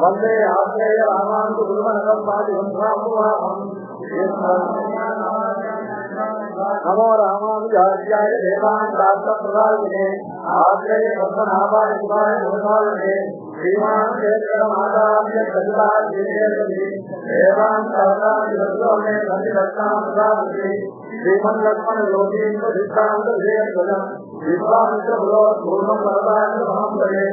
वंदे आश्रय रामांतु नमो रामानुजाय देवांताप्रदायिने आश्रय पद्मनाभाय शिवाय नमः श्रीमान माताव्य कलितादेवी देवांताप्रदायिने धन्यरत्नाप्रदायिने श्रीमन् लक्ष्मण योगीन्द्र सिद्धांत विजय विश्वामित्र बलो पूर्ण प्रदाय महामंडले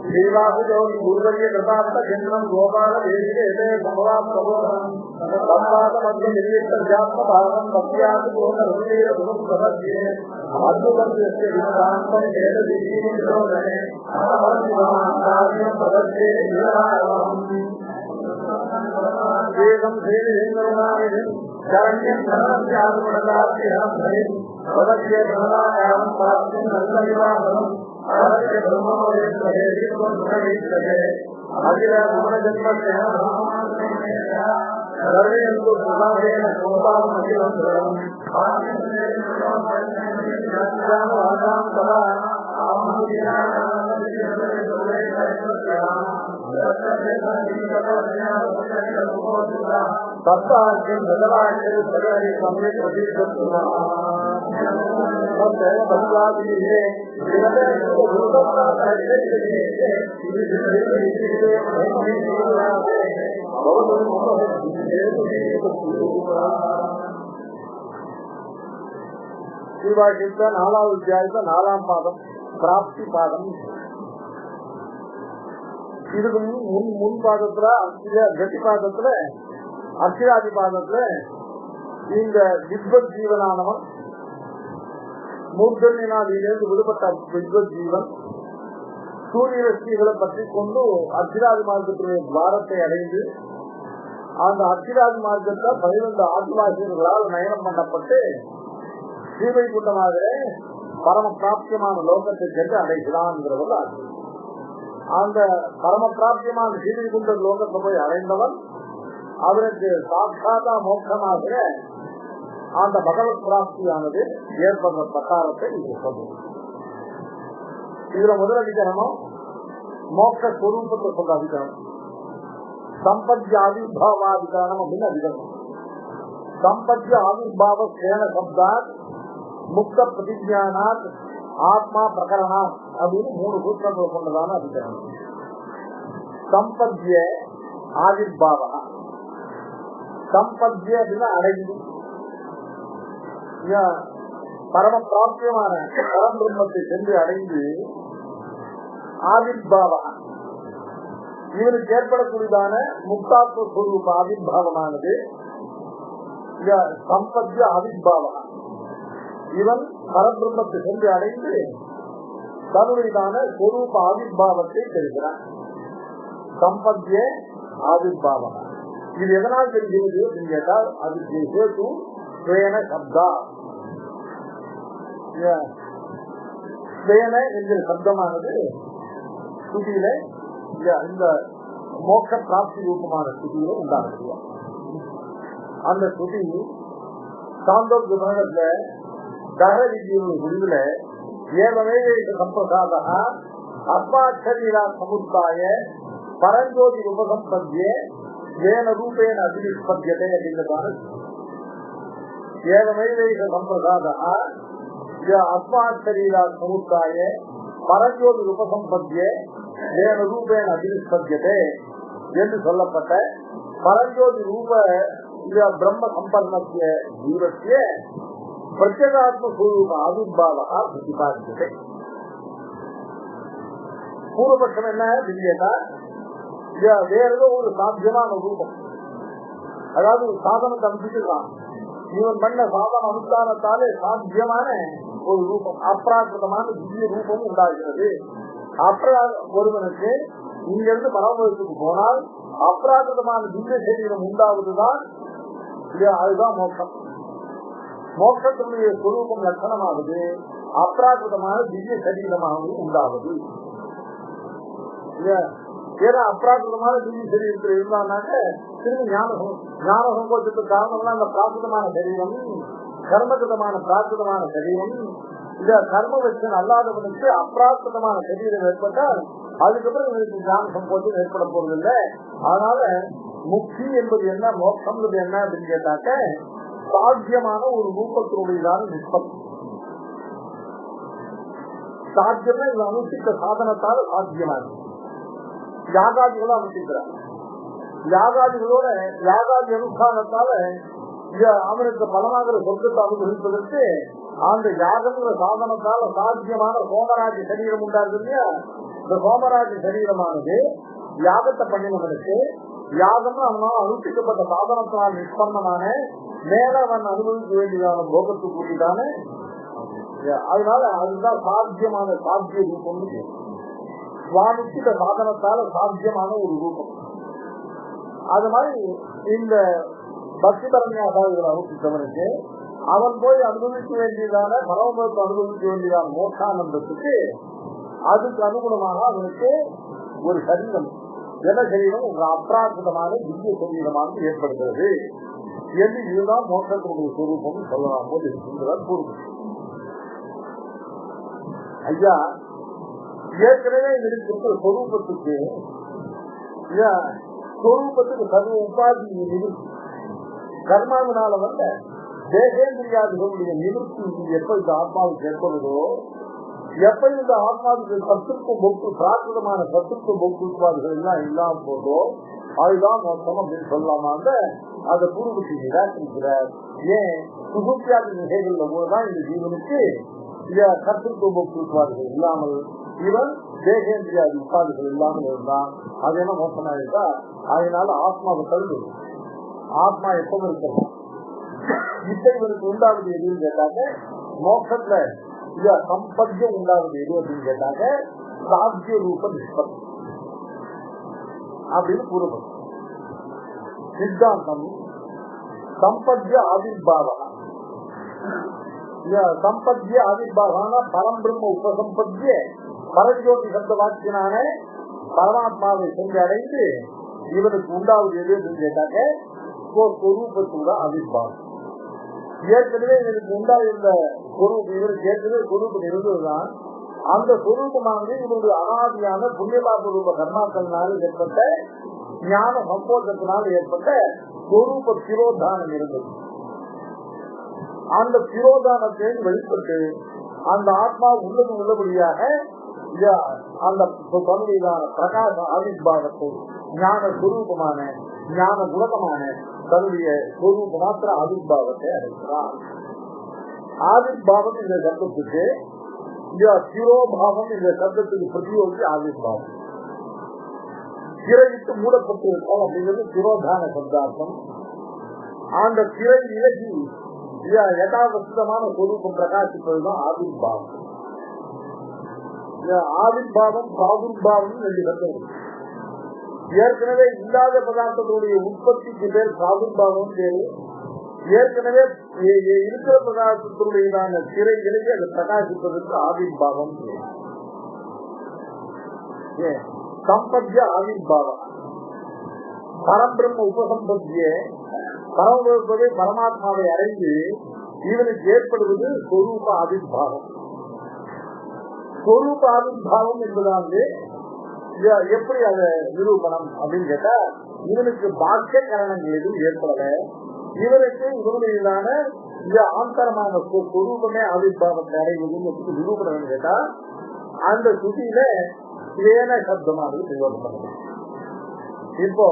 श्रीवासुदेव गुरुवर्य कृतार्थ केन्द्रम गोपाल देशे भगवान प्रबोधन संवाद मध्य निर्विष्ट व्याप्त भागम भक्त्यादि पूर्ण हृदय गुरु प्रपद्ये अद्भुतं यस्य विश्रांतं वेद विधिनिष्ठो रहे अहं प्रपद्ये वेदं देवेन्द्रनायं शरण्यं शरणस्यात्मनाभ्यहं प्रपद्ये प्रणमायां पात्रं नन्दनिवासम् आरभ्य ब्रह्मोदये विश्वं अखिल गुणजन्मस्य सर्वेन्दु सुभावेन सोपां अखिलं सप्ताहं भगवान् सर्वे सम्यक् प्रतीक्षितः श्रीवाक्य नालाव अध्याय नालाम पादम प्राप्ति पादम मुन पादத்துல கட்டி பாதத்துல அக்ஷராதி பாதத்துல இந்த வித்வத் ஜீவனானவன் மூர்தன்யனாதியிலிருந்து விடுபட்ட வித்வத் ஜீவன் சூரிய ரஷ்மிகளை பற்றி கொண்டு அக்ஷராதி மார்க்கத்துடைய துவாரத்தை அடைந்து அந்த அக்ஷராதி மார்க்கத்தை 12 ஆதிவாசியர்களால் நயனம் பண்ணப்பட்டு ஸ்ரீவைகுண்டமாக பரம பிராப்தியமான லோகத்தை சென்று அடைகிறான். அந்த பரம பிராப்தியமான ஸ்ரீவைகுண்ட லோகத்தை போய் அடைந்தவன் அவருக்கு சாட்சாத்தா மோட்சமாக அந்த பகவத் பிராப்தியானது ஏற்படுற பிரகாரத்தை சொல்லுவோம். இதுல முதல் அதிகரணம் மோட்ச ஸ்வரூபத்தை சொல்ற அதிகரணம், சம்பத்ய ஆவிர்பாவாதிகரணம் அப்படின்னு அதிகரணம். சம்பத்ய ஆவிர்பாவ சேன சப்தாத் முக்த பிரதிஜானாத் ஆத்மா பிரகரணா அப்படின்னு 3 சூத்திரங்கள் கொண்டதான அதிகரணம். சம்பத்ய ஆவிர்பாவ, சம்பத்ய அப்படின்னா அடைந்து பரம பிராப்தியமான பரம்பிரம்மத்தை சென்று அடைந்து ஆவிர்பாவ இவனுக்கு ஏற்படக்கூடியதான முக்தாத்ம ஸ்வரூப ஆவிர்பாவமானது சம்பத்ய ஆவிர்பாவ. இவன் பரபிரம்மத்தை சென்று அடைந்து தன்னுடையதான ஸ்வரூப ஆவிர்பாவத்தை பெறுகிறான். சம்பத்ய ஆவிர்பாவ இது எதனால் தெரிகிறது அப்படின்னு கேட்டால் அதுக்கு ஹேது ஸ்வேன சப்தா. ஸ்வேன என்கிற சப்தமானது ஸ்துதியில இந்த மோட்ச பிராப்தி ரூபமான ஸ்துதியில உண்டாகிறது. அந்த ஸ்துதி சாந்தோக்கிய புராணத்துல தக விதியுடைய முடிவுல ஏவமே சம்பிரசாத அஸ்மாட்சரீரா சமுத்தாய பரஞ்சோதி உபசம்பத்திய ஏன ரூபேன அதினிஷ்பத்தியதே அப்படிங்கிறதான ஏவமைவேக சம்பிரசாத அஸ்மாட்சரீரா சமுத்தாய பரஞ்சோதி உபசம்பத்திய ஏன ரூபேன அதினிஷ்பத்தியதே என்று சொல்லப்பட்ட பரஞ்சோதி ரூப பிரம்ம சம்பன்னத்திய ஜீவத்திய பிரத்யேகாத்ம ஸ்வரூப ஆவிர்பாவா பிரதிபாதித்தது. பூர்வபட்சம் என்ன கேட்டா வேற ஏதோ ஒரு சாத்தியமான ரூபம், அதாவது ஒரு சாதனத்தை அமைச்சிருக்கான். இவன் பண்ண சாதன அனுஷ்டானத்தாலே சாத்தியமான ஒரு ரூபம், அப்ராகிருதமான திவ்ய ரூபம் உண்டாகிறது. ஒருவனுக்கு இங்கிருந்து பரமபதத்துக்கு போனால் அப்ராகிருதமான திவ்ய சரீரம் உண்டாவதுதான், அதுதான் மோட்சம். மோட்சத்தினுடைய ஸ்வரூபம் லட்சணமாவது அப்ராகிருதமான திவ்ய சரீரமாகவும் உண்டாவது. ஏன்னா அப்ராகிருதமான திவ்ய சரீரத்தில் இருந்தாங்க திரும்பி ஞான சங்கோச்சத்துக்கு காரணம்னா அந்த பிராகிருதமான சரீரம் கர்மகிருதமான பிராகிருதமான சரீரம். இந்த கர்மவச்சன் அல்லாதவனுக்கு அப்ராகிருதமான சரீரம் ஏற்பட்டால் அதுக்கப்புறம் இவனுக்கு ஞான சங்கோச்சம் ஏற்பட போறதில்லை. அதனால முக்தி என்பது என்ன, மோட்சம் என்ன அப்படின்னு கேட்டாக்க சாத்தியமான ஒரு ரூபத்தினுடையதான நிஷ்பம். சாத்தியமே இது அனுஷ்டித்த சாதனத்தால் சாத்தியமானது. யாகாதிகளும் அனுஷ்டிக்கிறார். யாகாதிகளோட யாகாதி அனுஷ்டானத்தால அவனுக்கு பலமாகிற சொர்க்கத்தை அனுபவிப்பதற்கு அந்த யாகங்கிற சாதனத்தால சாத்தியமான சோமராஜ்ய சரீரம் உண்டாது இல்லையா, இந்த சோமராஜ சரீரமானது யாகத்தை பண்ணினவனுக்கு யாகம் அவனால் அனுஷ்டிக்கப்பட்ட சாதனத்தினால் நிஷ்பன்னமான மேல அவன் அனுபவிக்க வேண்டியதான போகத்துக்கு கூட்டிதானே. அதனால அதுதான் சாத்தியமான சாத்திய ரூபம். சுவாமிச்சித சாதனத்தால சாத்தியமான ஒரு ரூபம். அது மாதிரி இந்த பக்தி பரமையாக அனுப்பித்தவனுக்கு அவன் போய் அனுபவிக்க வேண்டியதான பரமபதத்தை அனுபவிக்க வேண்டியதான மோட்சானந்தத்துக்கு அதுக்கு அனுகுணமாக அவனுக்கு ஒரு சரீரம், ஜன சரீரம் ஒரு அப்ராக்கிரமான திவ்ய சரீரமாக ஏற்படுகிறது என்று இதுதான் மோட்சத்தினுடைய சொரூபம் சொல்லலாம் போது இருக்கின்றதால் கூறுது. ஐயா ஏற்கனவே இருக்கிற சொரூபத்துக்கு சொரூபத்துக்கு சர்வ உபாதி நிவர்த்தி கர்மாவினால வந்த தேகேந்திரியாதிகளுடைய நிவர்த்தி எப்ப இந்த ஆத்மாவுக்கு ஏற்படுதோ, எப்ப இந்த ஆத்மாவுக்கு சத்துருக்கும் பொக்கு பிராகிருதமான சத்துருக்கும் பொக்குவாதிகள் எல்லாம் இல்லாம போதோ அதுதான் மொத்தம் அப்படின்னு சொல்லலாமா. அதை பூர்வத்தை நிராகரிக்கிறார். ஏன் சுகுத்தியாதி நிகைகள்ல போதுதான் இந்த ஜீவனுக்கு கத்திருக்க பொக்குவாதிகள் இல்லாமல் இவன் தேகேந்திரியாதி உபாதிகள் இல்லாமல் இருந்தான். அது என்ன மோசமா இருக்கா? அதனால ஆத்மாவை கல்வி ஆத்மா எப்பவும் இருக்கிறோம். இப்ப இவருக்கு உண்டாவது எதுன்னு கேட்டாங்க, மோட்சத்துல சம்பத்தியம் உண்டாவது எது அப்படின்னு கேட்டாங்க, சாத்திய ரூப நிஷ்பத்தி அப்படின்னு கூறப்படும். சித்தாந்தம் சம்பத்திய ஆவிர்பாவா, சம்பத்திய ஆவிர்பாவான பரம்பிரம்ம உபசம்பத்திய பரஜோதி சப்த வாக்கியனான பரமாத்மாவை சென்று அடைந்து இவனுக்கு உண்டாவது எது அப்படின்னு கேட்டாங்க, சொரூபத்தோட ஆவிர்பாவம். ஏற்கனவே இவருக்கு உண்டாயிருந்த இவருக்கு ஏற்கனவே சொரூபம் இருந்ததுதான். அந்த சொரூபமானது இவருடைய அனாதியான புண்ணியபாப ரூப கர்மாக்கள்னால ஏற்பட்ட ஞான சம்போதத்தினால் ஏற்பட்ட சொரூப திரோதானம் இருந்தது. அந்த திரோதானத்தை வெளிப்பட்டு அந்த ஆத்மா உள்ளது உள்ளபடியாக அந்த தன்னுடையதான பிரகாச ஆவிர்பாவத்தை ஞான சுரூபமான ஞான குணமான தன்னுடைய சொரூப மாத்திர ஆவிர்பாவத்தை அடைக்கிறார். ஆவிர்பாவம் இந்த சப்தத்துக்கு சிரோபாவம் இந்த சப்தத்துக்கு பிரதியோகி ஆவிர்பாவம். திரையிட்டு மூடப்பட்டு இருக்கும் அப்படிங்கிறது சிரோதான சப்தார்த்தம். அந்த திரை விலகி யதாவசிதமான சொரூபம் பிரகாசிப்பதுதான் ஆவிர்பாவம். ஆவிர்பாவம் பிராதுர்பாவம் ரெண்டு சப்தம். ஏற்கனவே இல்லாத பதார்த்தத்துடைய உற்பத்திக்கு பேர் பிராதுர்பாவம் பேரு. ஏற்கனவே இருக்கிற பதார்த்தத்துடையதான திரைகளுக்கு அதை பிரகாசிப்பதற்கு ஆவிர்பாவம் பேரு. சம்பத்திய ஆவிர்பாவம் பரம்பிரம்ம உபசம்பத்திய பரமபதத்தை பரமாத்மாவை அடைந்து இவனுக்கு ஏற்படுவது சொரூப ஆவிர்பாவம். சொரூப ஆவிர்பாவம் என்பதாவது எப்படி அத நிரூபணம் அப்படின்னு கேட்டா, இவனுக்கு பாக்கிய கரணங்கள் எதுவும் ஏற்படல. இவனுக்கு இவனுடையதான ஆந்தரமான சொரூபமே ஆவிர்பாவத்தை அடைவதுன்னு நிரூபணம் கேட்டா, அந்த சுதியில சேன சப்தமானது பிரயோகம். இப்போ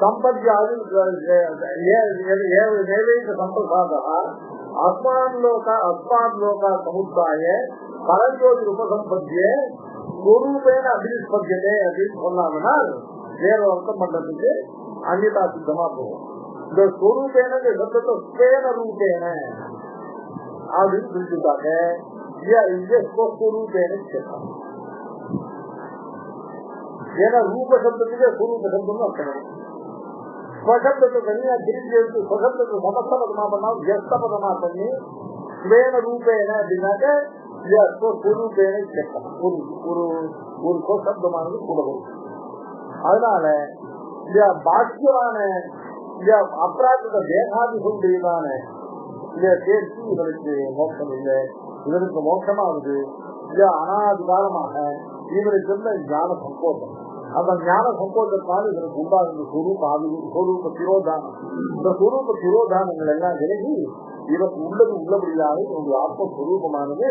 சம்பத்திய சம்பிரசாத அஸ்மான்லோகா சமுதாய பரஞ்சோதி உபசம்பத்திய சொரூபேன அபினிஷ்பத்தியதே அப்படின்னு சொன்னாங்கன்னா வேற அர்த்தம் பண்றதுக்கு அன்னிதா சித்தமா போகும். இந்த சொரூபேன சப்தத்தை ஸ்வேன ரூபேன அப்படின்னு சொல்லிட்டாங்க. சொரூபேன சேர்த்தாங்க. ஏன்னா ரூப சப்தத்துக்கு சொரூப சப்தம் அர்த்தம். ஸ்வசப்தத்தை தனியா திரும்பி எடுத்து ஸ்வசப்தத்தை சமஸ்தபதமா பண்ணா வியஸ்தபதமா பண்ணி ஸ்வேன ரூபேன அப்படின்னாக்க சொரூபேன சேர்த்தம். ஒரு சொசப்தமானது கூட வரும். அதனால பாக்கியமான அப்ராக்கிர தேகாதிகளுடையதான சேர்த்து இவனுக்கு மோட்சம் இல்லை. இவனுக்கு மோட்சமாவது அனாதி காலமாக இவனுக்கு இருந்த ஞான சங்கோஷம். அந்த ஞான சங்கோஷத்தினால இவனுக்கு உண்டாகுது சொரூப திரோதானம். இந்த சொரூப திரோதானங்கள் எல்லாம் விலகி இவருக்கு உள்ளது உள்ளபடியாக இவனுடைய ஆத்மஸ்வரூபமானது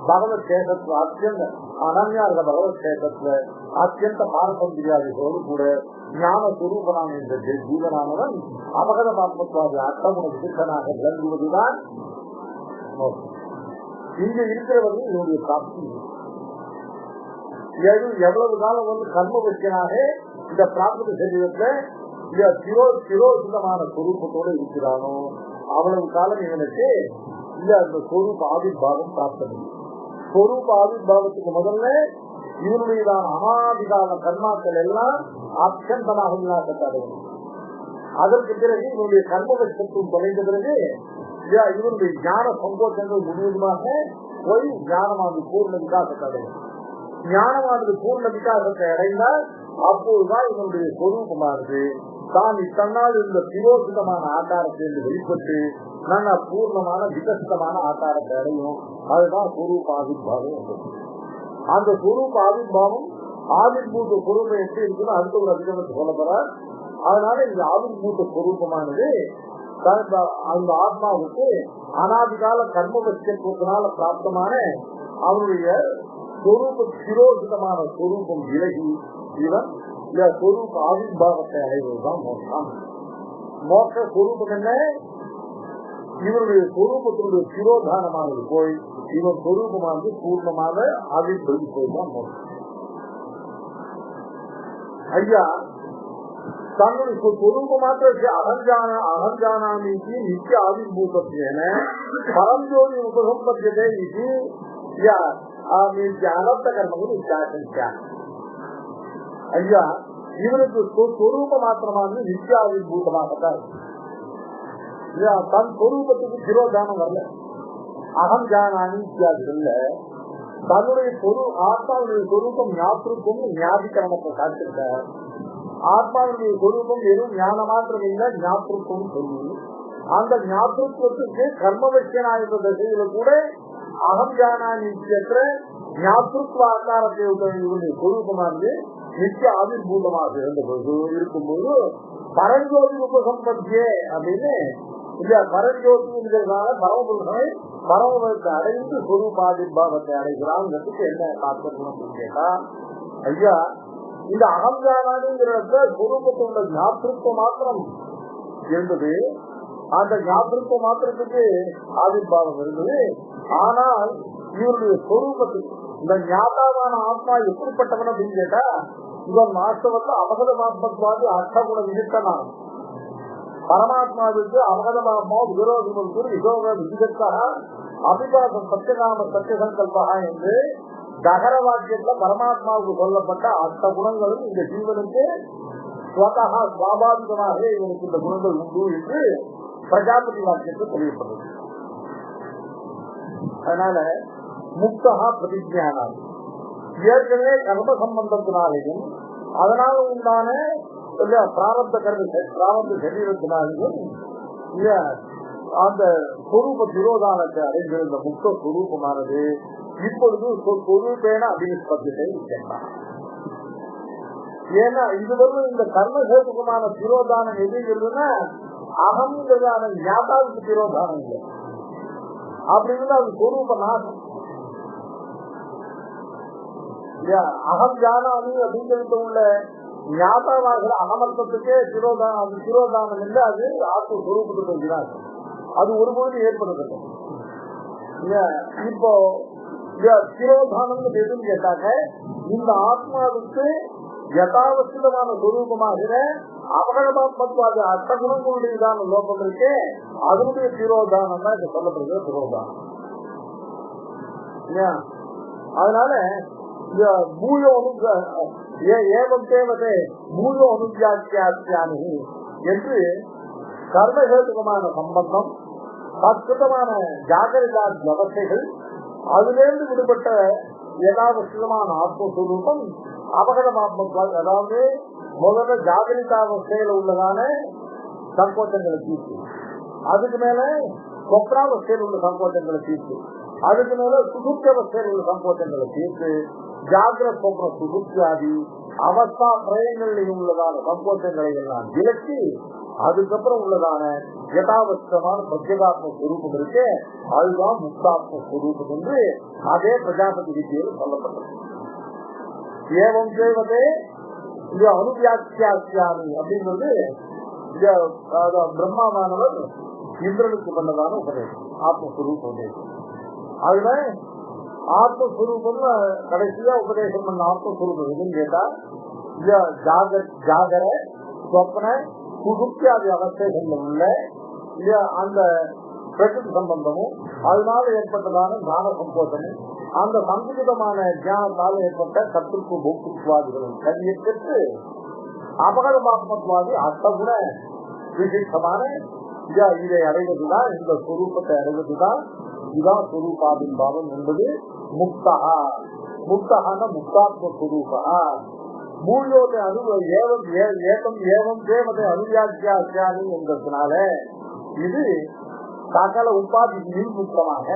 பகவத் சேஷத்துல அத்தியந்த அனன்யார்க பகவத் சேஷத்துல அத்தியந்த பாரம்பரியாதிகளோடு கூட ஞான சுரூபனான இந்த ஜீவனானவன் அபகத ஆத்மத்வாதி அட்டகுண விசிஷ்டனாக விளங்குவதுதான் இங்க இருக்கிறவர்கள் இதனுடைய பிராப்தி. எவ்வளவு காலம் கர்மபட்சனாக இந்த பிராகிருத சரீரத்தை சிரோசிதமான சொரூபத்தோடு இருக்கிறானோ அவ்வளவு காலம் இவனுக்கு அந்த சொரூப ஆவிர்வாதம் பிராப்தம். சொரூப ஆவிர்வாதத்துக்கு முதல்ல இவனுடையதான அனாதிகால கர்மாக்கள் எல்லாம் அத்தியந்தமாக இல்லாதடையும். அதற்கு பிறகு இவனுடைய கர்மபட்சத்தும் தொலைந்த பிறகு இவனுடைய ஞான சங்கோச்சங்கள் முழுவதுமாக போய் ஞானமானது பூர்ண விகாசத்தை அடையும். ஞானமானது பூர்ண விகாசத்தை அடைந்தால் அப்போதுதான் இவனுடைய சொரூபமானது தான் இத்தனால் இந்த பிரோசிதமான ஆகாரத்திலிருந்து வெளிப்பட்டு நல்ல பூர்ணமான விகசிதமான ஆகாரத்தை அடையும். அதுதான் சொரூப ஆவிர்வாதம். அந்த சொரூப ஆவிர்வாதம் ஆவிர்பூத சொரூபம் எப்படி இருக்குன்னு அடுத்த ஒரு அதிகமத்தை சொல்ல போறார். அதனால இந்த ஆவிர்பூத சொரூபமானது அந்த ஆத்மாவுக்கு அனாதிகால கர்மபட்சத்தினால பிராப்தமான அவருடைய சொரூப சிரோசிதமான சொரூபம் விலகி இவன் சொரூப ஆவிர்வாதத்தை அடைவதுதான் மோட்சம். மோட்ச சொரூபம் என்ன? இவருடைய சொரூபத்தினுடைய சிரோதானமானது போய் இவன் சொரூபமானது பூர்ணமாக ஆவிர்வதி போய்தான் மோட்சம். ஐயா தன்னுடைய சொரூப மாத்திர அகஞ்சானாமிக்கு நித்திய ஆவிர்பூதத்தின பரஞ்சோதி உபசம்பத்தியதே இது அனர்த்த கர்மங்கள் வித்தியாசம். ஐயா இவனுக்கு சொரூப மாத்திரமானது நித்திய ஆவிர்பூதமாகத்தான் இருக்கு. தன் சொரூபத்துக்கு சிரோதானம் வரல, அகஞ்சானாமி இத்தியாதிகள்ல தன்னுடைய ஆத்மாவுடைய சொரூபம் ஞாபகம் ஞாபிகரணத்தை காத்திருக்க. ஆத்மாவுடைய சொரூபம் வெறும் ஞான மாத்திரம் இல்ல, ஞாபகம் சொல்லி அந்த ஞாபகத்துக்கு கர்மவட்சனாயிருந்த திசையில கூட அகம் ஜானானியற்ற ஞாபக ஆகாரத்தை இவருடைய சொரூபமானது நித்திய ஆவிர்பூதமாக இருக்கும்போது பரஞ்சோதி உபசம்பத்தியே அப்படின்னு பரஞ்சோதிங்கிறதுனால பரமபுருஷனை பரமபுரத்தை அடைந்து சொரூப ஆவிர்வாதத்தை அடைகிறாங்கிறதுக்கு என்ன தாக்கணும் கேட்டா, ஐயா இந்த அகங்காரானுங்கிற சொரூபத்தோட ஞாபகம் மாத்திரம் இருந்தது. அந்த ஞாபகம் மாத்திரத்துக்கு ஆவிர்வாதம் இருந்தது. ஆனால் இவருடைய சொரூபத்துக்கு இந்த ஞாபகமான ஆத்மா எப்படிப்பட்டவன் அப்படின்னு கேட்டா, இவன் வாஸ்தவத்தை அவகதமாத்மத்வாதி அர்த்தகுண விதித்தனான். பரமாத்மாவுக்கு அவகதமாத்மா விரோதம் விசோக விதிகத்தாக அபிபாசம் சத்தியகாம சத்தியசங்கல்பா என்று தகர வாக்கியத்துல பரமாத்மாவுக்கு சொல்லப்பட்ட அத்த குணங்களும் இந்த ஜீவனுக்கு சுவாபாவிகமாக இவனுக்கு இந்த குணங்கள் உண்டு என்று பிரஜாபதி வாக்கியத்தில் தெரியப்படுது. அதனால முக்தகா பிரதிஜானாது ஏற்கனவே கர்ம சம்பந்தத்தினாலேயும் அதனால உண்டான பிராரப்த பிராரப்த சரீரத்தினாலேயும் அந்த சொரூப விரோதானத்தை அடைந்திருந்த முக்த சொரூபமானது இப்பொழுது சொரூபேன அபிநிஷ்பத்தியை கேட்டார். ஏன்னா இதுவரை இந்த கர்மசேதுக்குமான விரோதானம் எதுங்கிறதுன்னா அகங்கிறதான ஞாதாவுக்கு விரோதானம் இல்லை. அப்படி இருந்தா அது சொரூப நாசம். அகம் ஜானாமி அப்படிங்கிறது உள்ள ஞாபகமாகிற அகமர்த்தத்துக்கே சிரோதானம் இல்லை. அது ஆத்ம சொரூபத்துக்கு வைக்கிறார். அது ஒருபொழுது ஏற்படுகிறது. இப்போ சிரோதானம் எதுன்னு கேட்டாங்க, இந்த ஆத்மாவுக்கு யதாவசிதமான சொரூபமாகிற அபகடமாத்மத்வாத அர்த்தகுணங்களுடையதான லோகம் இருக்கு. அதனுடைய சிரோதானம் தான் இங்க சொல்லப்படுகிற சிரோதானம். அதனால ஏவம் தேவதே மூலோ அனுஜாத்தியானி என்று கர்மஹேதுகமான சம்பந்தம், சத்கிருதமான ஜாகரிதா விவசைகள், அதிலிருந்து விடுபட்ட யதாவசிதமான ஆத்மஸ்வரூபம் அபகடமாத்மத்வால், அதாவது முதல்ல ஜாகரிதாவஸ்தையில உள்ளதான சங்கோச்சங்களை தீர்த்து, அதுக்கு மேல சொப்ராவஸ்தையில் உள்ள சங்கோச்சங்களை தீர்த்து, அதுக்கு மேல சுதுக்கியவஸ்தையில் உள்ள சங்கோச்சங்களை தீர்த்து, ஜாகிரத சொப்ன சுதுக்கியாதி அவஸ்தா பிரயங்களில் உள்ளதான சங்கோச்சங்களை எல்லாம் விலக்கி, அதுக்கப்புறம் உள்ளதான யதாவஸ்தமான பிரத்யேகாத்ம ஸ்வரூபம் இருக்கு. அதுதான் முக்தாத்ம ஸ்வரூபம் என்று அதே பிரஜாபதி வித்தியில் சொல்லப்பட்டது. ஏவம் செய்வதே இங்க அனுவியாக்கியாமி அப்படிங்கிறது பிரம்மாவானவர் இந்திரனுக்கு பண்ணதான உபதேசம், ஆத்மஸ்வரூப உபதேசம். அதுல ஆத்மஸ்வரூபம்னு கடைசியா உபதேசம் பண்ண ஆத்மஸ்வரூபம் எதுன்னு கேட்டா ஜாகர சொப்பன சுகுப்தியாதி அவஸ்தைகள்ல உள்ள அந்த பிரகிருதி சம்பந்தமும் அதனால ஏற்பட்டதான ஞான சம்போதமும் அந்த சங்குதமான ஞானத்தால் ஏற்பட்ட கத்திற்கு போக்குவாதிகளும் கையெழுத்து அபகதமாத்மத்வாதி அஷ்டகுண விசிஷ்டமான இதை அடைவதுதான், இந்த ஸ்வரூபத்தை அடைவதுதான் இதுதான் ஸ்வரூபாவின் பாவம் என்பது முக்தகா. முக்தகான முக்தாத்ம ஸ்வரூபா மூலோதை ஏவம் ஏவம் தேவதை அனுவியாக்கியாசியானி என்பதனால இது சகல உபாதி நிர்முக்தமாக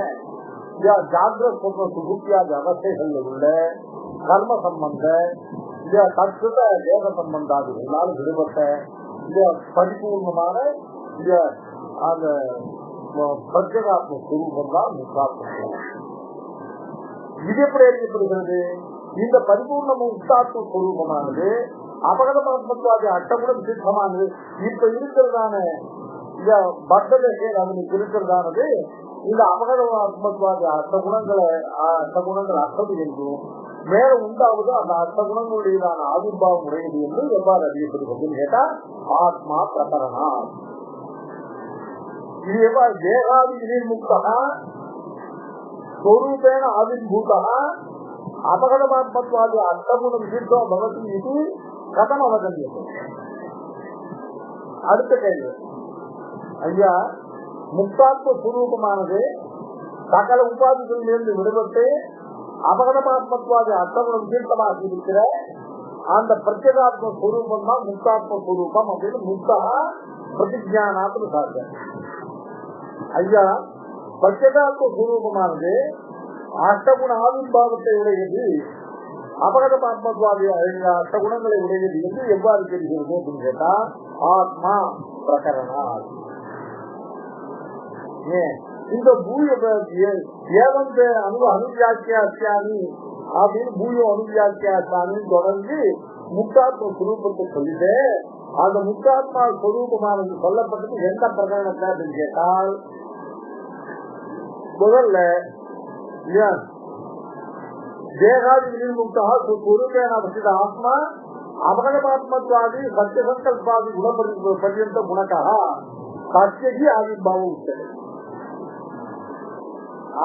ஜாகிரத சுகுப்தியாதி அவஸ்தைகள் உள்ள கர்ம சம்பந்த தற்கிருத தேவ சம்பந்தாதிகளால் விடுபட்ட பரிபூர்ணமான அந்த பிரத்யேகாத்ம ஸ்வரூபம் தான் முக்தாத்ம. இது எப்படி அறியப்படுகிறது? இந்த பரிபூர்ண முக்தாத்ம ஸ்வரூபமானது அபகதமாத்மத்வாதி அட்டகுணம் சித்தமானது இப்ப இருக்கிறதான பத்ததேசம் அவனுக்கு இருக்கிறதானது இந்த அபகதமாத்மத்வாதி அட்டகுணங்கள் அட்டது என்றும் மேல உண்டாவது அந்த அட்டகுணங்களுடையதான ஆவிர்வாவம் உடையது என்று எவ்வாறு அறியப்படுகிறது கேட்டா ஆத்மா பிரகரணா. இது எவ்வாறு தேகாதி வினிர்முக்தா ஸ்வரூபேண ஆவிர்பூதா அபகதமாத்மத்வாதி அட்டகுண விசிஷ்டோ பவதி இது கதம் அவகன்யது. அடுத்த கேள்வி, ஐயா முக்தாத்ம ஸ்வரூபமானது சகல உபாதிகளிலிருந்து விடுபட்டு அபகதமாத்மத்வாதி அட்டகுண விசிஷ்டமாக இருக்கிற அந்த பிரத்யேகாத்ம ஸ்வரூபம் தான் முக்தாத்ம ஸ்வரூபம் அப்படின்னு முக்தா பிரதிஜானாத்ம சாத்தியம். ஐயா பிரத்யேகாத்ம ஸ்வரூபமானது அஷ்டகுண ஆவிர்பாவத்தை உடையது, அபகதமாத்மத்வாதி அஷ்டகுணங்களை உடையது என்று எவ்வாறு தெரிகிறது அப்படின்னு கேட்டா ஆத்மா பிரகரணா. இந்த அனுவியாக்கியாசியானி அப்படின்னு பூயோ அனுவியாக்கியாசானி தொடர்ந்து முக்தாத்ம ஸ்வரூபத்தை சொல்லிட்டு அந்த முக்தாத்மா ஸ்வரூபமானது சொல்லப்பட்டது எந்த பிரகரணத்தை அப்படின்னு கேட்டால் முதல்ல தேகாதி வினிர்முக்தா ஸ்வரூபேண அவசித ஆத்மா அபகதமாத்மத்வாதி சத்தியசங்கல்பாதி குணபர்யந்த குணக்கா சத்தியகி ஆவிர்பாவம் உச்சது.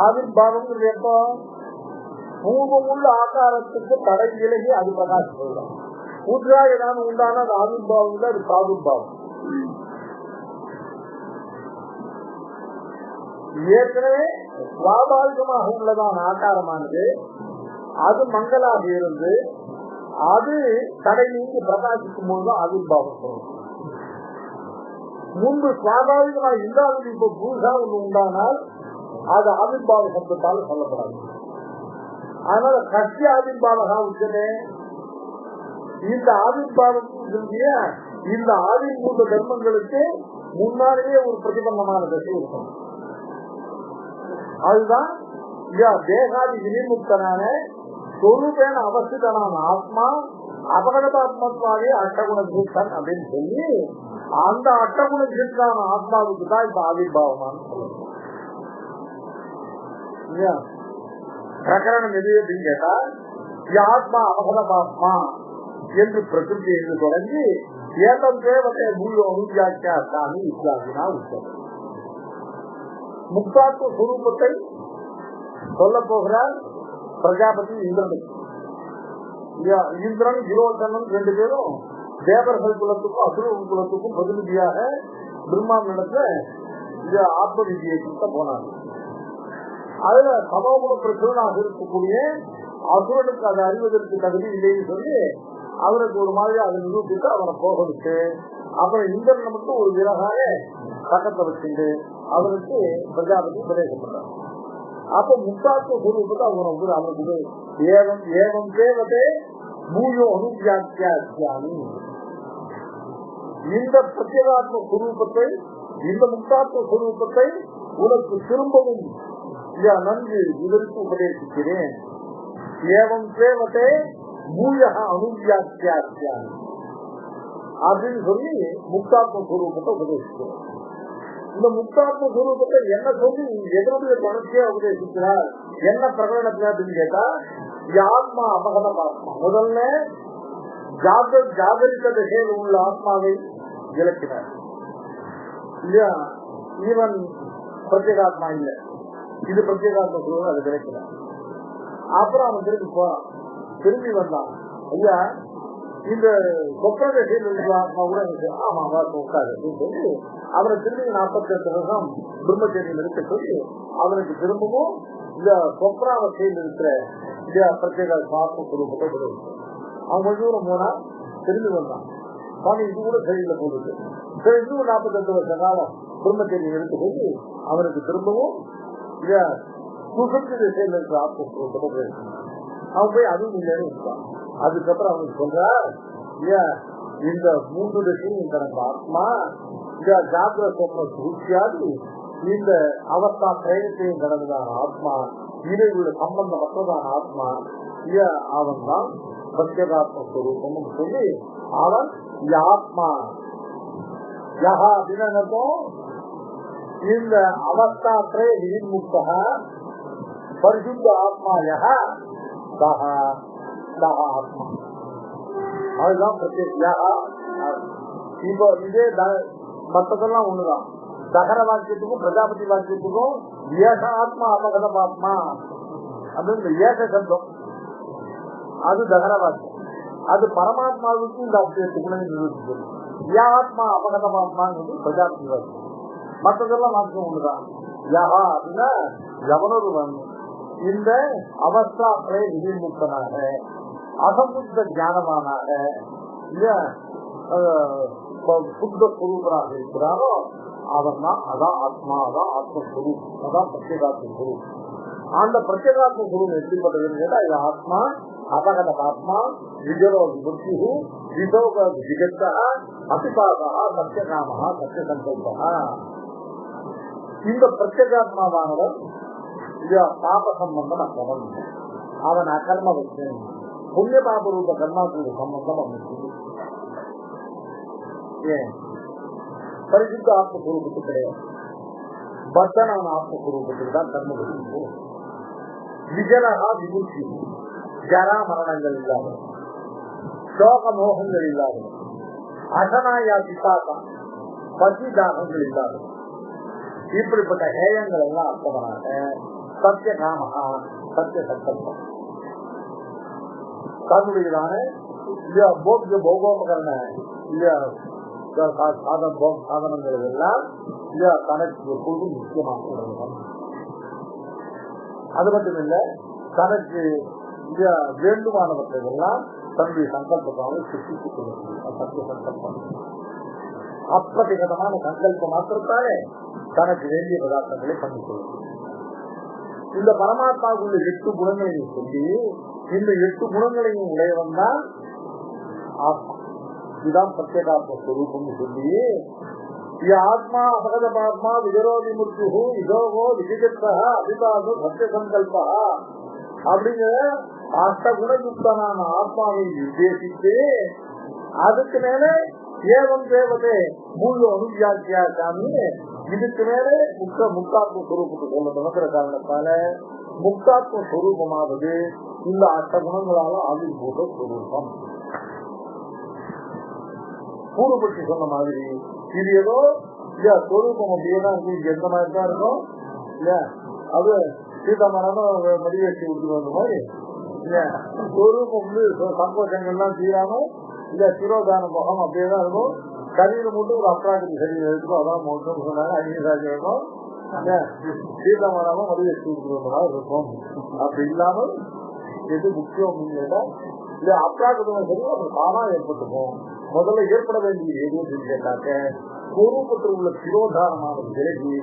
ஆவிர்பாவம் எப்போ பூர்வமுள்ள ஆகாரத்துக்கு தடை விலகி அது பிரகாசிக்கலாம். புதிதாக ஏதாவது உண்டான அது ஆவிர்பாவம் அது பிராதுர்பாவம். ஏற்கனவே சுவாபாவிகமாக உள்ளதான ஆகாரமானது அது மங்களாக இருந்து அது தடை நீங்கி பிரகாசிக்கும் போது ஆவிர்பாவம் சொல்லும். முன்பு சுவாபாவிகமாக இல்லாதது இப்ப புதுசா ஒன்று உண்டானால் அது ஆவிர்பாவ சப்தத்தால் சொல்லப்படாது. அதனால கட்சி ஆவிர்பாவகா உச்சனே இந்த ஆவிர்பாவத்துக்கு இந்த ஆவிர்பூத தர்மங்களுக்கு முன்னாலேயே ஒரு பிரதிபந்தமான தசை இருக்கும். அதுதான் தேகாதி வினிர்முக்தனான சொரூபேன அவசிதனான ஆத்மா அபகதமாத்மத்வாவே அட்டகுண தீர்த்தன் அப்படின்னு சொல்லி அந்த அட்டகுண தீர்த்தான ஆத்மாவுக்கு தான் இப்ப ஆவிர்பாவமான சொல்லணும். பிரகரணம் எது அப்படின்னு கேட்டா ஆத்மா அபகதமாத்மா என்று பிரகிருதி என்று தொடங்கி ஏதம் தேவத்தை மூல அனுவியாக்கியாசாமி இஸ்லாமினா உச்சம். முக்தாத்ம ஸ்வரூபத்தை சொல்ல போகிறார் பிரஜாபதி இந்திரனுக்கு. இந்திரன் விரோதனன் ரெண்டு பேரும் தேவர்கள் குலத்துக்கும் அசுரன் குலத்துக்கும் பிரதிநிதியாக பிரம்மாவிடத்துல ஆத்ம விதியை கிட்ட போனாங்க. அதுல சமோகுண பிரச்சனாக இருக்கக்கூடிய அசுரனுக்கு அதை அறிவதற்கு தகுதி இல்லைன்னு சொல்லி அவருக்கு ஒரு மாதிரி அதை நிரூபித்து அவனை போக விட்டு அப்புறம் இந்திரன் நமக்கு ஒரு விலகாக பக்கத்தை வச்சுட்டு அவருக்கு பிரஜாபதி உபதேசம் பண்றாங்க. அப்ப முக்தாத்ம ஸ்வரூபத்தை அவங்க அவருக்கு ஏவம் ஏவம் தேவதே பூயோ அனுவியாக்கியாசியானி இந்த பிரத்யேகாத்ம ஸ்வரூபத்தை இந்த முக்தாத்ம ஸ்வரூபத்தை உனக்கு திரும்பவும் நன்கு இதற்கு உபதேசிக்கிறேன். ஏவம் தேவதே பூயக அனுவியாக்கியாசியானி அப்படின்னு சொல்லி முக்தாத்ம ஸ்வரூபத்தை உபதேசிக்கிறேன். இந்த முக்தாத்ம சுரூபத்தை என்ன சொல்லி எதனுடைய தொடர்ச்சியா உபதேசிக்கிறார், என்ன பிரகடனத்துல அப்படின்னு கேட்டா, ஆத்மா அபகதம் ஆத்மா. முதல்ல ஜாகரித்த திசையில் உள்ள ஆத்மாவை விளக்கினார் இல்லையா. ஈவன் பிரத்யேகாத்மா இல்ல, இது பிரத்யேகாத்மா சுரூபம், அதை விளக்கினார். அப்புறம் அவன் திரும்பி போறான், திரும்பி வந்தான். ஐயா இந்த சொப்பன திசையில் இருக்கிற ஆத்மா கூட ஆமா உட்காது அப்படின்னு சொல்லி அவரை திரும்பி 48 வருஷம் பிரம்மச்சரியில் இருக்க சொல்லி அவனுக்கு திரும்பவும் இந்த சொப்ராவசையில் இருக்கிற இந்த பிரத்யேக ஆத்ம சுரூபத்தை கொடுக்கும். அவன் கொஞ்சம் தூரம் போனா திரும்பி வந்தான். சுவாமி இது கூட சரியில்லை போடுது. சரி, இன்னும் 48 வருஷ காலம் பிரம்மச்சரியில் இருக்க சொல்லி அவனுக்கு திரும்பவும் இந்த சுசக்தி திசையில் இருக்கிற ஆத்ம சுரூபத்தை கொடுக்கும். அவன் போய் அதுவும் இல்லைன்னு இருக்கான். அதுக்கப்புறம் அவனுக்கு சொல்ற, இந்த 3 திசையும் தனக்கு ஆத்மா, இந்த ஜாகிர சொப்ன சூழ்ச்சியாது இந்த அவஸ்தா பிரயத்தையும் கடந்ததான ஆத்மா, இதை உள்ள சம்பந்தமற்றதான ஆத்மா, அவன் தான் பிரத்யேகாத்ம ஸ்வரூபம் சொல்லி அவன் ஆத்மா யஹா அப்படின்னு இந்த அவஸ்தா பிரய விதிமுக்தா பரிசுத்த ஆத்மா யஹா தஹா ஆத்மா. அதுதான் பிரத்யேக. இப்போ இதே மற்றதெல்லாம் ஒண்ணுதான். தகர வாக்கியத்துக்கும் பிரஜாபதி வாக்கியத்துக்கும் ஏக ஆத்மா அபகதம் ஆத்மா அப்படின்னு ஏக சப்தம், அது தகர வாக்கியம். அது பரமாத்மாவுக்கு இந்த அவசியத்துக்குள்ள நிரூபிச்சு ஆத்மா அபகதம் ஆத்மாங்கிறது பிரஜாபதி வாக்கியம். மற்றதெல்லாம் வாக்கியம் ஒண்ணுதான். யஹா அப்படின்னா எவனொருவன் இந்த அவஸ்தா பிரய விதிமுக்தனாக அசம்புத்த ஞானமானாக சுத்த சுரூபராக இருக்கிறாரோ அவன் தான், அதான் ஆத்மா, அதான் ஆத்மஸ்வரூப், அதான் பிரத்யேகாத்ம சுரூப். அந்த பிரத்யேகாத்ம சுரூபம் எப்படிப்பட்டதுன்னு கேட்டா, இது ஆத்மா அபகத ஆத்மா விஜயோ விபுத்தி விசோக விஜிகத்தா அபிபாகா சத்தியகாமஹா சத்தியசங்கல்பா. இந்த பிரத்யேகாத்மாவானவன் பாப சம்பந்தம் அற்றவன், அவன் அகர்ம வச்சன். புண்ணிய பாப ரூப கர்மாக்களுடைய சம்பந்தம் அவனுக்கு ஏன் பரிசுத்த ஆத்மஸ்வரூபத்துக்கு கிடையாது. பத்தனான ஆத்மஸ்வரூபத்துக்கு தான் கர்ம வச்சு. விஜயகா விபூச்சி, ஜரா மரணங்கள் இல்லாத, சோக மோகங்கள் இல்லாத, அசனாயா பிசாசா பசி தாகங்கள் இல்லாத, இப்படிப்பட்ட ஹேயங்கள் எல்லாம் அர்த்தமாக சத்திய காமகா சத்திய சங்கல்பம் தன்னுடையதான போக்கிய போகோபகரண சாதனங்கள் எல்லாம் தனக்கு எப்பொழுதும் முக்கியமாக உணர்வு. அது மட்டும் இல்ல, தனக்கு வேண்டுமானவற்றை எல்லாம் தன்னுடைய சங்கல்பத்தால் சிருஷ்டித்துக் கொள்ள சத்திய சங்கல்பம். அப்பிரதிகதமான சங்கல்பம் மாத்திரத்தாலே தனக்கு வேண்டிய பதார்த்தங்களை பண்ணிக்கொள்ளும். இந்த பரமாத்மாவுள்ள 8 குணங்களையும் சொல்லி, இந்த 8 குணங்களையும் உடையவன் தான் ஆத்மா. இதுதான் பிரத்யேகாத்ம ஸ்வரூபம் சொல்லி, ஆத்மா அபகதமாத்மா விஜரோதி முர்த்து இதோகோ விஜிகத்தா அபிபாதோ சத்திய சங்கல்பா அப்படிங்கிற அஷ்டகுணயுக்தனான ஆத்மாவை நிர்தேசித்து, அதுக்கு மேல ஏவம் தேவதே மூல அனுவியாக்கியா சாமி, இதுக்கு மேல முக்தாத்ம ஸ்வரூபத்தை சொல்ல தொடங்குற காரணத்தால முக்தாத்ம ஸ்வரூபமாவது இந்த அஷ்டகுணங்களால ஆவிர்பூத ஸ்வரூபம். பூர்வபட்சி சொன்ன மாதிரி இது ஏதோ ஸ்வரூபம் அப்படியேதான் இருக்கு, எந்த மாதிரி தான் இருக்கும் இல்லையா. அது சீதாமரம் மடிவேற்றி விட்டு வந்த மாதிரி இல்லையா, ஸ்வரூபம் வந்து சந்தோஷங்கள்லாம் தீராம இல்ல சிரோதான முகம் அப்படியேதான் இருக்கும். சரீரம் மட்டும் ஒரு அப்ராஜி சரீரம் இருக்கும், அதான் மட்டும் சொன்னாங்க. அந்நியசாஜம் சீதாமரமும் மடிவேற்றி விட்டு வந்த மாதிரி இருக்கும். அப்படி இல்லாமல் எது முக்கியம் இல்லைன்னா இல்ல அப்ராஜம் சரி அது தானா ஏற்பட்டுக்கும். முதல்ல ஏற்பட வேண்டிய எதுவும் கேட்டாக்க ஸ்வரூபத்தில் உள்ள சிரோதானமானது விலகி,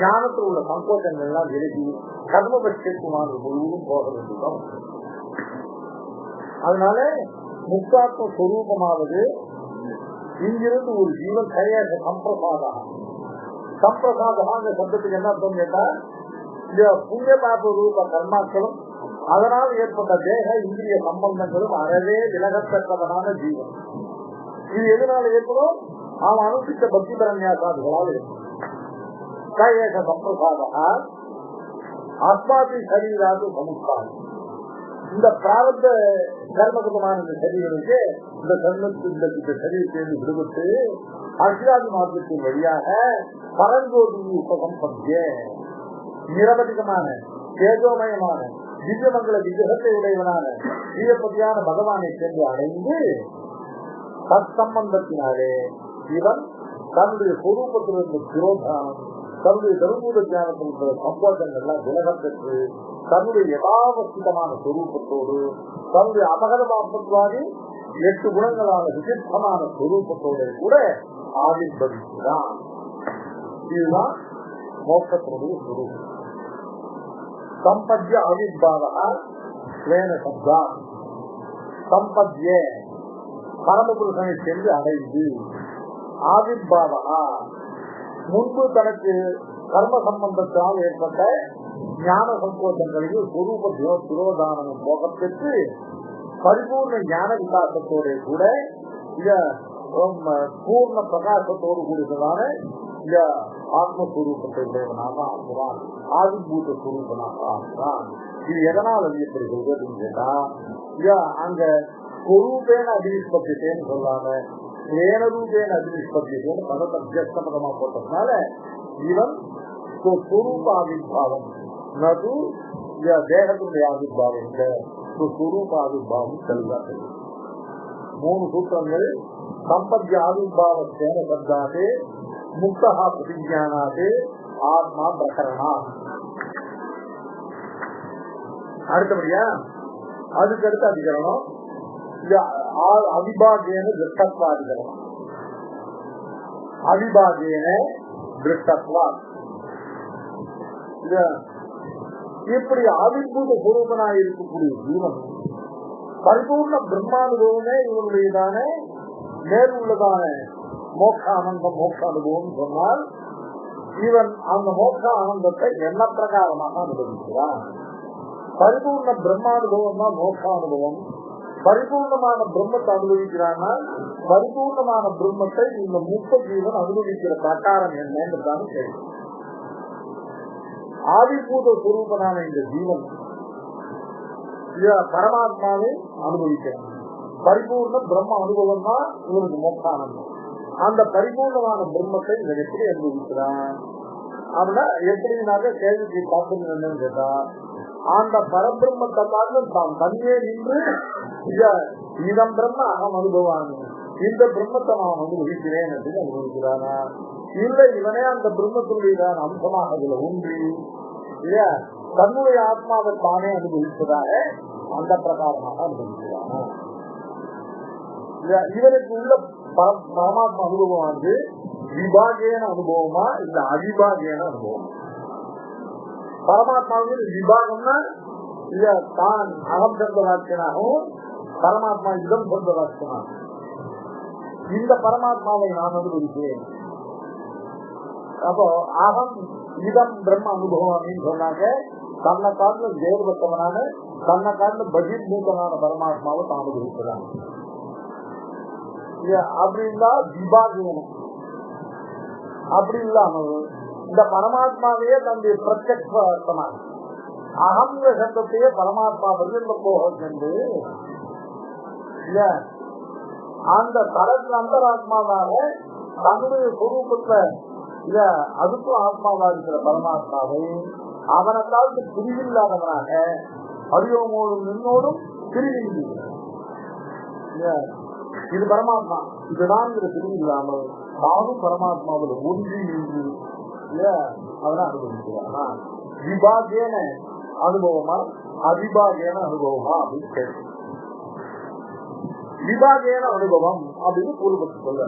ஞானத்தில் உள்ள சங்கோச்சங்கள் எல்லாம் விலகி, கர்மபட்சமான முழுவதும் போக வேண்டியதான். அதனால முக்தாத்ம ஸ்வரூபமாவது இங்கிருந்து ஒரு ஜீவன் சரியாக சம்பிரசாதம். சம்பிரசாதமான சப்தத்துக்கு என்ன அர்த்தம் கேட்டா, இந்த புண்ணிய பாப ரூப கர்மாக்களும் அதனால் ஏற்பட்ட தேக இந்திரிய சம்பந்தங்களும் அறவே விலகத்தக்கவனான ஜீவன். இது எதனால ஏற்படும்? அவன் அனுப்பித்த பக்தி பரன்யாசாதுகளால் ஏற்படும். ஏக சம்பிரசாதா ஆத்மாதி சரீராது சமுத்தானம். இந்த பிராரப்த கர்மகமான இந்த சரீரனுக்கு இந்த கர்மத்தின் சரீரத்திலிருந்து விடுபட்டு அர்ஜாதி மார்க்கத்தின் வழியாக பரஞ்சோதி உபசம்பத்திய நிரவதிகமான தேஜோமயமான திவ்யமங்கல விக்கிரகத்தை உடையவனான ஜீவபதியான பகவானை சென்று அடைந்து சம்பந்தத்தினாலே இவன் தன்னுடைய சொரூபத்திலிருந்து திரோதானம், தன்னுடைய தர்மபூத ஞானத்தின் சம்போதங்கள்லாம் விலகம் பெற்று தன்னுடைய யதாவஸ்திதமான சொரூபத்தோடு தன்னுடைய அபகதமாத்மத்வாதி 8 குணங்களான விசித்தமான சொரூபத்தோடு கூட ஆவிர்வதிக்கிறான். இதுதான் மோட்சத்தினுடைய சொரூபம். சம்பத்ய ஆவிர்பாவா ஸ்வேன சப்தா சம்பத்ய பரமபுருஷனை சென்று அடைந்து ஆவிர்பாவா முன்பு தனக்கு கர்ம சம்பந்தத்தால் ஏற்பட்ட ஞான சங்கோஷங்களையும் சொரூப திரோதானமும் போக பெற்று பரிபூர்ண ஞான விகாசத்தோட கூட இத பூர்ண பிரகாசத்தோடு கூடியதான இந்த ஆத்மஸ்வரூபத்தை உடையவனாக ஆகிறான், ஆதிபூத ஸ்வரூபனாக ஆகிறான். இது எதனால் அறியப்படுகிறது அப்படின்னு கேட்டா, அங்க ஸ்வரூபேன அபினிஷ்பத்தியன்னு சொல்லாம ஏனரூபேன அபினிஷ்பத்தியன்னு பதத்தை அத்தியஸ்தமதமா போட்டதுனால இவன் ஸ்வரூப ஆவிர்பாவம் நது தேகத்தினுடைய ஆவிர்பாவம் இந்த ஸ்வரூப ஆவிர்பாவம் செல்வாங்க. 3 சூத்திரங்கள். சம்பத்ய ஆவிர்பாவத்தேன சப்தாது முக்தா பிரதிஞானாது ஆத்மா பிரகரணா. அடுத்தபடியா அதுக்கடுத்து அதிகரணம் அவிபாகேன திருஷ்டத்வாதிகரணம். அவிபாகேன திருஷ்டத்வா இப்படி ஆவிர்பூத சுரூபனாக இருக்கக்கூடிய ஜீவன் பரிபூர்ண பிரம்மானுபவமே இவனுடையதான மேல் உள்ளதான மோட்ச ஆனந்தம் மோட்ச அனுபவம் சொன்னால் இவன் அந்த மோட்ச ஆனந்தத்தை என்ன பிரகாரமாக அனுபவிக்கிறான். பரிபூர்ண பிரம்மானுபவம் தான் மோட்ச அனுபவம். பரிபூர்ணமான பிரம்மத்தை அனுபவிக்கிறான்னா பரிபூர்ணமான பிரம்மத்தை இந்த முக்த ஜீவன் அனுபவிக்கிற பிரகாரம் என்னன்னு தெரியும். ஆதிபூத சுரூபனான இந்த ஜீவன் பரமாத்மாவை அனுபவிக்கிறான். பரிபூர்ண பிரம்ம அனுபவம் தான் இவனுக்கு மோட்சானந்தம். அந்த பரிபூர்ணமான பிரம்மத்தை இவன் எப்படி அனுபவிக்கிறான் அப்படின்னா எப்படினாக்க கேள்விக்கு பார்க்கணும் என்னன்னு கேட்டா, அந்த பரபிரம்மத்தை பார்த்து தான் தனியே நின்று இதம் பிரம்ம அகம் அனுபவான், இந்த பிரம்மத்தை நான் அனுபவிக்கிறேன் அப்படின்னு அனுபவிக்கிறானா, இல்ல இவனே அந்த பிரம்மத்தினுடைய அம்சமாக இதுல உண்டு இல்லையா தன்னுடைய ஆத்மாவை தானே அனுபவிப்பதாக அந்த பிரகாரமாக அனுபவிக்கிறானா. இவனுக்கு உள்ள பரமாத்மா அனுபவம் வந்து விபாகேன அனுபவமா இல்ல அவிபாகேன அனுபவம். பரமாத்மாவில் விபாகம்னா இத தான் அகம் சந்த வாக்கியனாகவும் பரமாத்மா இதம் சந்த வாக்கியனாகும். இந்த பரமாத்மாவை நான் அனுபவிக்கிறேன். அப்போ அகம் இதம் பிரம்ம அனுபவம் அப்படின்னு சொன்னாங்க. தன்னை காட்டில வேறுபட்டவனான தன்னை காட்டில பகிர்மூத்தனான பரமாத்மாவை தான் அனுபவிக்கிறான். அப்படி இருந்தா விபாகம். அப்படி இல்லாம இந்த பரமாத்மாவையே தன்னுடைய பிரத்யட்சமாக அகங்க சப்தத்தையே பரமாத்மா வெளியில போக சென்று இல்ல அந்த தரத்தில் அந்தராத்மாவாக தன்னுடைய சொரூபத்தை இல்ல அதுக்கும் ஆத்மாவா இருக்கிற பரமாத்மாவை அவனை காலத்து பிரிவில்லாதவனாக அறியோமோடும் நின்னோடும் பிரிவில்லை. இது பரமாத்மா இதுதான் பிரிவு இல்லாமல் தானும் பரமாத்மாவில் ஒன்றி நின்று அவனை அனுபவிக்கிறானா. விபாகேன அனுபவமா அவிபாகேன அனுபவமா அப்படின்னு கேட்டு விபாகேன அனுபவம் அப்படின்னு பூர்வப்பட்டு சொல்ல.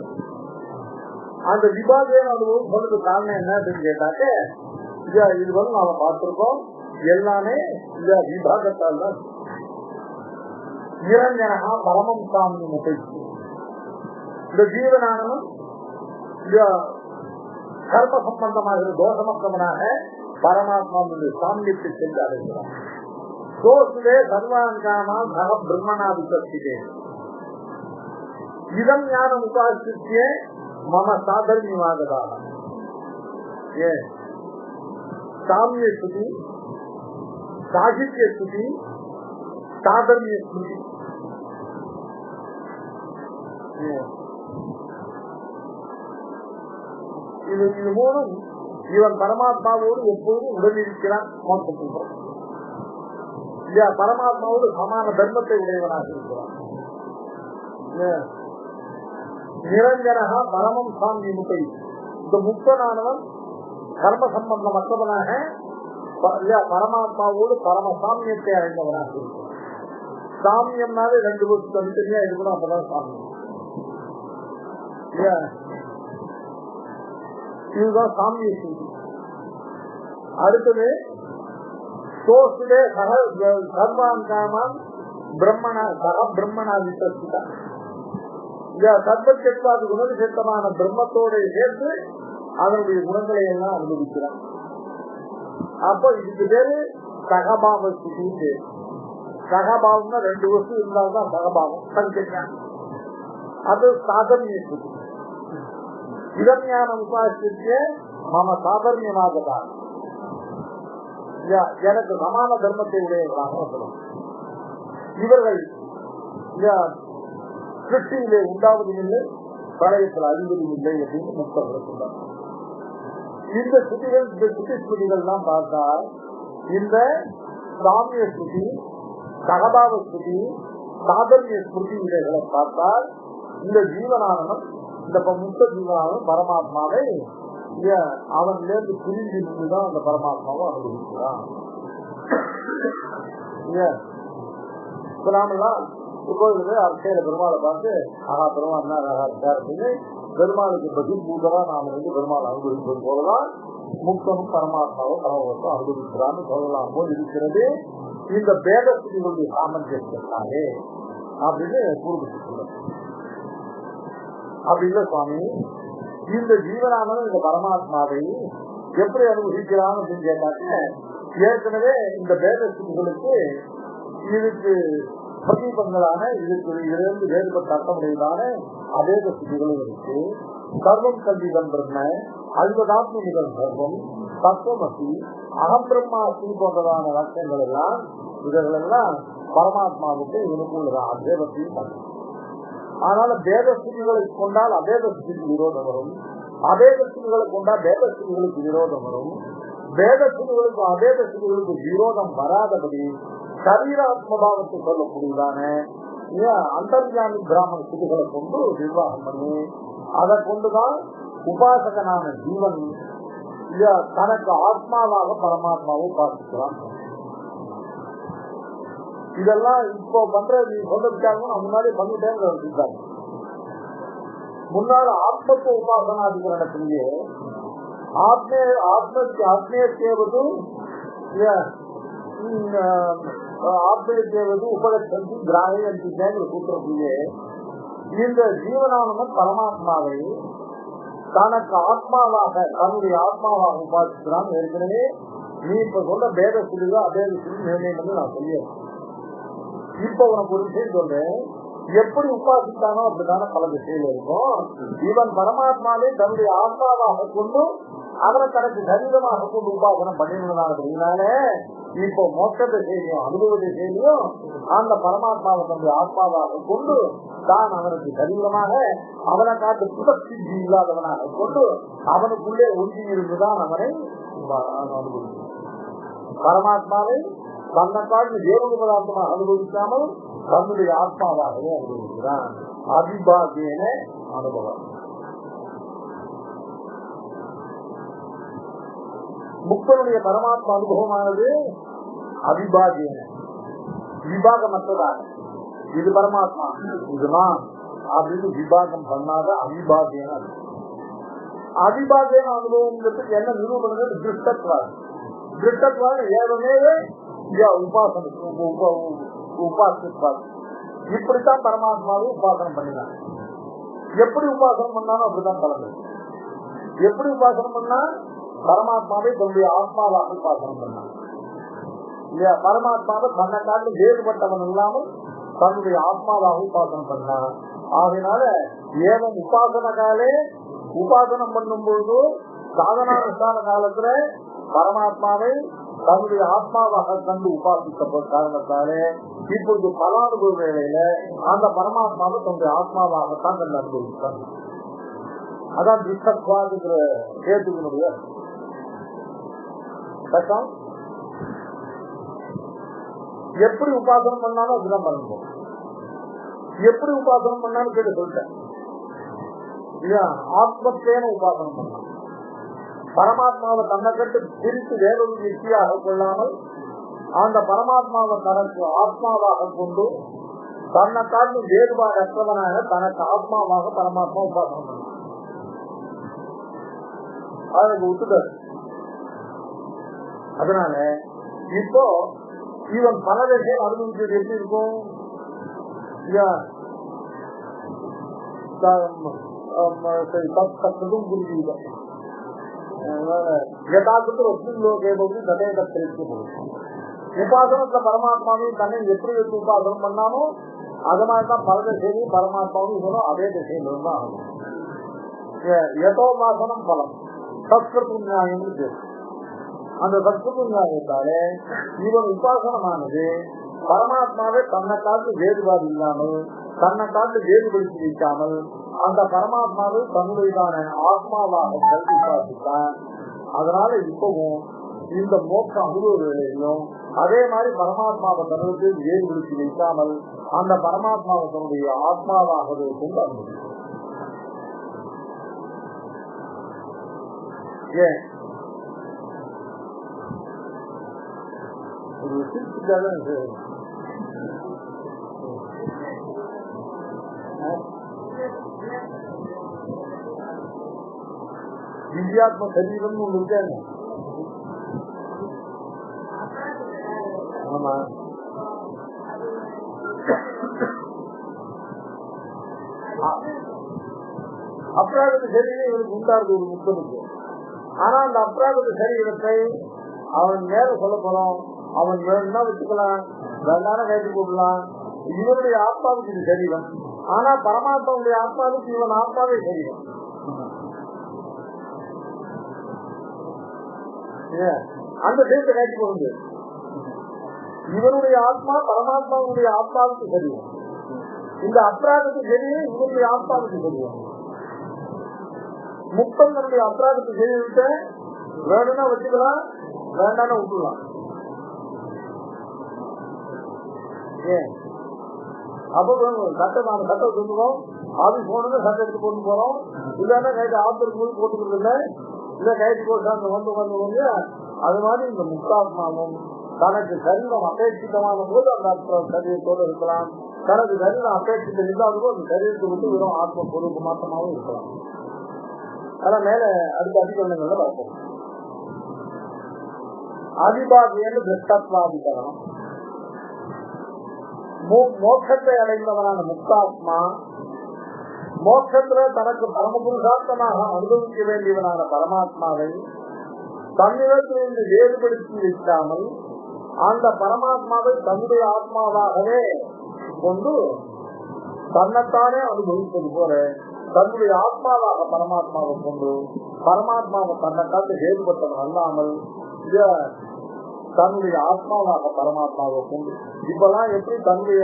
அந்த விபாகேன அனுபவம் சொல்றது காரணம் என்ன அப்படின்னு கேட்டாக்க இது வந்து நாம பார்த்திருக்கோம் எல்லாமே இந்த விபாகத்தால் தான். நிரஞ்சனா பரமம் சாமி முகைச்சு இந்த ஜீவனானவன் கர்ம சம்பந்தமாக தோஷமக்கமனாக பரமாத்மாவுடைய சாமியத்தை சென்று அடைகிறான். தோசுவே சர்வாங்காமா சக பிரம்மனாதிபத்தியே இதம் ஞானம் உபாசித்தே மம சாதர்மியமாகதான். சாமிய ஸ்துதி, சாகித்ய ஸ்துதி, சாதர்மிய ஸ்துதி. இது மூணும் இவன் பரமாத்மாவோடு எப்போதும் உடனிருக்கிறான். மோட்சத்தில் பரமாத்மாவோடு சமான தர்மத்தை உடையவனாக இருக்கிறான். நிரஞ்சனகா பரமம் சாமி முட்டை. இந்த முக்தனானவன் கர்ம சம்பந்தமற்றவனாக பரமாத்மாவோடு பரம சாமியத்தை அடைந்தவனாக இருக்கிறான். சாமியம்னாலே 2 வருஷம் தனித்தனியா இருக்கணும், அப்பதான் சாமியம். இதுதான் சாமிய செய்தி. அடுத்தது சர்வான் பிரம்மணா சக பிரம்மணா விசேஷிதா. சர்வச்செட்டாது குணவிசேஷமான பிரம்மத்தோட சேர்த்து அதனுடைய குணங்களை எல்லாம் அனுபவிக்கிறான். அப்போ இதுக்கு பேரு சகபாவ ஸ்துதின்னு பேரு. சகபாவம்னா 2 வருஷம் இருந்தால்தான் சகபாவம் தனித்தனியா. அது சாதர்மிய ஸ்துதி. இதஞானம் உபாசிக்க மம சாதர்மியமாகதான் எனக்கு சமான தர்மத்தை உடையவர்களாக சொல்லலாம். இவர்கள் சிருஷ்டியிலே உண்டாவதும் இல்லை, பிரளயத்தில் அழிவதும் இல்லை அப்படின்னு முக்தர்கள் சொல்றாங்க. இந்த ஸ்துதிகள், இந்த ஸ்துதி ஸ்துதிகள் தான் பார்த்தால் இந்த சாமிய ஸ்துதி, சகபாவ ஸ்துதி, சாதர்மிய ஸ்துதி இவைகளை பார்த்தால் இந்த ஜீவனானவன், இந்த முக்த ஜீவனானவன் பரமாத்மாவை அவன்லேருந்து பிரிஞ்சு நின்றுதான் அந்த பரமாத்மாவை அனுபவிக்கிறான். இப்போது அர்ச்சையில பெருமாளை பார்த்து பெருமாள் பெருமாளுக்கு பதில் பூதரா நாம பெருமாள் அனுபவிப்பது போலதான் முக்தனும் பரமாத்மாவை பரமத்தை அனுபவிக்கிறான்னு சொல்லலாம் போல் இருக்கிறது. இந்த பேத ஸ்திதிகளுடைய சாமர்த்தியத்தினாலே அப்படின்னு கூறுபட்டு அப்படி இல்லை சுவாமி. இந்த ஜீவனானவன் இந்த பரமாத்மாவை எப்படி அனுபவிக்கிறான் அப்படின்னு கேட்டாக்க, ஏற்கனவே இந்த பேத ஸ்திதிகளுக்கு இதுக்கு பிரதீபங்களான இதிலிருந்து வேறுபட்ட அர்த்தமுடையதான அபேத ஸ்திதிகளும் இருக்கு. சர்வம் கல்விதம் பிரம்ம, 50 சர்வம், தத்துவமசி, அகம் பிரம்மாசி போன்றதான லட்சங்கள் எல்லாம் இவர்கள் எல்லாம் பரமாத்மாவுக்கு இவனுக்கு உள்ளதான் அபேதத்தையும். அதனால பேத ஸ்திதிகளை கொண்டால் அபேத ஸ்திதிக்கு விரோதம் வரும், அபேத ஸ்திதிகளை கொண்டால் பேத ஸ்திதிகளுக்கு விரோதம் வரும், பேத ஸ்திதிகளுக்கு அபேத ஸ்திதிகளுக்கு விரோதம் வராதபடி சரீராத்மபாவத்தை சொல்லக்கூடியதான அந்தர்யாமி பிராமண ஸ்திதிகளை கொண்டு நிர்வாகம் பண்ணி அதை கொண்டுதான் உபாசகனான ஜீவன் தனக்கு ஆத்மாவாக பரமாத்மாவை உபாசிக்கிறான். இதெல்லாம் இப்போ பண்ற நீ சொல்றதுக்காக முன்னாடி பண்ணிட்டேன்னு வச்சிருக்காங்க. முன்னாடி ஆத்மத்துவ உபாசனாதிகரணத்திலேயே ஆத்மீய தேவது உபகட்சி கிராமி கூட்டுறதுலயே இந்த ஜீவனானவன் பரமாத்மாவை தனக்கு ஆத்மாவாக தன்னுடைய ஆத்மாவாக உபாசிக்கிறான். ஏற்கனவே நீ இப்ப சொல்ற பேத சுழிவோ அதே விஷயம் நிர்ணயம் பண்ணி நான் சொல்லிடுறேன். இப்ப உனக்கு ஒரு விஷயம் சொல்றேன், எப்படி உபாசித்தானோ அப்படித்தான பல விஷயம் இருக்கும். இவன் பரமாத்மாவே தன்னுடைய ஆத்மாவாக கொண்டு அவரை தனக்கு சரீரமாக கொண்டு உபாசனம் பண்ணினால இப்போ மோட்சத்தை செய்யும் அனுபவத்தை செய்யும் அந்த பரமாத்மாவை தன்னுடைய ஆத்மாவாக கொண்டு தான் அவனுக்கு சரீரமாக அவனை காட்டு சுதர்சி இல்லாதவனாக கொண்டு அவனுக்குள்ளே ஒன்றி இருந்துதான் அவனை அனுபவிக்கும். பரமாத்மாவை தன்னை காட்டு தேவ பதார்த்தமாக அனுபவிக்காமல் தன்னுடைய ஆத்மாவாகவே அனுபவிக்கிறான். அபிபாகியன அனுபவம். முக்தனுடைய பரமாத்மா அனுபவமானது அபிபாகியன விபாகமற்றதாக, இது பரமாத்மா இதுதான் அப்படின்னு விபாகம் பண்ணாத அபிபாகியன. அபிபாகியன அனுபவம் என்ன நிரூபணம்? திருஷ்டத்வாதம். திருஷ்டத்வாதம் ஏவமேவே உபாசிப்பார். இப்படித்தான் பரமாத்மாவை உபாசனம் பண்ணினாங்க. எப்படி உபாசனம் பண்ணாலும் அப்படித்தான் பலன். எப்படி உபாசனம் பண்ணா பரமாத்மாவை தன்னுடைய ஆத்மாவாக உபாசனம் பண்ணாங்க இல்லையா? பரமாத்மாவை தன்னை காட்டு வேறுபட்டவன் இல்லாமல் தன்னுடைய ஆத்மாவாக உபாசனம் பண்ணான். ஆகையினால ஏவம் உபாசன காலே உபாசனம் பண்ணும் பொழுது சாதனானுஷ்டான காலத்துல பரமாத்மாவை தன்னுடைய ஆத்மாவாக கண்டு உபாசிக்கப்பட்ட காரணத்தாலே இப்பொழுது பலானுபவ வேளையில அந்த பரமாத்மாவை தன்னுடைய ஆத்மாவாகத்தான் கண்டு அனுபவித்தார். அதான் திசத்வாதுங்கிற கேதுவினுடைய கட்டம். எப்படி உபாசனம் பண்ணாலும் அதுதான் பண்ணணும். எப்படி உபாசனம் பண்ணாலும் கேட்டு சொல்லிட்டேன். ஆத்மத்தேன உபாசனம் பண்ணலாம். பரமாத்மாவை தன்னை கட்டு பிரித்து வேறொரு யுக்தியாக கொள்ளாமல் அந்த பரமாத்மாவை தனக்கு ஆத்மாவாக கொண்டு தன்னை காட்டும் வேறுபாடு அற்றவனாக தனக்கு ஆத்மாவாக பரமாத்மா உபாசனம் பண்ணலாம். அதுக்கு விட்டுட்டார். அதனால இப்போ இவன் பல விஷயம் அனுபவிச்சது எப்படி இருக்கும்? புரிஞ்சுக்கிட்ட உபாசனத்துல பரமாத்மாவையும் தன்னை எப்படி வச்சு உபாசனம் பண்ணாலும் அது மாதிரிதான் பல திசையும் பரமாத்மாவும் இவனும் அதே திசையில தான் ஆகும். யதோபாசனம் பலம் சத்கிருத்து நியாயம்னு பேரு. அந்த சத்கிருத்து நியாயத்தாலே இவன் உபாசனமானது பரமாத்மாவை தன்னை காட்டு வேறுபாடு இல்லாமல் தன்னை காட்டு வேறுபடுத்தி வைக்காமல் அந்த பரமாத்மாவை தன்னுடையதான ஆத்மாவாக கல்வி உபாசித்தான். அதனால இப்பவும் இந்த மோட்ச அனுபவ வேலையிலும் அதே மாதிரி பரமாத்மாவை தன்னுக்கு வேறுபடுத்தி வைக்காமல் அந்த பரமாத்மாவை தன்னுடைய ஆத்மாவாகவே கொண்டு அனுபவிக்கும். ஏன் ஒரு சிரிப்புக்காக திவ்யாத்ம சரீரம் ஒண்ணு இருக்காங்க. ஆமா, அப்ராகத சரீரம் இவனுக்கு உண்டாருது ஒரு முப்பதுக்கு. ஆனா அந்த அப்ராகத சரீரத்தை அவன் நேரம் சொல்ல போறோம். அவன் வேணும்னா வச்சுக்கலாம், வேண்டான கைட்டு போடலாம். இவனுடைய ஆத்மாவுக்கு இது சரீரம். ஆனா பரமாத்மாவுடைய ஆத்மாவுக்கு இவன் ஆத்மாவே சரீரம். அந்த சேர்த்து கைட்டு போகுது. இவனுடைய ஆத்மா பரமாத்மாவுடைய ஆத்மாவுக்கு சரீரம். இந்த அப்ராகத்துக்கு சரீரம் இவனுடைய ஆத்மாவுக்கு சரீரம். முக்தம் தன்னுடைய அப்ராகத்துக்கு சரீரத்தை வேணும்னா வச்சுக்கலாம், வேண்டான விட்டுலாம். அப்ப சட்டை நாம சட்டை சொல்லுவோம், ஆபீஸ் போனது சட்டை எடுத்து போட்டு போறோம். இல்லன்னா கைட்டு ஆபீஸ் போய் போட்டுக்கிறது இல்லை, இல்ல கைட்டு போட்டு வந்து வந்து அது மாதிரி இந்த முக்தாத்மாவும் தனக்கு சரீரம் அபேட்சிதமான போது அந்த சரீரத்தோடு இருக்கலாம். தனக்கு சரீரம் அபேட்சிதம் இல்லாத போது அந்த சரீரத்தை விட்டு வெறும் ஆத்ம பொருளுக்கு மாற்றமாகவும் இருக்கலாம். அதான் மேல அடுத்த அதிகரணங்கள்ல பார்ப்போம். அதிபாகியன்னு திருஷ்டத்வாதிகரணம். மோட்சத்தை அடைந்தவனான முக்தாத்மா மோட்சத்துல தனக்கு பரமபுருஷார்த்தமாக அனுபவிக்க வேண்டியவனான பரமாத்மாவை தன்னிடத்திலிருந்து வேறுபடுத்தி வைக்காமல் அந்த பரமாத்மாவை தன்னுடைய ஆத்மாவாகவே கொண்டு தன்னைத்தானே அனுபவிப்பது போல தன்னுடைய ஆத்மாவாக பரமாத்மாவை கொண்டு பரமாத்மாவை தன்னை காட்டு வேறுபட்டவன் அல்லாமல் தன்னுடைய ஆத்மாவாக பரமாத்மாவை கொண்டு இப்பெல்லாம் எப்படி தன்னுடைய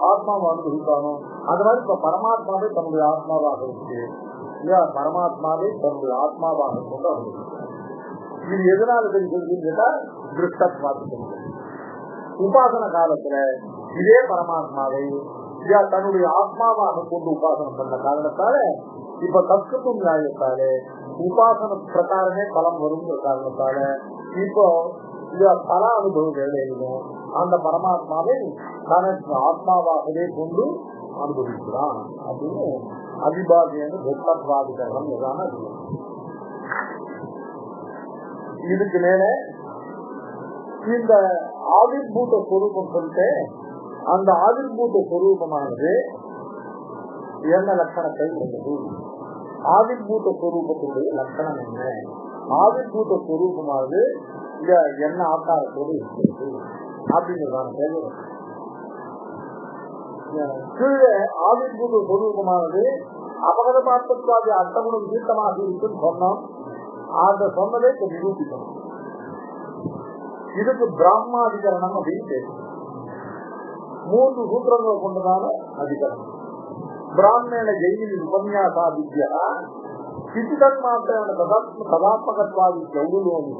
ஆத்மாவை அனுபவித்தானோ அது மாதிரி இப்ப பரமாத்மாவே தன்னுடைய ஆத்மாவாக இருக்கு இல்லையா? பரமாத்மாவே தன்னுடைய ஆத்மாவாக கொண்டு அனுபவிக்கும். இது எதனால தெரிஞ்சுட்டா திருஷ்டத்வாதி. உபாசன காலத்துல இதே பரமாத்மாவை தன்னுடைய ஆத்மாவாக கொண்டு உபாசனம் பண்ண காரணத்தால இப்ப தத்துவ நியாயத்தால உபாசன பிரகாரமே பலம் வரும் காரணத்தால இப்போ பல அனுபவ வேலையிலும் அந்த பரமாத்மாவை தனக்கு ஆத்மாவாகவே கொண்டு அனுபவிக்கிறான் அப்படின்னு அதிபாகியன்னு திருஷ்டத்வாதிகரணம் எதான. இதுக்கு மேல இந்த ஆவிர்பூத ஸ்வரூபம் சொல்லிட்டு அந்த ஆவிர்பூத ஸ்வரூபமானது என்ன லட்சணத்தை உள்ளது? ஆவிர்பூத ஸ்வரூபத்துடைய லட்சணம் என்ன? ஆவிர்பூத ஸ்வரூபமானது என்ன ஆக்காரத்தோடு இருக்கிறது அப்படிங்கிறதான கேள்வி. கீழே ஆவிர்பூத ஸ்வரூபமானது அபகதமாத்மத்வாதி அர்த்தகுணம் தீர்த்தமாக இருக்குன்னு சொன்னோம். அந்த சொன்னதை நிரூபிக்கணும். இதுக்கு பிராமணாதிகரணம் அப்படின்னு பேரு. 3 சூத்திரங்களை கொண்டதான அதிகரணம். பிராமண ஜெயினி உபன்யாசா வித்யா சித்தன் மாத்திர கதாத்மகத்வாதி கௌரவம்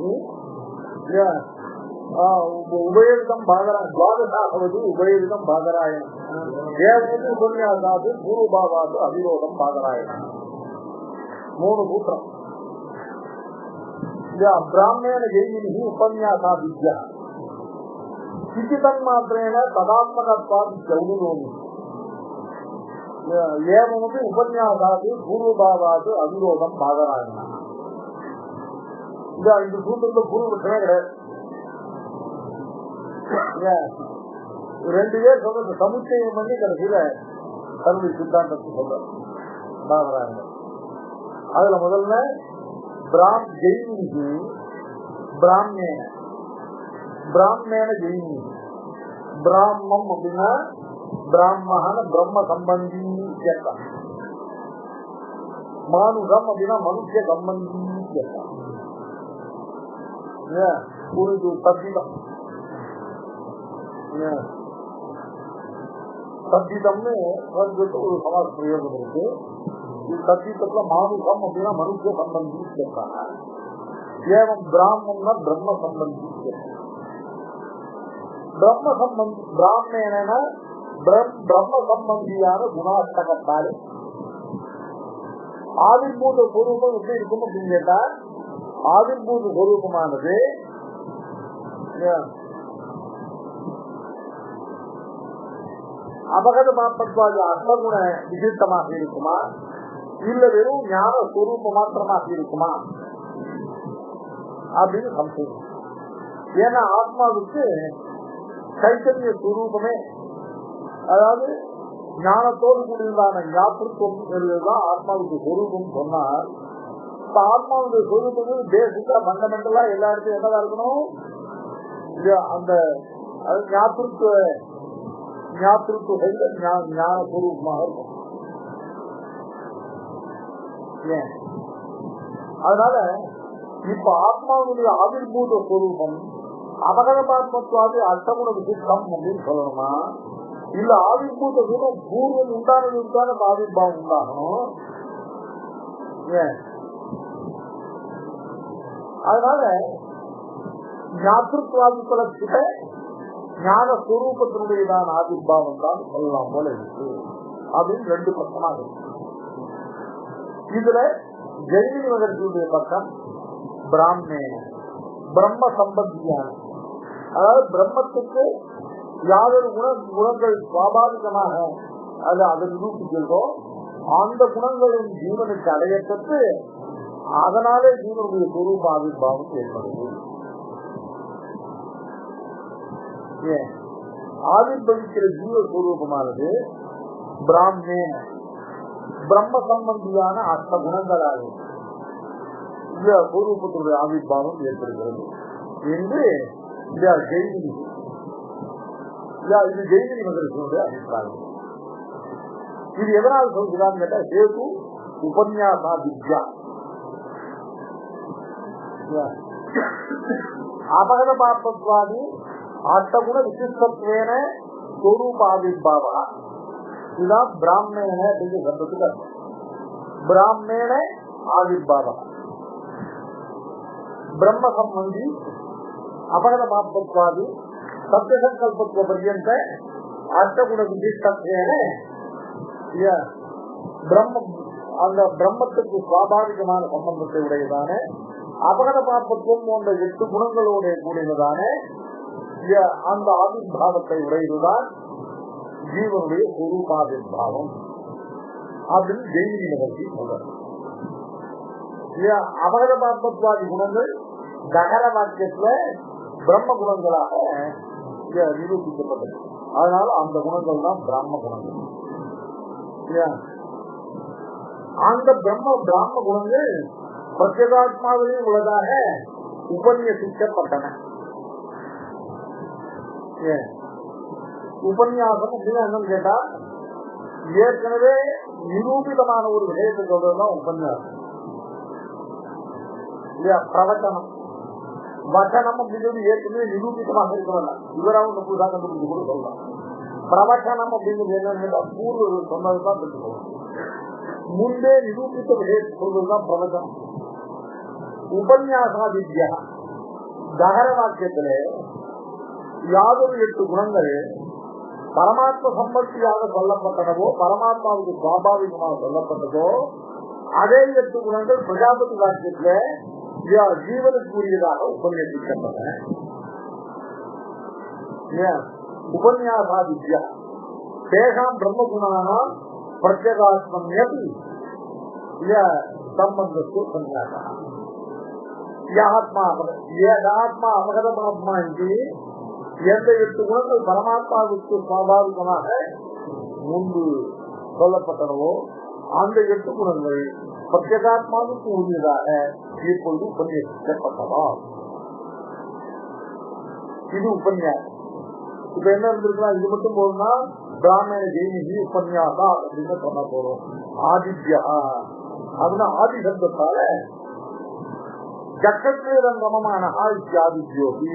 உபயோகம் பாகராவது உபயோகம் பாகராயணம் ஏழு உபன்யாசாது பூர்வபாவாது அவிரோதம் பாகராயணம். 3 சூத்திரம். பிராமண ஜெயினி உபன்யாசா வித்யா சித்தன் மாத்திரேன கதாத்மகத்வாதி கௌரவம் ஏவமபி உபன்யாசாது பூர்வபாவாது அவிரோதம் பாகராயணம். இந்த சூத்திரத்துல பூர்வபட்சமே கிடையாது. 2 பேர் சொல்றது சமுச்சயம் பண்ணி கடைசியில தன்னுடைய சித்தாந்தத்தை சொல்றாரு பாகராயணம். அதுல முதல்ல ஜெயினி பிராமணேன ஜெயினி பிராமம் அப்படின்னா பிராமண பிரம்ம சம்பந்தி கேட்டான். மானுஷம் அப்படின்னா மனுஷ சம்பந்தி கேட்டான். சத்திதம் சத்திதம்னு ஒரு சமாஜ பிரயோகம் இருக்கு. சத்தியத்துல மானுஷம் அப்படின்னா மனுஷ சம்பந்தி கேட்டாங்க. ஏவம் பிராமணம்னா பிரம்ம சம்பந்தி கேட்டாங்க. பிரம்ம சம்பந்தி பிராமணேன பிரம்ம சம்பந்தியான குணாஷ்டகத்தாலே ஆவிர்பூத ஸ்வரூபம் எப்படி இருக்கும் அப்படின்னு கேட்டா, ஆவிர்பூத ஸ்வரூபமானது அபகத மாற்றத்வாதி அர்த்தகுண விசித்தமாக இருக்குமா, இல்ல வெறும் ஞான ஸ்வரூபம் மாத்திரமாக இருக்குமா அப்படின்னு சம்சயம். ஏன்னா ஆத்மாவுக்கு சைத்தன்ய ஸ்வரூபமே, அதாவது ஞானத்தோடு கூடியதான ஞாபகத்துவம் தான் ஆத்மாவுக்கு சொரூபம் சொன்னார். இப்ப ஆத்மாவுடைய சொரூபம் பேசிக்கா ஃபண்டமெண்டலா எல்லா இடத்தையும் என்னதான் இருக்கணும், அந்த ஞாபகத்துவ ஞான சொரூபமாக இருக்கும். ஏன் அதனால இப்ப ஆத்மாவுடைய ஆவிர்பூத சொரூபம் அபகரபாத்மத்வாது அர்த்தகுண விசிஷ்டம் அப்படின்னு சொல்லணுமா, இல்ல ஆவிர்பூத குணம் பூர்வம் உண்டானதுக்கான ஆவிர்பாவம் உண்டாகணும். ஏன் அதனால ஞாபகத்துவாதிக்கிட்ட ஞான ஸ்வரூபத்தினுடையதான ஆவிர்பாவம் தான் சொல்லலாம் போல இருக்கு அப்படின்னு 2 பக்கமாக இருக்கு. இதுல ஜெயினி மகர்ஷியுடைய பக்கம் பிராமணேன பிரம்ம சம்பந்தியான, அதாவது பிரம்மத்துக்கு யாதொரு குணங்கள் சுவாபாவிகமாக அதை நிரூபிக்கிறதோ அந்த குணங்களின் ஜீவனுக்கு அடையப்பட்டு அதனாலே ஜீவனுடைய சொரூப ஆவிர்பாவம் ஏற்படுது. ஏன் ஆவிர்பவிக்கிற ஜீவஸ்வரூபமானது பிராமணேன பிரம்ம சம்பந்தியான அஷ்ட குணங்களாக இந்த ஸ்வரூபத்துடைய ஆவிர்பாவம் ஏற்படுகிறது என்று இது ஜெயினி மகர்ஷியுடைய அபிப்பிராயம். இது எதனால் சொல்கிறான்னு கேட்டா, ஹேது உபன்யாசா வித்யா அபகத பாப்பத்வாதி அட்டகுண விசிஷ்டத்வேன ஸ்வரூப ஆவிர்பாவா. இதுதான் பிராமணேன அப்படிங்கிற சப்தத்துக்கு அர்த்தம். பிராமணேன ஆவிர்பாவா பிரம்ம சம்பந்தி அபகத பாப்பத்வாதி சத்தியசங்கல்பத்துவ பர்யந்த அர்த்தகுண விசிஷ்டத்வேன பிரம்மம் அந்த பிரம்மத்துக்கு சுவாபாவிகமான சம்பந்தத்தை உடையதான அபகத பாப்பத்துவம் போன்ற 8 குணங்களோட கூடியதான அந்த ஆவிர்பாவத்தை உடையதுதான் ஜீவனுடைய ஸ்வரூபாவிர்பாவம் அப்படின்னு ஜெயினி மகர்ஷி சொல்றார். அபகத பாப்பத்வாதி குணங்கள் ககர வாக்கியத்துல பிரம்ம குணங்களாக நிரூபிக்கப்பட்டது. அதனால அந்த குணங்கள் தான் பிராம குணங்கள். அந்த பிராம குணங்கள் பிரத்யேகாத்மாவிலே உள்ளதாக உபன்யசிக்கப்பட்டன. உபன்யாசம் அப்படின்னா என்னன்னு கேட்டா, ஏற்கனவே நிரூபிதமான ஒரு விஷயத்தை சொல்றதுதான் உபன்யாசம். பிரவச்சனம் வசனம் அப்படிங்கிறது ஏற்கனவே நிரூபிதமாக இருக்கிறதா இவராக புதுசாக கண்டுபிடிச்சு கூட சொல்லலாம். பிரவச்சனம் அப்படிங்கிறது என்னன்னு பூர்வர்கள் சொன்னதுதான் தெரிஞ்சுக்கணும். முன்பே நிரூபித்த விஷயத்தை சொல்வதுதான் பிரவச்சனம். உபன்யாசாதித்யா தகர வாக்கியத்திலே யாதொரு 8 குணங்கள் பரமாத்ம சம்பத்தியாக சொல்லப்பட்டனவோ பரமாத்மாவுக்கு சுவாபாவிகமாக சொல்லப்பட்டதோ அதே 8 குணங்கள் பிரஜாபதி வாக்கியத்தில ஜீவனுக்குரியதாக உபன்யசிக்கப்பட்டன. உபன்யாசாதித்யா தேசாம் பிரம்மகுணானாம் பிரத்யேகாத்மன்யதி சம்பந்தத்து உபன்யாசா ஆத்மா அவகதமாத்மா என்று எந்த 8 குணங்கள் பரமாத்மாவுக்கு சுவாபாவிகமாக முன்பு சொல்லப்பட்டனவோ அந்த 8 குணங்கள் பிரத்யேகாத்மாவுக்கு உரியதாக இப்பொழுது உபன்யசிக்கப்பட்டதா. இது உபன்யாசம். இப்ப என்ன இருந்திருக்கலாம், இது மட்டும் போதும்னா பிராமண ஜெயினி உபன்யாசா அப்படின்னு சொன்ன போறோம். ஆதித்யா அதுனா ஆதி சப்தத்தால ஜக்கத்ரமமான ஆதித்யோபி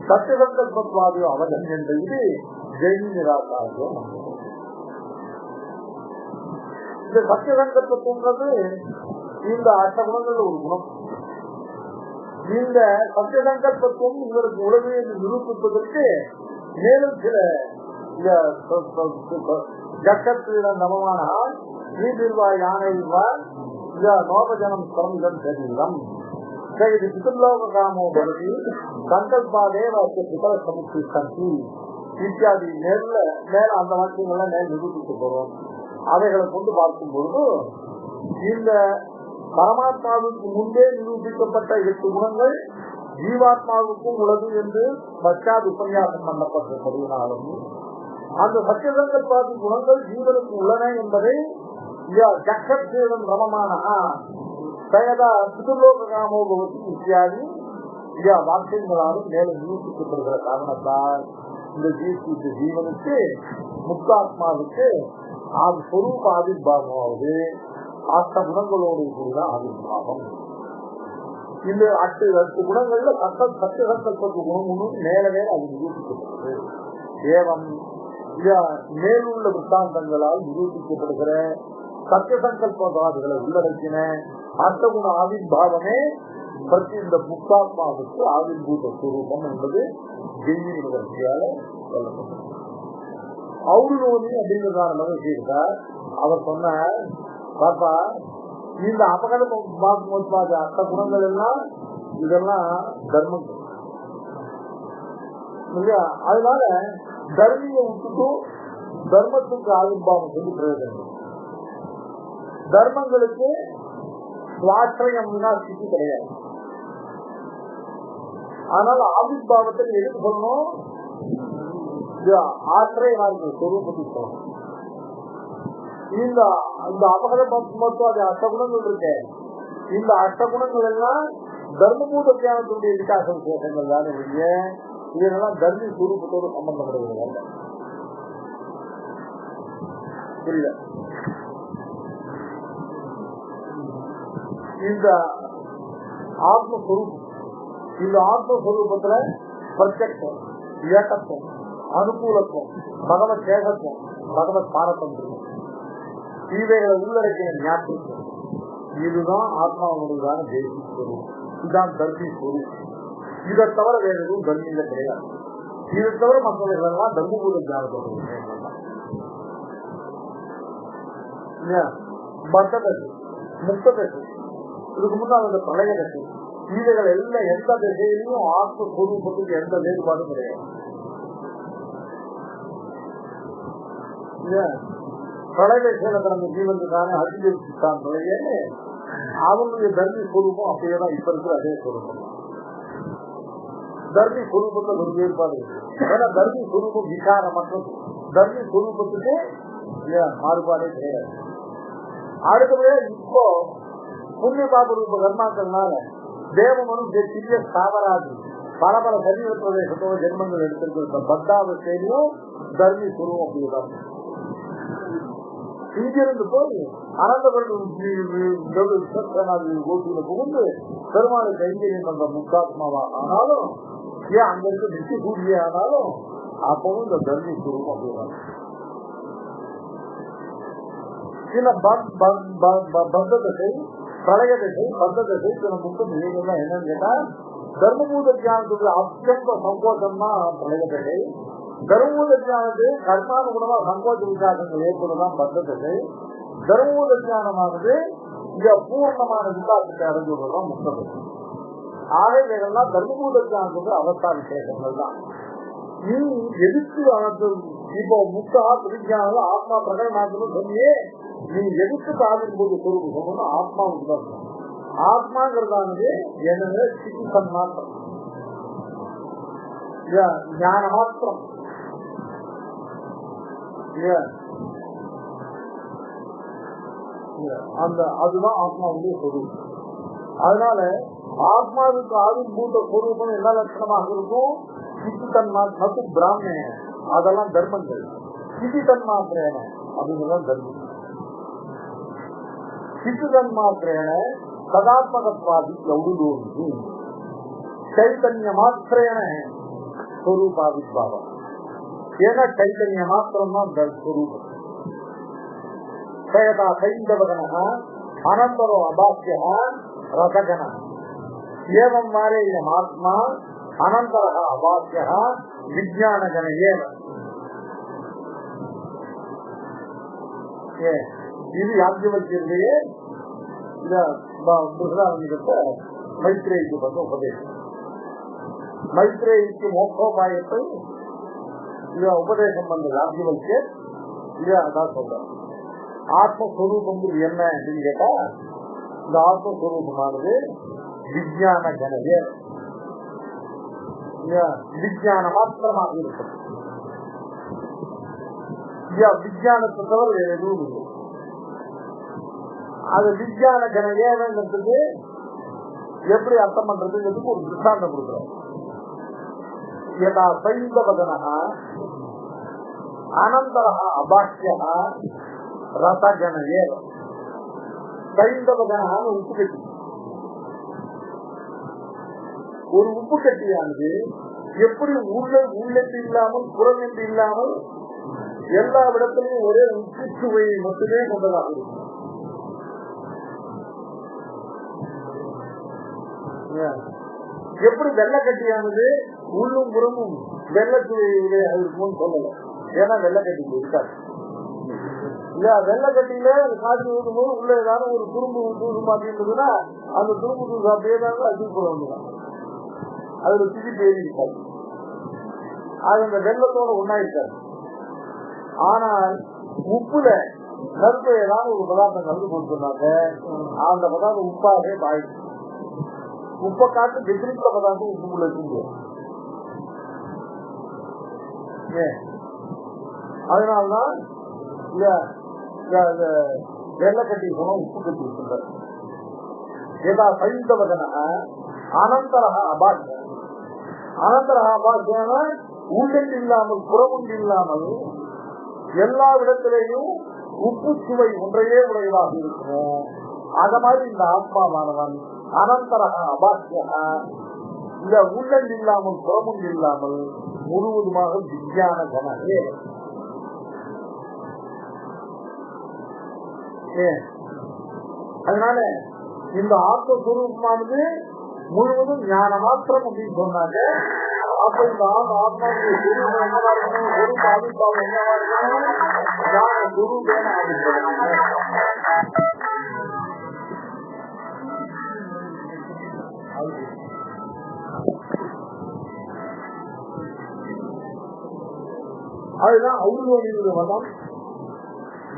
சத்தியசங்கல்பத்வாதியோ அவதன் என்ற இது ஜெயினி நிராகாரியோ. இந்த சத்தியசங்கல்பத்துன்றது இந்த 8 குணங்கள் ஒரு குணம். இந்த சத்தியசங்கல்பத்துவம் இவருக்கு உலகை என்று நிரூபிப்பதற்கு மேலும் சில ஜக்கத்ரமமான ஸ்ரீபிர்வாய் யானைவார் நோபஜனம் ஸ்வரம் சரீரம் பிதர்லோகாமோ பவதி சங்கல்பாதேவ பிதர சமுத்தி இத்தியாதி மேல அந்த வாக்கியங்கள்லாம் மேல் நிரூபிக்க போறோம். அவைகளை கொண்டு பார்க்கும் பொழுது இந்த பரமாத்மாவுக்கு முன்பே நிரூபிக்கப்பட்ட 8 குணங்கள் ஜீவாத்மாவுக்கும் உள்ளது என்று பச்சாத் உபன்யாசம் பண்ணப்பட்டிருப்பதினாலும் அந்த சத்தியசங்கல்பாதி குணங்கள் ஜீவனுக்கு உள்ளன என்பதை ஜக்கத்ரேதம் ரமமான பிதர்லோகாமோ பவதி இத்தியாதி வாக்கியங்களாலும் மேலும் நிரூபிக்கப்படுகிற காரணத்தால் இந்த ஜீவனுக்கு முக்தாத்மாவுக்கு ஸ்வரூப ஆவிர்வாகமாவது 8 குணங்களோடு கூட ஆவிர்வாகம். இந்த 8 குணங்கள்ல சத்தியசங்கல்பத்து குணம் மேலவே அது நிரூபிக்கப்பட்டது. ஏவம் மேலுள்ள விற்த்தாந்தங்களால் நிரூபிக்கப்படுகிற சத்தியசங்கல்பவாதிகளை உள்ளடக்கின 8 குண ஆவிர்வாகமே பற்றி இந்த முக்தாத்மாவுக்கு ஆவிர்பூத ஸ்வரூபம் என்பது ஜெயினி யூனிவர்சிட்டியால சொல்லப்பட்டது. அவுலோனி அப்படிங்கிறதான மகிழ்ச்சி இருக்கார். அவர் சொன்ன பாப்பா இந்த அபகத 8 குணங்கள் எல்லாம் இதெல்லாம் தர்மங்கள் இல்லையா? அதனால தர்மியை விட்டுட்டு தர்மத்துக்கு ஆவிர்வாகம் சொல்லி பிரயோஜனம். தர்மங்களுக்கு சுவாசிரியம் ஸ்திதி கிடையாது. அதனால ஆவிர்வாவத்தை எதுக்கு சொல்லணும்? ஆசிரியர் சொரூபத்துக்கு சொல்லணும். இந்த அபகத 8 குணங்கள் இருக்கு. இந்த 8 குணங்கள் எல்லாம் தர்மபூத தியானத்துடைய விகாச விசேஷங்கள் தானே இல்லையே. இதெல்லாம் தர்மி சுரூபத்தோடு சம்பந்தப்படுகிறது இல்ல. இந்த ஆத்மஸ்வரூபம், இந்த ஆத்மஸ்வரூபத்துல பிரத்யக்ஷம், ஏகத்துவம், அனுகூலத்துவம், பகவத் சேகத்துவம், பகவத் பாரத்தம் இருக்கும். இவைகளை உள்ளடக்கிய ஞாபகம் இதுதான் ஆத்மாவுடையதான தேசிய ஸ்வரூபம். இதுதான் தர்மி ஸ்வரூபம். இதை தவிர வேற எதுவும் தர்மியில கிடையாது. இதை தவிர மற்றவர்கள் எல்லாம் தர்மபூத ஞாபகம். பத்ததசு, முக்ததசு, இதுக்கு முன்னாடி அந்த பழைய தசை, இவைகள் எல்லாம் எந்த திசையிலையும் ஆத்மஸ்வரூபத்துக்கு எந்த வேறுபாடும் கிடையாது. பிரளய சேல கடந்த ஜீவனுக்கான அதிகரிச்சுட்டான் பிரளையே அவனுடைய தர்மி ஸ்வரூபம் அப்படியேதான் இப்ப இருக்கிற அதே ஸ்வரூபம். தர்மி ஸ்வரூபத்துல ஒரு வேறுபாடு இருக்கு. ஏன்னா தர்மி ஸ்வரூபம் விசாரமற்றது. தர்மி ஸ்வரூபத்துக்கு மாறுபாடே கிடையாது. அடுத்தபடியா இப்போ புண்ணிய பாப ரூப கர்மாக்கள்னால தேவமனும் சிறிய ஸ்தாவராது பல பல சரீர பிரதேசத்தோ ஜென்மங்கள் எடுத்திருக்கிற பத்தாவஸ்தையிலும் தர்மி ஸ்வரூபம் அப்படிதான். இங்கிருந்து போய் அனந்தபுரம் கோட்டியில புகுந்து பெருமாளை கைங்கரியம் பண்ற முக்காத்மாவா ஆனாலும் ஏன் அங்க இருக்க நிச்சய கூடிய ஆனாலும் அப்பவும் இந்த தர்மி சுரூபம் அப்படிங்கிறாங்க. சில பத்தத்தை பிரளயத்தை பத்தத்தை சில முக்கிய நிலைகள்லாம் என்னன்னு கேட்டா தர்மபூத தியானத்துக்கு அத்தியந்த சங்கோஷம்னா பிரளயத்தை, தர்மபூத தியானத்து கர்மானுகுணமா சங்கோஷ விசாசங்கள் ஏற்படுதான் பத்தத்தை, தர்மபூத தியானமானது இங்க பூர்ணமான விசாசத்தை அடைஞ்சுள்ளதான் முக்கியம். ஆகையெல்லாம் தர்மபூத தியானத்துக்கு அவஸ்தா விசேஷங்கள் தான். நீ எதிர்த்து இப்போ முக்தா பிரதிஜான ஆத்மா பிரகடனாத்துன்னு சொன்னியே, நீ எதிர்த்து காணும் போது சொருப்பு சொல்லணும் ஆத்மாவுக்கு தான். ஆத்மாங்கிறதானது என்னது சித்தன் மாத்திரம், ஞான மாத்திரம். அந்த அதுதான் ஆத்மாவுடைய சொரூபம். அதனால ஆத்மாவுக்கு ஆதிபூத சொரூபம் என்ன லட்சணமாக இருக்கும்? சித்தன் மற்றும் பிராமண அதெல்லாம் தர்மங்கள். சித்தன் மாத்திரேன அப்படிங்கிறதான் தர்மம். சித்தன் மாத்திரேன சதாத்மகத்வாதி எவ்வளவு சைத்தன்ய மாத்திரேன ஸ்வரூபாவித்பாவம். ஏன்னா சைத்தன்ய மாத்திரம் தான் ஸ்வரூபம். சேதா சைந்தவகன அனந்தரோ அபாக்கிய ரசகன ஏவம் மாரேயம் ஆத்மா அனந்தர அபாக்கிய விஜானகன ஏவ. இது யாஜ்ஞவல்கிய மைத்ரேயிக்கு வந்து உபதேசம். மைத்ரேயிக்கு மோட்சோபாயத்தை உபதேசம் பண்ண யாஜ்ஞவல்கிய இதை அதான் சொல்றாங்க. ஆத்மஸ்வரூபம் என்ன அப்படின்னு கேட்டா, இந்த ஆத்மஸ்வரூபமானது விஜயான கனவே விஜயான மாத்திரமாக இருக்கும். விஜயானத்தை தவிர வேற எதுவும் இல்லை. அது விஜயான கனவேங்கிறதுக்கு எப்படி அர்த்தம் பண்றதுங்கிறதுக்கு ஒரு திருஷ்டாந்தம் கொடுக்குறோம். யதா சைந்தவதனஹ அனந்தரஹ அபாக்கியஹ ரசகன ஏவ. சைந்தவதனஹ உப்பு கட்டி. ஒரு உப்பு கட்டியானது எப்படி உள்ளத்து இல்லாமல் புறமென்று இல்லாமல் எல்லா இடத்திலையும் ஒரே உப்பு சுவையை மட்டுமே கொண்டதாக இருக்கும். எப்படி வெள்ளை கட்டியானது உள்ளும் புறமும் வெள்ளை சுவையிலே இருக்கும்னு சொல்லல. ஏன்னா வெள்ளை கட்டி இருக்காது இல்லையா? வெள்ளை கட்டியில காட்சி ஊற்றும் போது உள்ள ஏதாவது ஒரு துரும்பு தூரம் அப்படின்றதுன்னா அந்த துரும்பு தூரம் அப்படியே தான் அடிச்சு போட வந்துடும். அதுல திதி பேரி இருக்காது. அது அந்த வெள்ளத்தோட ஒன்னாயிருக்காது. ஆனால் உப்புல கருப்பு ஏதாவது ஒரு பதார்த்தம் கலந்து கொடுத்தோம்னாக்க அந்த பதார்த்தம் உப்பாகவே பாயிடும். உப்பை காட்டு வெற்றித்த பதார்த்தம் உப்புக்குள்ள இருக்க முடியாது. அதனால்தான் வெள்ளை கட்டி போனோம் உப்பு கட்டி வச்சிருந்தார். ஏதா சைந்தவதன அனந்தரக அபாக்கிய. அனந்தரக அபாக்கியான உள்ளென்று இல்லாமல் புறமுண்டு இல்லாமல் எல்லா இடத்திலேயும் உப்பு சுவை ஒன்றையே உடையதாக இருக்கும். அத மாதிரி இந்த ஆத்மாவானவன் அனந்தரக அபாக்கிய, இந்த உள்ளென்று இல்லாமல் புறமுண்டு இல்லாமல் முழுவதுமாக விஞ்ஞான கனவே. அதனால இந்த ஆத்மஸ்வரூபமானது முழுவதும் ஞான மாத்திரம் அப்படின்னு சொன்னாங்க. அப்ப இந்த ஆத்மாவுடைய சுரூபம் என்னவா இருக்கணும்? ஒரு ஆவிர்வாவம் என்னவா இருக்கணும்? ஞான சுரூபேன ஆவிர்வாவம். அதுதான் ஔர்வனியுடைய மதம்.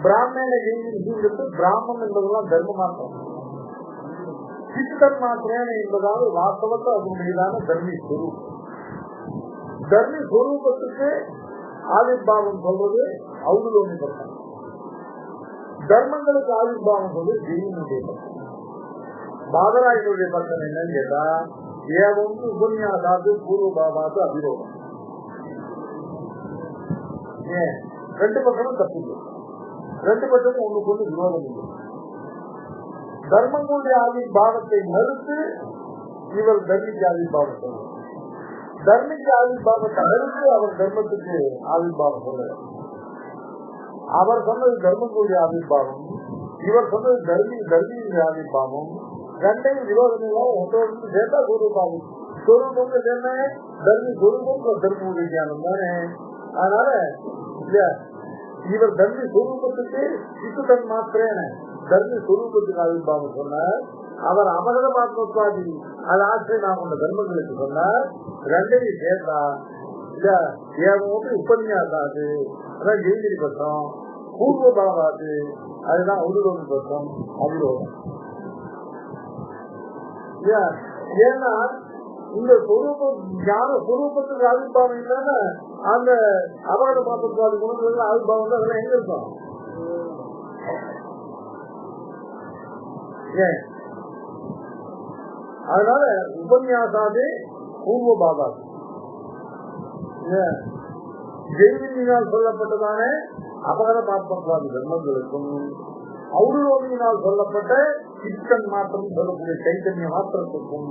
பிராமண ஜெயிலிங்கிறது பிராமணன் என்பதெல்லாம் தர்ம மாத்திரம். சித்தன் மாத்திரேன என்பதாவது வாஸ்தவத்தை அதனுடையதான தர்மி ஸ்வரூபம். தர்மி ஸ்வரூபத்துக்கு ஆவிர்வாவம் சொல்வது ஔர்வனி பட்டம். தர்மங்களுக்கு ஆவிர்வாவம் சொல்வது ஜெயினுடைய பட்டம். பாதராயனுடைய பட்டம் என்னன்னு கேட்டா, ஏவம் உபன்யாசாது பூர்வபாவாது அபிரோகம். ரெண்டு பக்கமும் தப்பு. ரெண்டு பட்சமும் ஒண்ணுக்கு ஒண்ணு விரோதம் இல்லை. தர்மங்களுடைய ஆவிர்பாவத்தை மறுத்து இவர் தர்மிக்கு ஆவிர்பாவம் சொல்றார். தர்மிக்கு ஆவிர்பாவத்தை மறுத்து அவர் தர்மத்துக்கு ஆவிர்பாவம் சொல்றார். அவர் சொன்னது தர்மங்களுடைய ஆவிர்பாவம், இவர் சொன்னது தர்மியுடைய ஆவிர்பாவம். ரெண்டையும் விரோதம் ஒன்றோடு சேர்த்தா சொரூபாகும். சொரூபம் என்ன? தர்மி சொரூபம் தர்ம ஞானம் தானே. அதனால இவர் தர்மி சொரூபத்துக்கு சித்துடன் மாத்திரேன தர்மி சொரூபத்துக்கு ஆவிர்பாவம் சொன்னார். அவர் அமகத மாத்மத்வாதி அது ஆச்சரியம் கொண்ட தர்மங்களுக்கு சொன்னார். ரெண்டையும் சேர்த்தா ஏவம் உபன்யாசாது அதான் ஜெயிலி பட்சம், பூர்வபாவாது அதுதான் உருவம் பட்சம் அவிரோதம். ஏன்னா இந்த ஞான சொரூபத்துக்கு ஆவிர்பாவம் இல்லைன்னா அந்த அபகத மாத்மத்வாதி குணங்கள் ஆவிர்பாவம் தான் அதெல்லாம் எங்க இருக்கும்? ஏன்? அதனால உபன்யாசாதே பூர்வபாவாது ஜெய்வினால் சொல்லப்பட்டதான அபகத மாத்மத்வாதி தர்மங்களுக்கும் ஔரரோகியினால் சொல்லப்பட்ட சித்தன் மாத்திரம் சொல்லக்கூடிய சைத்தன்ய மாத்திரத்துக்கும்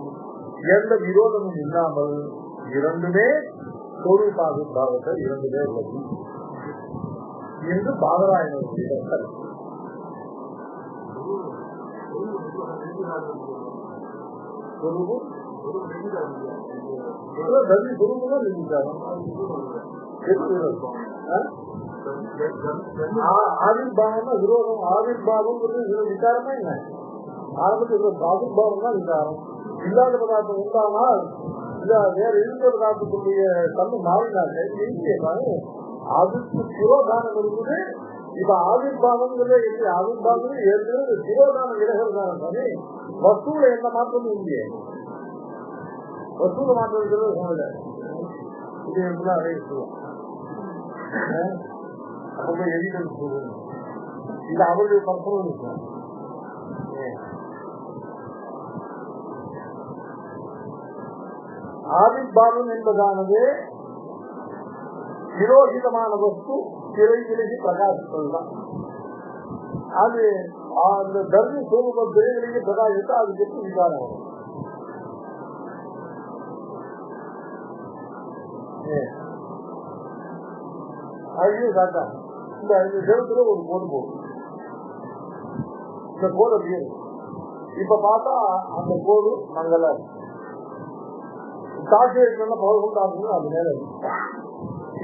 எந்த விரோதமும் இல்லாமல் இரண்டுமே சொரூபாவிர்பாவத்தை இரண்டுமே உள்ளது என்று பாதராயணருடைய கருத்து. ஆவிர்பாவம் விரோதம், ஆவிர்பாவம் விசாரமா என்ன? ஆரம்பத்தில் ஆவிர்பாவம் தான் விசாரம். இல்லாத பதார்த்தம் உண்டானால் இல்ல வேற இருக்கிற பதார்த்தத்துடைய தன்மை மாறினாங்க அதுக்கு சிரோதானம் இருக்குது. இப்ப ஆவிர்பாவங்கிறத எப்படி ஆவிர்பாவம் ஏற்கனவே சிரோதான விலகல் தானே. வசூல எந்த மாற்றமும் இல்லையே. வசூல மாற்றம் இருக்கிறது சொல்லல. இது எப்படிதான் அடைய சொல்லுவோம். அப்ப எதிர்ப்பு சொல்லணும். இது அவருடைய பர்சனல் இருக்கும். ஆவிர்பாவம் என்பதானது விரோகிதமான வஸ்து திரை விலகி பிரகாசிப்பதுதான். அது அந்த தர்ம சொரூபம் திரை விலகி பிரகாசித்தா அதுக்கு எப்படி விசாரம் வரும்? அதுவும் காட்டா இந்த ஜெகத்துல ஒரு கோடு போகும். இந்த கோடு அப்படியே இப்ப பார்த்தா அந்த கோடு மங்கள காட்சி வைக்கணும் பவர் கொண்டாடுறது அது மேல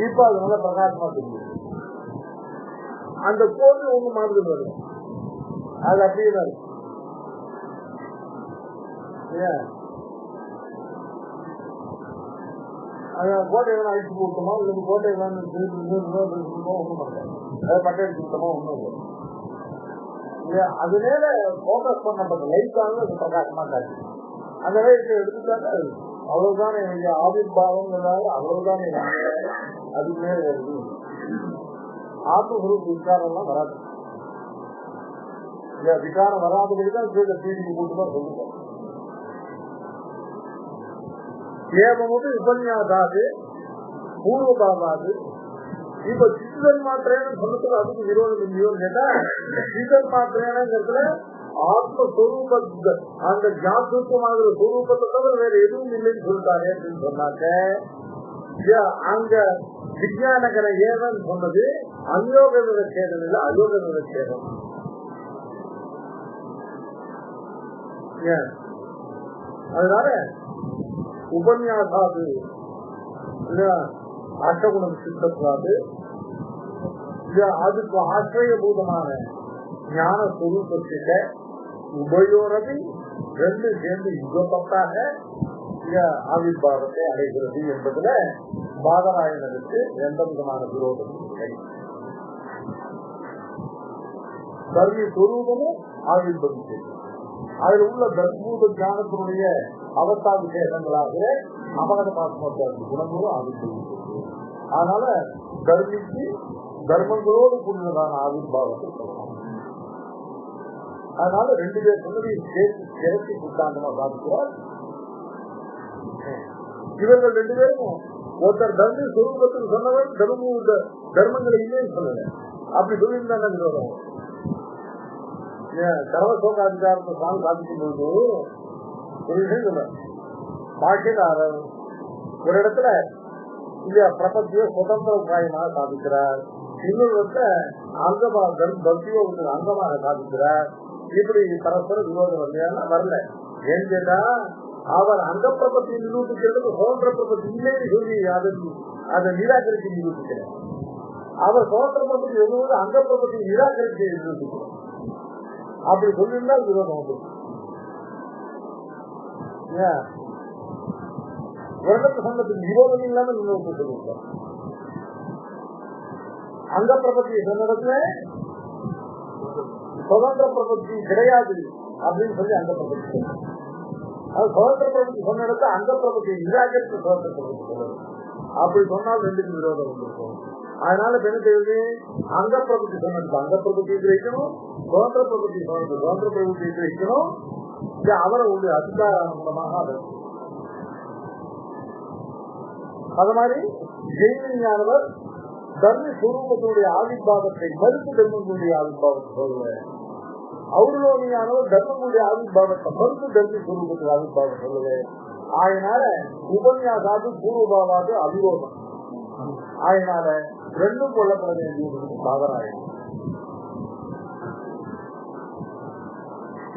இப்ப அது நல்ல பிரகாசமா தெரியும். அந்த கோடு ஒண்ணு மாதிரி வரும். அது அப்படியே தான் இருக்கும். கோட்டை எல்லாம் அழிச்சு போட்டோமோ இல்லை கோட்டை எல்லாம் ஒண்ணும் பண்ணல, பட்டை அடிச்சு விட்டோமோ ஒண்ணும் இல்லை. அது மேல போக்கஸ் பண்ணப்பட்ட லைட்டாக அது பிரகாசமா காட்சி. அந்த லைட் எடுத்துட்டாங்க அவ்வளவுதான் என்னுடைய ஆவிர்பாவம் அவ்வளவுதான் அது மேல வருது. ஆத்மஸ்வரூப விசாரம் எல்லாம் வராது. விசாரம் வராதபடிதான் பீடிக்கு போட்டுதான் சொல்லுவோம். ஏவமுது உபன்யாசாது பூர்வபாவாது. இப்ப சித்தன் மாத்திரேன்னு சொல்லுறது அதுக்கு விரோதம் இல்லையோன்னு கேட்டா, சித்தன் மாத்திரேனங்கிறதுல ஆத்மஸ்வரூப அந்த ஜாத்துவமாகிற ஸ்வரூபத்தை தவிர வேற எதுவும் இல்லைன்னு சொல்லிட்டாங்க அப்படின்னு சொன்னாக்க, அங்க விஞ்ஞானகர ஏவன் சொன்னது அயோக விவச்சேதம் இல்ல, அயோக விவச்சேதம். அதனால உபன்யாசாது அஷ்டகுணம் சித்தத்தாது அதுக்கு ஆசிரியபூதமான ஞான ஸ்வரூபத்திட்ட உபயோரதி ரெண்டு சேர்ந்து யுகப்பட்டாக ஆவிர்பாவத்தை அடைகிறது என்பதுல பாதராயணருக்கு எந்த விதமான விரோதமும் இல்லை. கல்வி ஸ்வரூபமும் ஆவிர்பவித்து அதில் உள்ள தர்மூத ஞானத்தினுடைய அவஸ்தா விசேஷங்களாக அபகத பாஸ்மத்தாதி குணங்களும் ஆவிர்பவித்து. அதனால கல்விக்கு தர்மங்களோடு கூடியதான ஆவிர்பாவத்தை சொல்லலாம். அதனால ரெண்டு பேர் சொன்னதையும் சேர்த்து இறக்கி புத்தாண்டமா பாதிக்கிறார். இவர்கள் ரெண்டு பேரும் ஒருத்தர் தர்ம சுரூபத்தில் சொன்னவர் தர்மங்களை இல்லைன்னு சொல்லல, அப்படி சொல்லியிருந்தா என்ன விரோதம்? சர்வசோகாதிகாரத்தை தான் சாதிக்கும் போது ஒரு விஷயம் சொல்ல பாக்கியக்காரர் ஒரு இடத்துல இந்த பிரபத்திய சுதந்திர உபாயமாக சாதிக்கிறார், இன்னொரு இடத்துல அங்கமாக சாதிக்கிறார். இப்படி பரஸ்பர விரோதம் வரல. ஏன்னு கேட்டா அவர் அந்த பிரபத்தியை நிரூபிக்கிறதுக்கு சுதந்திர பிரபத்தி இல்லைன்னு சொல்லி அதை நிராகரிக்க நிரூபிக்கிறார். அவர் சுதந்திர பிரபத்தி எழுதுவது அந்த பிரபத்தியை நிராகரிக்க நிரூபிக்கிறார். அப்படி சொல்லியிருந்தால் விரோதம் வந்து வருடத்து சொன்னதுக்கு விரோதம் இல்லாம இன்னொரு சொல்லியிருக்கார். அந்த பிரபத்தியை சொன்னதுல சுதந்திர பிரபத்தி கிடையாது அப்படின்னு சொல்லி அந்த பிரபத்தி அது சுதந்திர பிரபத்தி சொன்ன இடத்துல அந்த பிரபத்தியை நிராகரித்து சுதந்திர பிரபத்தி சொல்லுது. அப்படி சொன்னால் ரெண்டுக்கு விரோதம் வந்திருக்கும். அதனால என்ன செய்வது? அங்க பிரபத்தி சொன்னதுக்கு அங்க பிரபத்தி கிரகிக்கணும், சுதந்திர பிரபத்தி சொன்னது சுதந்திர பிரபத்தி கிரகிக்கணும். அவரை ஒரு அதிகாரமாக அது அது மாதிரி ஜெயினியானவர் தர்ம சுரூபத்தினுடைய ஆவிர்வாதத்தை மறுத்து தர்மங்களுடைய ஆவிர்வாதத்தை சொல்லுவார். அவுர்லோகியானவர் தர்மங்களுடைய ஆவிர்வாதத்தை மறுத்து தர்ம சுரூபத்துக்கு ஆவிர்வாதம் சொல்லுவார். அதனால உபன்யாசாது பூர்வபாவாது அவிரோதம். அதனால ரெண்டும் கொள்ளப்பட வேண்டியது சாதனாயம்.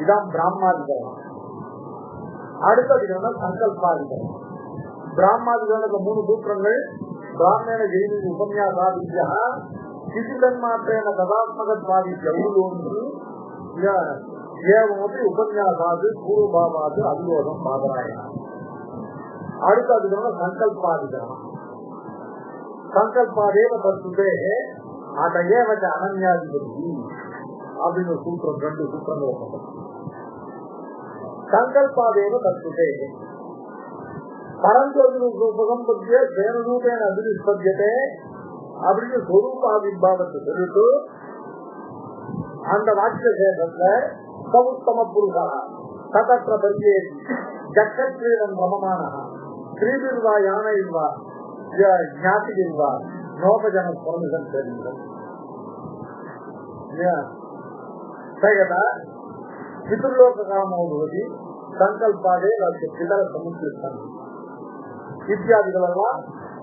இதான் பிராமணாதிகரணம். அடுத்த அதிகரணம் சங்கல்பாதிகரணம். பிராமணாதிகரணத்துக்கு 3 சூத்திரங்கள். பிராமண ஜெயினி உபன்யாசாதித்யா சிசிதன்மாத்திரேன ததாத்மகத்வாதித்ய அவுர்லோகி ஏவமபி உபன்யாசாது பூர்வபாவாது அவிரோதம் சாதனாயம். அடுத்த அதிகரணம் சங்கல்பாதிகரணம். சங்கல்பாதேவ தத்துதே அதையேவ அனன்யாதிபதி அப்படின்னு சூத்திரம் 2 சூத்திரங்கள். சங்கல்பாதேவ தத்துதே பரஞ்சோதிபத்திய சேனரூபேன அபினிஷ்பத்தியதே அப்படின்னு சொரூபாவிர்பாவத்தை சொல்லிட்டு அந்த வாக்கிய சேதத்துல சவுத்தம புருஷா சதற்ற பரியே ஜக்ஷத்ரீடம் ரமமான ஸ்ரீபிர்வா யானையில்வா ஞாத்திகில்வா நோபஜன சுவாமிகள் தெரியும் பிதர்லோக காமோபதி சங்கல்பாதே இதர சமுத்திரம் இத்தியாதிகள் எல்லாம்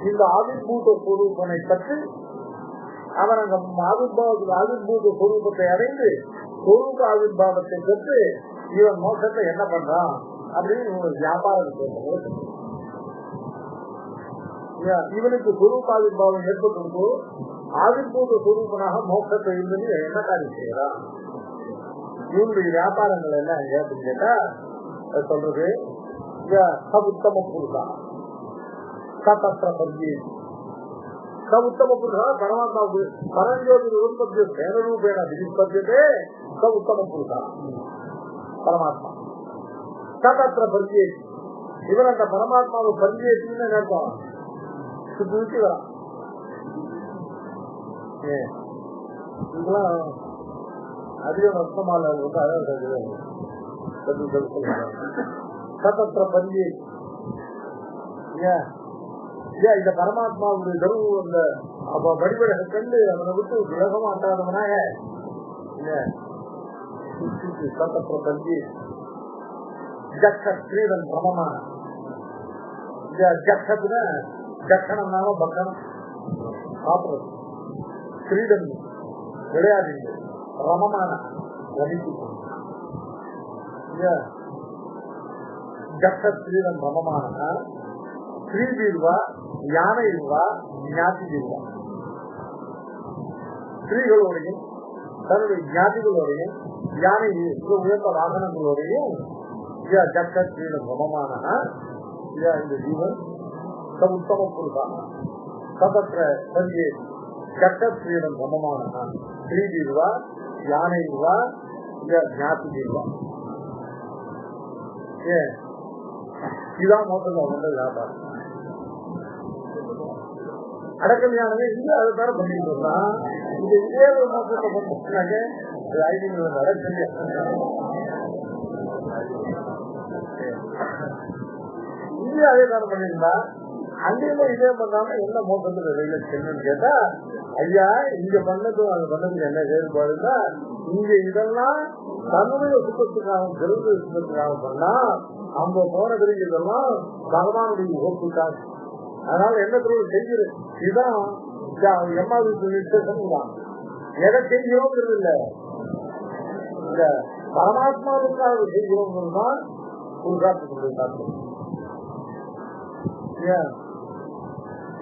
இந்த ஆவிர்பூத ஸ்வரூபனை பற்றி அவன் அந்த ஆவிர்பூத ஸ்வரூபத்தை அடைந்து ஸ்வரூப ஆவிர்பாவத்தை பெற்று இவன் மோசத்தை என்ன பண்றான் அப்படின்னு ஒரு வியாபாரம் சொல்றது. இவனுக்கு ஸ்வரூப ஆவிர்பாவம் ஏற்பட்டு ஆவிர்பூத ஸ்வரூபனாக மோட்சத்தை இருந்து என்ன காரியம் செய்யறான்? இவனுடைய வியாபாரங்கள் என்ன அப்படின்னு கேட்டா சொல்றது உத்தம புருஷா சதற்ற பரியே உத்தம புருஷா பரமாத்மாவுக்கு பரஞ்சோதி உற்பத்தி சேனரூபேன விதிப்பதே உத்தம புருஷா பரமாத்மா சதற்ற பரியே. இவன் அந்த பரமாத்மாவை பரிஜயத்தின்னு நினைப்பான் சுத்தி வரான். இதெல்லாம் அதிக நஷ்டமான சதற்ற பரியே. இந்த பரமாத்மாவுடைய கரு அந்த வடிவழக கண்டு அவனை விட்டு விலக மாட்டாதவனாக சதற்ற பரியே ஜக்ஷத்ரீடன் சமமான ஜக்ஷத்துல ஜக்கணம்னால பக்கணம் சாப்பிடுறது, கிரீடன் விளையாடுங்க, ரமமான ரமிக்கு ஜக்ஷத்ரீடன் ரமமான ஸ்ரீபீர்வா யானையில்வா ஞாதிவா ஸ்திரீகளோடையும் தன்னுடைய ஞாதிகளோடையும் யானை உயர்ந்த வாகனங்களோடையும் ஜக்ஷத்ரீடன் ரமமான இந்த ஜீவன் உத்தம புருஷா சதற்ற பரியே ஜக்ஷத்ரீடம் சமமான ஸ்ரீபீர்வா யானைவா ஞாதிவா. இதான் மோசம் வந்து வியாபாரம். அடக்கல்யானமே இல்ல அதை தர பண்ணிட்டு இருந்தான். இது இதே ஒரு மோசத்தை பண்ணாங்க அடக்கல்யா இல்ல அதே தர பண்ணிருந்தா அங்கேயுமே இதே பண்ணாம என்ன மோசத்துல வெளியில செல்லுன்னு கேட்டா, ஐயா இங்க பண்ணதும் அது பண்ணதுக்கு என்ன வேறுபாடுன்னா, இங்க இதெல்லாம் தன்னுடைய சுத்தத்துக்காக பெருந்த சுத்தத்துக்காக பண்ணா, அவங்க போன பிறகு இதெல்லாம் பகவானுடைய ஓப்புக்காக. அதனால என்ன தொழில் செய்கிறது, இதுதான் எதை செய்கிறோங்கிறது இல்ல, இந்த பரமாத்மாவுக்காக செய்கிறோங்கிறது தான் புருஷார்த்தத்துடைய தாக்கம்.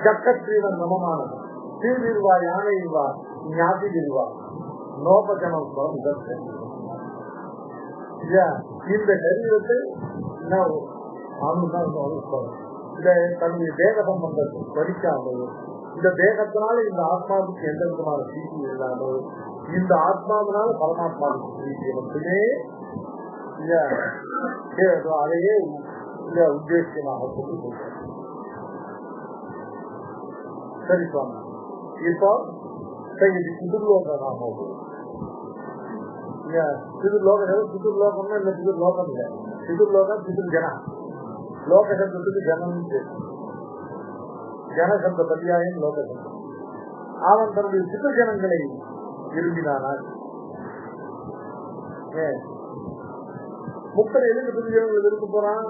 சக்கத்தீவன் நமமானது தீர்வா யானைவா ஞாதி திருவா நோபஜனம் இந்த சரீரத்தை தன்னுடைய தேக சம்பந்தத்தை படிக்காமல், இந்த தேகத்தினால இந்த ஆத்மாவுக்கு எந்த விதமான சீட்டி இல்லாமல், இந்த ஆத்மாவினால பரமாத்மாவுக்கு சீட்டியை மட்டுமே அதையே உத்தேசமாக கொண்டு. சரி சுவாமி, இப்போ பிதுர்லோக நாம பிதுர்லோகம்னா இந்த பிதுர்லோகம் இல்ல, பிதுர்லோகம் பிதுர் ஜனம். லோக சப்தத்துக்கு ஜனம், ஜனசப்த பரியாயம் லோக சப்தம். அவன் தன்னுடைய பிதுர் ஜனங்களை விரும்பினானால் முப்பது எதுக்கு பிதுர் ஜனங்களை விரும்ப போறான்?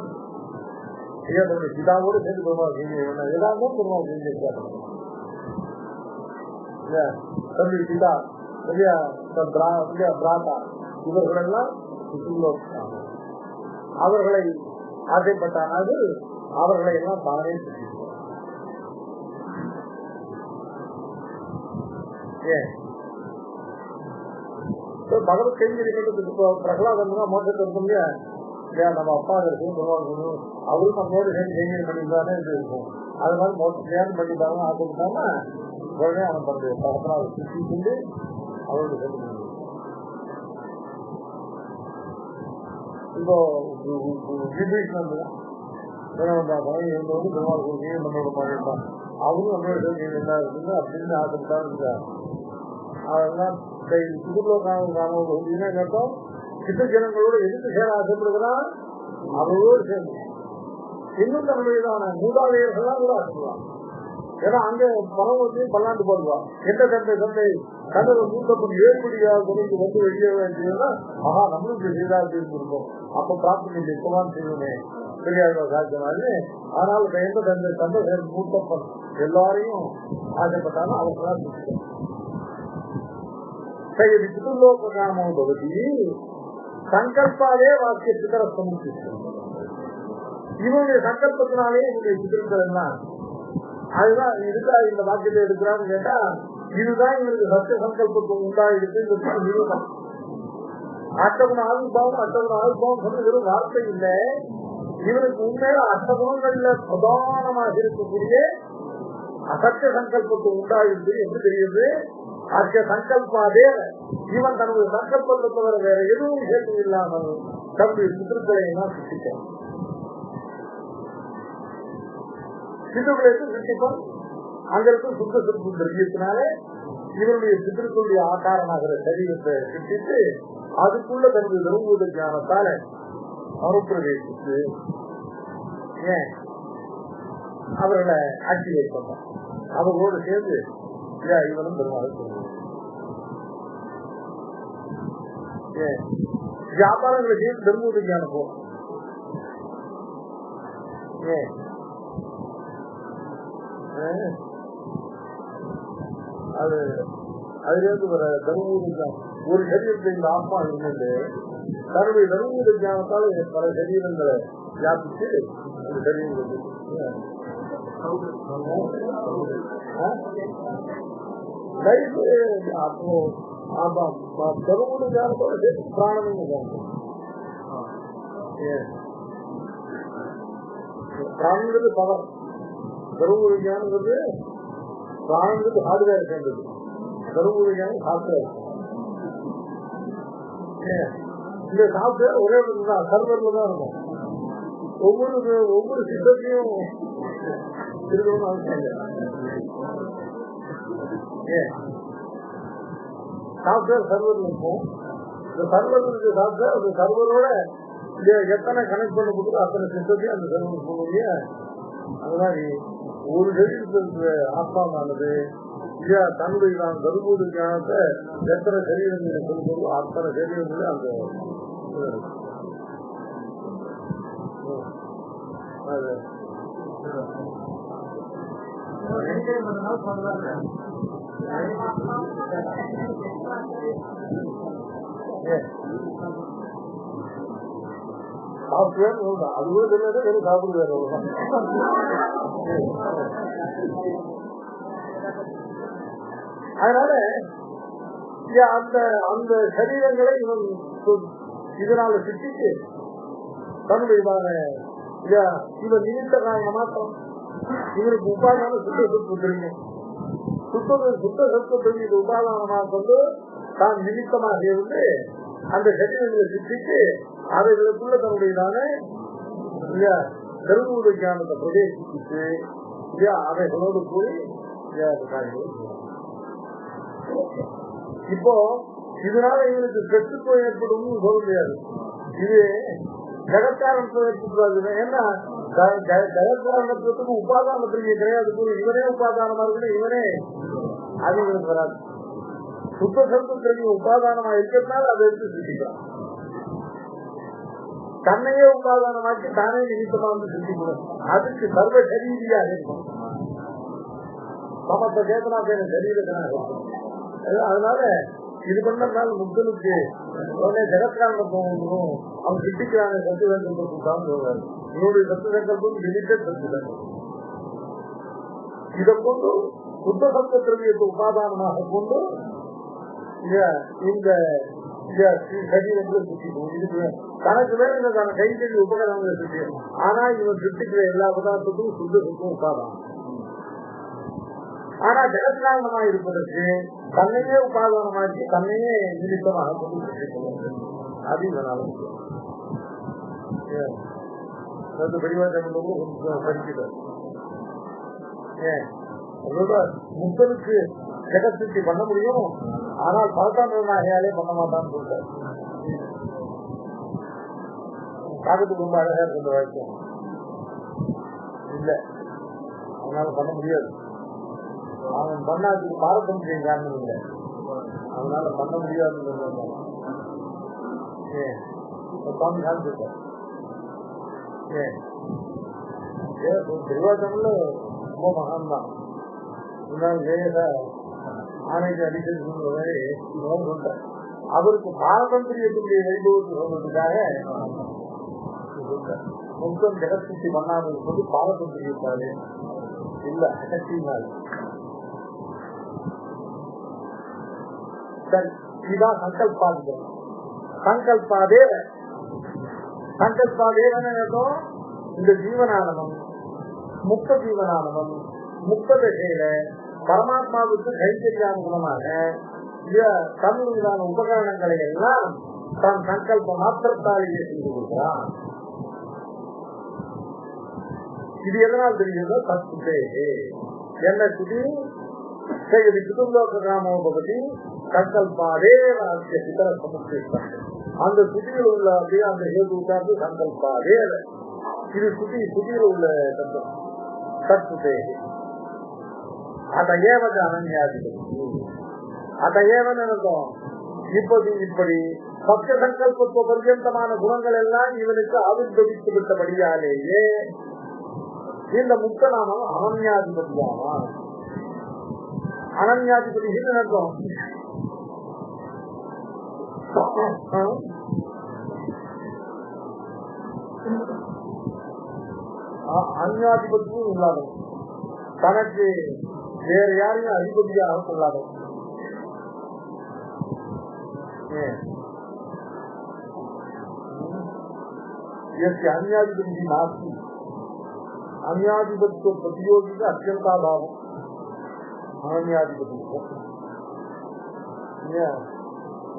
ஐயா தன்னுடைய பிதாவோடு சேர்ந்து பெருமாள் செஞ்சு எல்லாமே பெருமாள் செஞ்சிருக்காரு. தன்னுடைய பிதா பிராதா இவர்களெல்லாம் அவர்களை ஆசைப்பட்டானது, அவர்களை எல்லாம் தானே பகவத் கைங்கரி பிரகலாதன் மோசத்தை இருக்கும் இல்லையா, நம்ம அப்பா இருக்கும் அவரும் நம்மளோட சேர்ந்து கைங்கரி பண்ணிருந்தானே இருக்கும். அது மாதிரி மோசம் பண்ணிட்டாங்க ஆசைப்பட்டாம உடனே அவன் தன்னுடைய படத்தினால சுற்றி கொண்டு அவரோட சேர்ந்து. இப்போ விபீஷணன் வந்து பெருமாள் நம்மளோட பண்ணிட்டான், அவரும் நம்மளோட சேர்ந்து என்ன இருக்குன்னு அப்படின்னு ஆசைப்பட்டாரு. அதெல்லாம் கேட்டோம், சித்த ஜனங்களோட எதுக்கு சேர ஆசைப்படுகிறான், அவரோடு சேர்ந்து இன்னும் தன்னுடையதான மூதாதையர்கள்லாம் கூட ஆசைப்படுவான். ஏன்னா அங்க பரவத்தையும் பல்லாண்டு போடுவான். எந்த சந்தை சந்தை கண்டது மூத்தப்பன் ஏற்படியாக கொண்டு வந்து வெளியே வேண்டியதுன்னா மகா நம்மளுக்கு செய்தால் இருந்திருக்கும். அப்ப பிரார்த்தனை இருக்கவான்னு செய்வோமே பெரியார் சாத்தியமாரு. ஆனால் எந்த சந்தை சந்தை மூத்தப்பன் எல்லாரையும் ஆசைப்பட்டாலும் அவர்களால் பிதுர்லோகாமோ பகுதி சங்கல்பாலே வாக்கியத்துக்கு ரசம். இவனுடைய சங்கல்பத்தினாலே இவனுடைய பிதர்கள் எல்லாம் அதுதான் இருக்கா இந்த வாக்கியத்தை எடுக்கிறான்னு கேட்டா, இதுதான் இவருக்கு சத்திய சங்கல்பத்துக்கு உண்டாயிருக்கு. அட்டகுண ஆவிபாவம் அட்டகுண ஆவிபாவம் சொன்ன வெறும் வார்த்தை இல்லை, இவனுக்கு உண்மையில அட்டகுணங்கள்ல பிரதானமாக இருக்கக்கூடிய அசத்திய சங்கல்பத்துக்கு உண்டாயிருக்கு என்று தெரியுது. அச்ச சங்கல்பாதே இவன் தன்னுடைய சங்கல்பத்தை தவிர வேற எதுவும் சேர்த்து இல்லாமல் தன்னுடைய பிதர்களை எல்லாம் சித்திப்பான். பிதர்களுக்கு சித்திப்பான். அங்க இருக்கும் சுத்த சிற்பு திரவியத்தினால இவருடைய பிதர்களுடைய ஆகாரமாகிற சரீரத்தை சித்தித்து அதுக்குள்ள தன்னுடைய தர்மபூத ஞானத்தால அனுப்பிரவேசித்து அவர்களை ஆக்டிவேட் பண்ணான். அவர்களோடு சேர்ந்து இவனும் பெருமாள் வியாபாரங்களை சேர்ந்து தர்மபூத ஞானம் போகும். அது அதுலேருந்து வர தர்மபூத ஒரு சரீரத்தை இந்த ஆத்மா இருந்து தன்னுடைய தர்மபூத ஞானத்தால் பல சரீரங்களை வியாபிச்சு அந்த சரீரங்கள் அப்போ தர்மபூத ஞானத்தோட சேர்த்து பிராணமும் பிராணங்கிறது பவர், தர்மபூத ஞானங்கிறது பிராணங்கிறது ஹார்ட்வேர் சேர்ந்தது, தர்மபூத ஞானம் சாஃப்ட்வேர். இந்த சாஃப்ட்வேர் ஒரே தான் சர்வர்ல தான் இருக்கும். ஒவ்வொரு சிஸ்டத்தையும் இருக்கணும்னு அவசியம் இல்லை. சாஃப்ட்வேர் சர்வர்ல இருக்கும். இந்த சர்வர் சாஃப்ட்வேர் அந்த சர்வரோட எத்தனை கனெக்ட் பண்ண கொடுத்து அத்தனை சிஸ்டத்தையும் அந்த சர்வர் போகக்கூடிய அது மாதிரி ஒரு சரீரத்திற்கு ஆத்மாவானது இல்லையா தன்னுடைய நான் கருபூத ஞானத்தை எத்தனை சரீரங்களை சொல்லும்போது அத்தனை சரீரங்களே அந்த சாப்பிடுவேன் அது கூட தெரியாத வெறும் சாப்பிடுவாரு. அதனால அந்த அந்த சரீரங்களை இவன் இதனால சிட்டிக்கு தன்னுடையதான இவன் நிமித்த காரணமா இவனுக்கு உபாதான சுத்த சொத்து தெரியும். சுத்த சொத்து தெரிஞ்சது உபாதானமாக கொண்டு தான் நிமித்தமாக இருந்து அந்த சரீரங்களை சிட்டிக்கு அவைகளுக்குள்ள தன்னுடையதான கருவுடைய ஞானத்தை பிரதேசிச்சு அவைகளோடு போய் இப்போ இதனால இவனுக்கு கெட்டுப்போய் ஏற்படும் சொல்ல முடியாது. இது ஜெகத்காரணத்தை ஏற்படுறாது. ஏன்னா ஜெகத்காரணத்துக்கு உபாதானத்திற்கு கிடையாது. இவனே உபாதானமா இருக்கு, இவனே அது இவனுக்கு வராது. சுத்த சொத்துக்கு உபாதானமா இருக்கிறதுனால அதை எடுத்து சிந்திக்கலாம். தன்னையே உபாதானமாக்கி தானே நிமித்தமா வந்து சிந்திக்கணும். அதுக்கு சர்வ சரீரியாக இருக்கும். சமத்த சேதனா பேர சரீரத்தினாக இருக்கும். அதனால இது பண்ணதுனால முக்தனுக்கு உடனே ஜெகத்காரணம் போகணும். அவன் சிட்டிக்கிறான சத்து சங்கல்பம் சொல்றாரு. இவனுடைய சத்து சங்கல்பம் லிமிட்டட் சத்து சங்கல்பம். இதை கொண்டு சுத்த சத்த திரவியத்தை உபாதானமாக கொண்டு இந்த சரீரங்களை சுற்றிக்கணும். இதுக்கு தனக்கு வேற தன கைத்தறி உபகரணங்களை சுற்றியும். ஆனா இவன் சுற்றிக்கிற எல்லா பதார்த்தத்துக்கும் சுத்த சுத்தம் உபாதானம். ஆனா ஜெகத்காரணமா இருப்பதற்கு தன்னையே உபாதானமாக்கி தன்னையே நிமித்தமாக கொண்டு சுற்றிக்கணும். அது இதனால படிக்கிறார். முக்தனுக்கு ஜெகத் பண்ண முடியும். ஆனால் பழத்தாமையாலே பண்ண மாட்டான்னு சொல்றாரு. காகத்துக்கு ரொம்ப அழகா இருக்கு இந்த வாக்கியம். இல்ல அதனால பண்ண முடியாது. அவன் பண்ணாதுக்கு பாரதந்திரியம் காரணம் இல்லை. அதனால பண்ண முடியாதுன்னு சுவாமி காமிச்சிருக்கார். திருவாச்சம்ல ரொம்ப மகான் தான். ஆணைக்கு அடிக்கடி சொல்ற அவருக்கு பாரதந்திரியத்துடைய வைபவத்தை சொல்றதுக்காக முக்தம் ஜெகத்சுத்தி பண்ணாமல் சொல்லி பாரதந்திரியிருக்காரு. இல்ல அகற்றினாரு. சரி, இதுதான் சங்கல்பாதிகள். சங்கல்பாதேவ சங்கல்பாதேவன் இந்த ஜீவனானவன் முக்த ஜீவனானவன் முக்த திசையில பரமாத்மாவுக்கு கைத்தறியானுகுணமாக தன்னுடையதான உபகரணங்களை எல்லாம் தன் சங்கல்ப மாத்திரத்தாலேயே செய்து கொள்கிறான். இது எதனால் தெரியுதோ தத்துவே என்ன சுதி செய்தி குடும்போபதி சங்கல்பாதே சிதர சமுத்திரம். அந்த சுதியில் உள்ள அப்படியே அந்த ஹேதுக்காக சங்கல்பாதே இது சுதியில் உள்ள தத்துவே அதையேவத அனன்யாதிபதி. அதையேவன் இருக்கும். இப்படி பக்த சங்கல்பத்துவ பர்யந்தமான குணங்கள் எல்லாம் இவனுக்கு ஆவிர்வதித்து விட்டபடியாலேயே இந்த முக்தனாமம் அனன்யாதிபதியானான். அனன்யாதிபதி நடக்கும். அந்யாதிபதியும் இல்லாத தனக்கு வேற யாரையும் அதிபதியாக கொள்ளாத அந்யாதிபதி நாஸ்தி. அந்யாதிபத்திய பிரதியோகிக்கு அத்தியந்தாபாவம் அனன்யாதிபதி.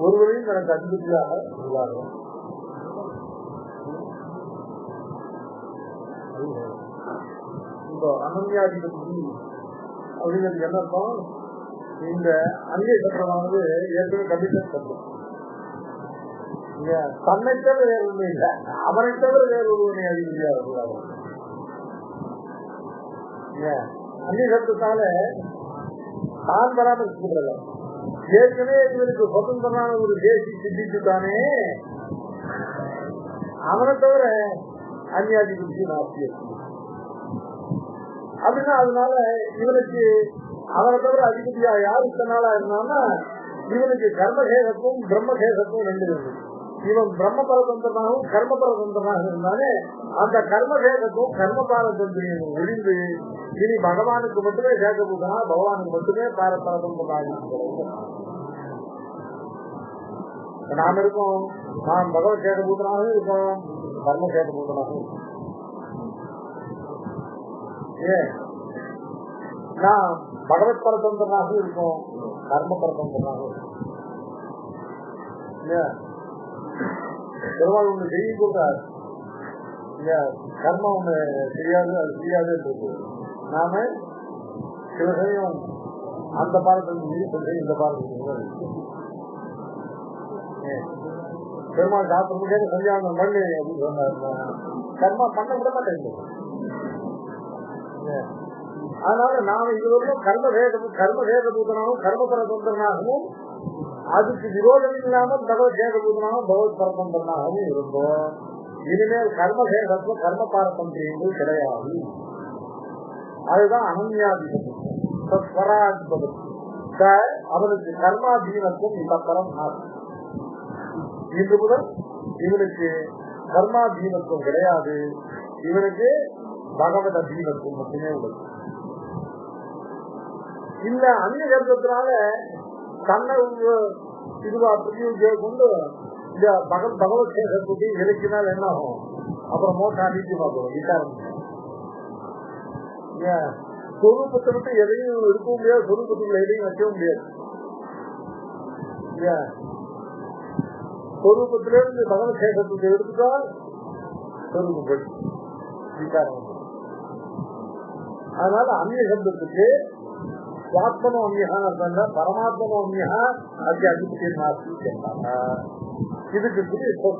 ஒருவரையும் தனக்கு அதிபதியாக இல்லாத அனன்யாதிபதி அப்படிங்கிறது என்ன அர்த்தம்? இந்த அந்நிய சட்டமானது ஏற்கனவே கண்டிஷன் சட்டம். தன்னை தவிர வேறு ஒன்றும் இல்லை, அவனை தவிர வேறு ஒருவனை அதிபதியாக கூடாது. அந்நியத்தால தான் பராமரிச்சுக்கிறத ஏற்கனவே இவருக்கு சுதந்திரமான ஒரு தேசி சித்திச்சுட்டானே, அவனை தவிர அந்நியாதிபதி நாஸ்தி அப்படின்னா அதனால இவனுக்கு அவனை தவிர அதிபதியா யாரு இத்தனாலா இருந்தான்னா இவனுக்கு கர்மகேதத்துவம் பிரம்மகேதத்துவம் ரெண்டு இருக்கு. இவன் பிரம்ம பரதந்திரனாகவும் கர்ம பரதந்திரனாக இருந்தாலே அந்த கர்மகேதத்துவம் கர்ம பாரதந்திரியம் ஒழிந்து இனி பகவானுக்கு மட்டுமே கேட்கப்படுனா பகவானுக்கு மட்டுமே பரதந்திரனாக நாம் இருக்கோம். நாம் பகவத் கேட்கப்பூத்தனாகவும் இருக்கோம், கர்ம கேட்கப்பூத்தனாகவும் நாம் பகவத் பரதந்திரனாகவும் இருக்கோம், கர்ம பரதந்திரனாகவும் பெருமாள் ஒண்ணு செய்ய சொல்றார். கர்மம் ஒண்ணு செய்யாது, அது செய்யாது இருக்கு. நாம சில சமயம் அந்த பாரதத்தில் சொல்லி இந்த பாரதத்தில் பெருமாள் சாப்பிட சரியான மண்ணு அப்படின்னு சொன்னார். கர்மா பண்ண விட மாட்டேன். அதனால நாம இதுவரைக்கும் கர்மவேதபூதனாகவும் கர்ம பரதந்திரனாகவும் அதுக்கு விரோதம் இல்லாமல் பகவத் கேதபூதனாகவும் பகவத் பரதந்திரனாகவும் இருந்தோம். இனிமேல் கர்மவேதத்துவம் கர்ம பாரதந்திரியங்கள் கிடையாது. அதுதான் அனன்யாதிபதி. அவனுக்கு கர்மாதீனத்துவம் இப்பறம் இன்று முதல் இவனுக்கு கர்மாதீனத்துவம் கிடையாது. இவனுக்கு பகவத தீனத்துவம் மட்டுமே உள்ளது. இந்த அந்நிய கருத்தினால தன்னை இதுவா பிரதியோகியை கொண்டு இந்த பகவத் சேகத்தை விலக்கினால் என்ன ஆகும்? அப்புறம் மோட்டா நீச்சமா போகும். விசாரம் சொரூபத்தை விட்டு எதையும் இருக்க முடியாது, சொரூபத்துக்குள்ள எதையும் வைக்க முடியாது. சொரூபத்திலிருந்து பகவத் சேகத்தை எடுத்துட்டால் சொரூபம் போயிடும், விசாரம். அதனால அந்நிய சப்தத்துக்கு சுவாத்மனோ அந்நியா பரமாத்மனோ அந்நியா அது அதிபதி நாஸ்தி சொன்னாங்க. இதுக்கு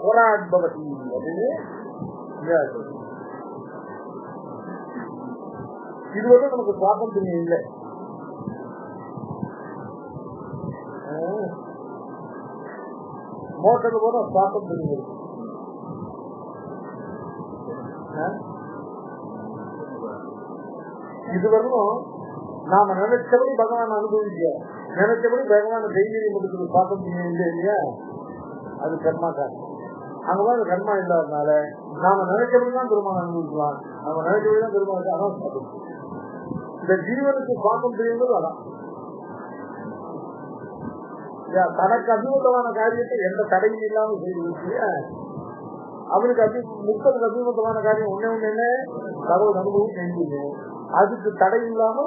போராட்பவதி அப்படின்னு இது வந்து நமக்கு சுவாதந்திரம் இல்லை. மோட்டருக்கு போல சுவாதந்திரம் இருக்கு. இதுவரைக்கும் நாம நினைச்சபடி பகவான் அனுபவிக்க, நினைச்சபடி பகவான தைரியம் கொடுக்குறது சுவாதந்திரம் இல்லை இல்லையா? அது கர்மாக்காக. அங்க மாதிரி கர்மா இல்லாதனால நாம நினைச்சபடிதான் பெருமாள் அனுபவிக்கலாம். நம்ம நினைச்சபடிதான் பெருமாள். அதான் சுவாதந்திரம். இந்த ஜீவனுக்கு சுவாதந்திரம் அதான். தனக்கு அபிமுகமான காரியத்தை எந்த தடையும் இல்லாம செய்து அவனுக்கு முப்பதுக்கு அபிமுகமான காரியம் ஒன்னே ஒண்ணு என்ன? தகவல் அனுபவம் செஞ்சு அதுக்கு தடை இல்லாம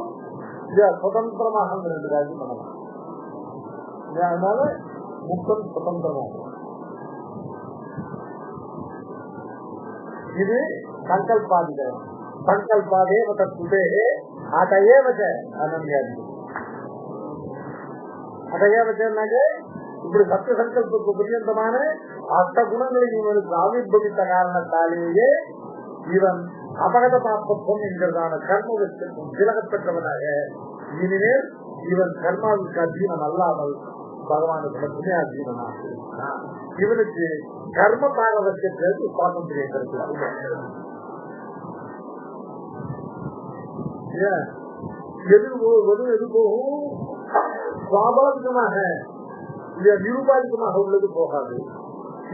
சுதந்திரமாக ரெண்டு காரியம் பண்ணலாம். அதனால முப்பது சுதந்திரமாக. இது சங்கல்பாதிகள். சங்கல்பாதே மதே அதையே வச்ச அனன்யாதி. அதையே வச்சாக்க இப்படி சத்திய சங்கல்பத்துக்கு பரியந்தமான அஷ்ட குணங்களை இவனுக்கு ஆவிர்வவித்த காரணத்தாலேயே இவன் அபகத பாப்பத்துவம் என்கிறதான கர்மவிற்கும் விலகப்பட்டவனாக இனிமேல் இவன் கர்மாவுக்கு அத்தீனம் அல்லாமல் பகவானுக்கு மட்டுமே அத்தீனமாக இவனுக்கு கர்ம பாரதத்திற்கு சுவாதந்திரம் கிடைக்கிறது. எது போகும்? சுவாபாவிகமாக நிருபாதிகமாக உள்ளது போகாது.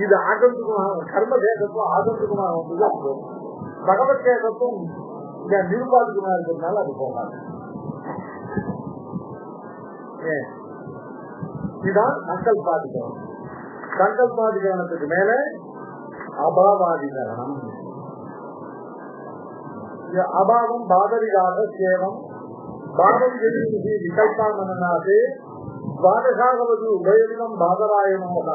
இது ஆகந்துகமாக கர்ம தேசத்துவம் ஆகந்துகமாக வந்துதான் போகும். பகவத் தேசத்தும் நிருபாதிகமாக இருக்கிறதுனால அது போகாது. இதுதான் சங்கல்பாதிகரணம். சங்கல்பாதிகரணத்துக்கு மேல அபாவாதிகரணம். அபாவம் பாதரிகாக சேவம் பாதம் எதிர்த்து விகல்பானது துவாதசாவது உபயோகம் பாதராயணோக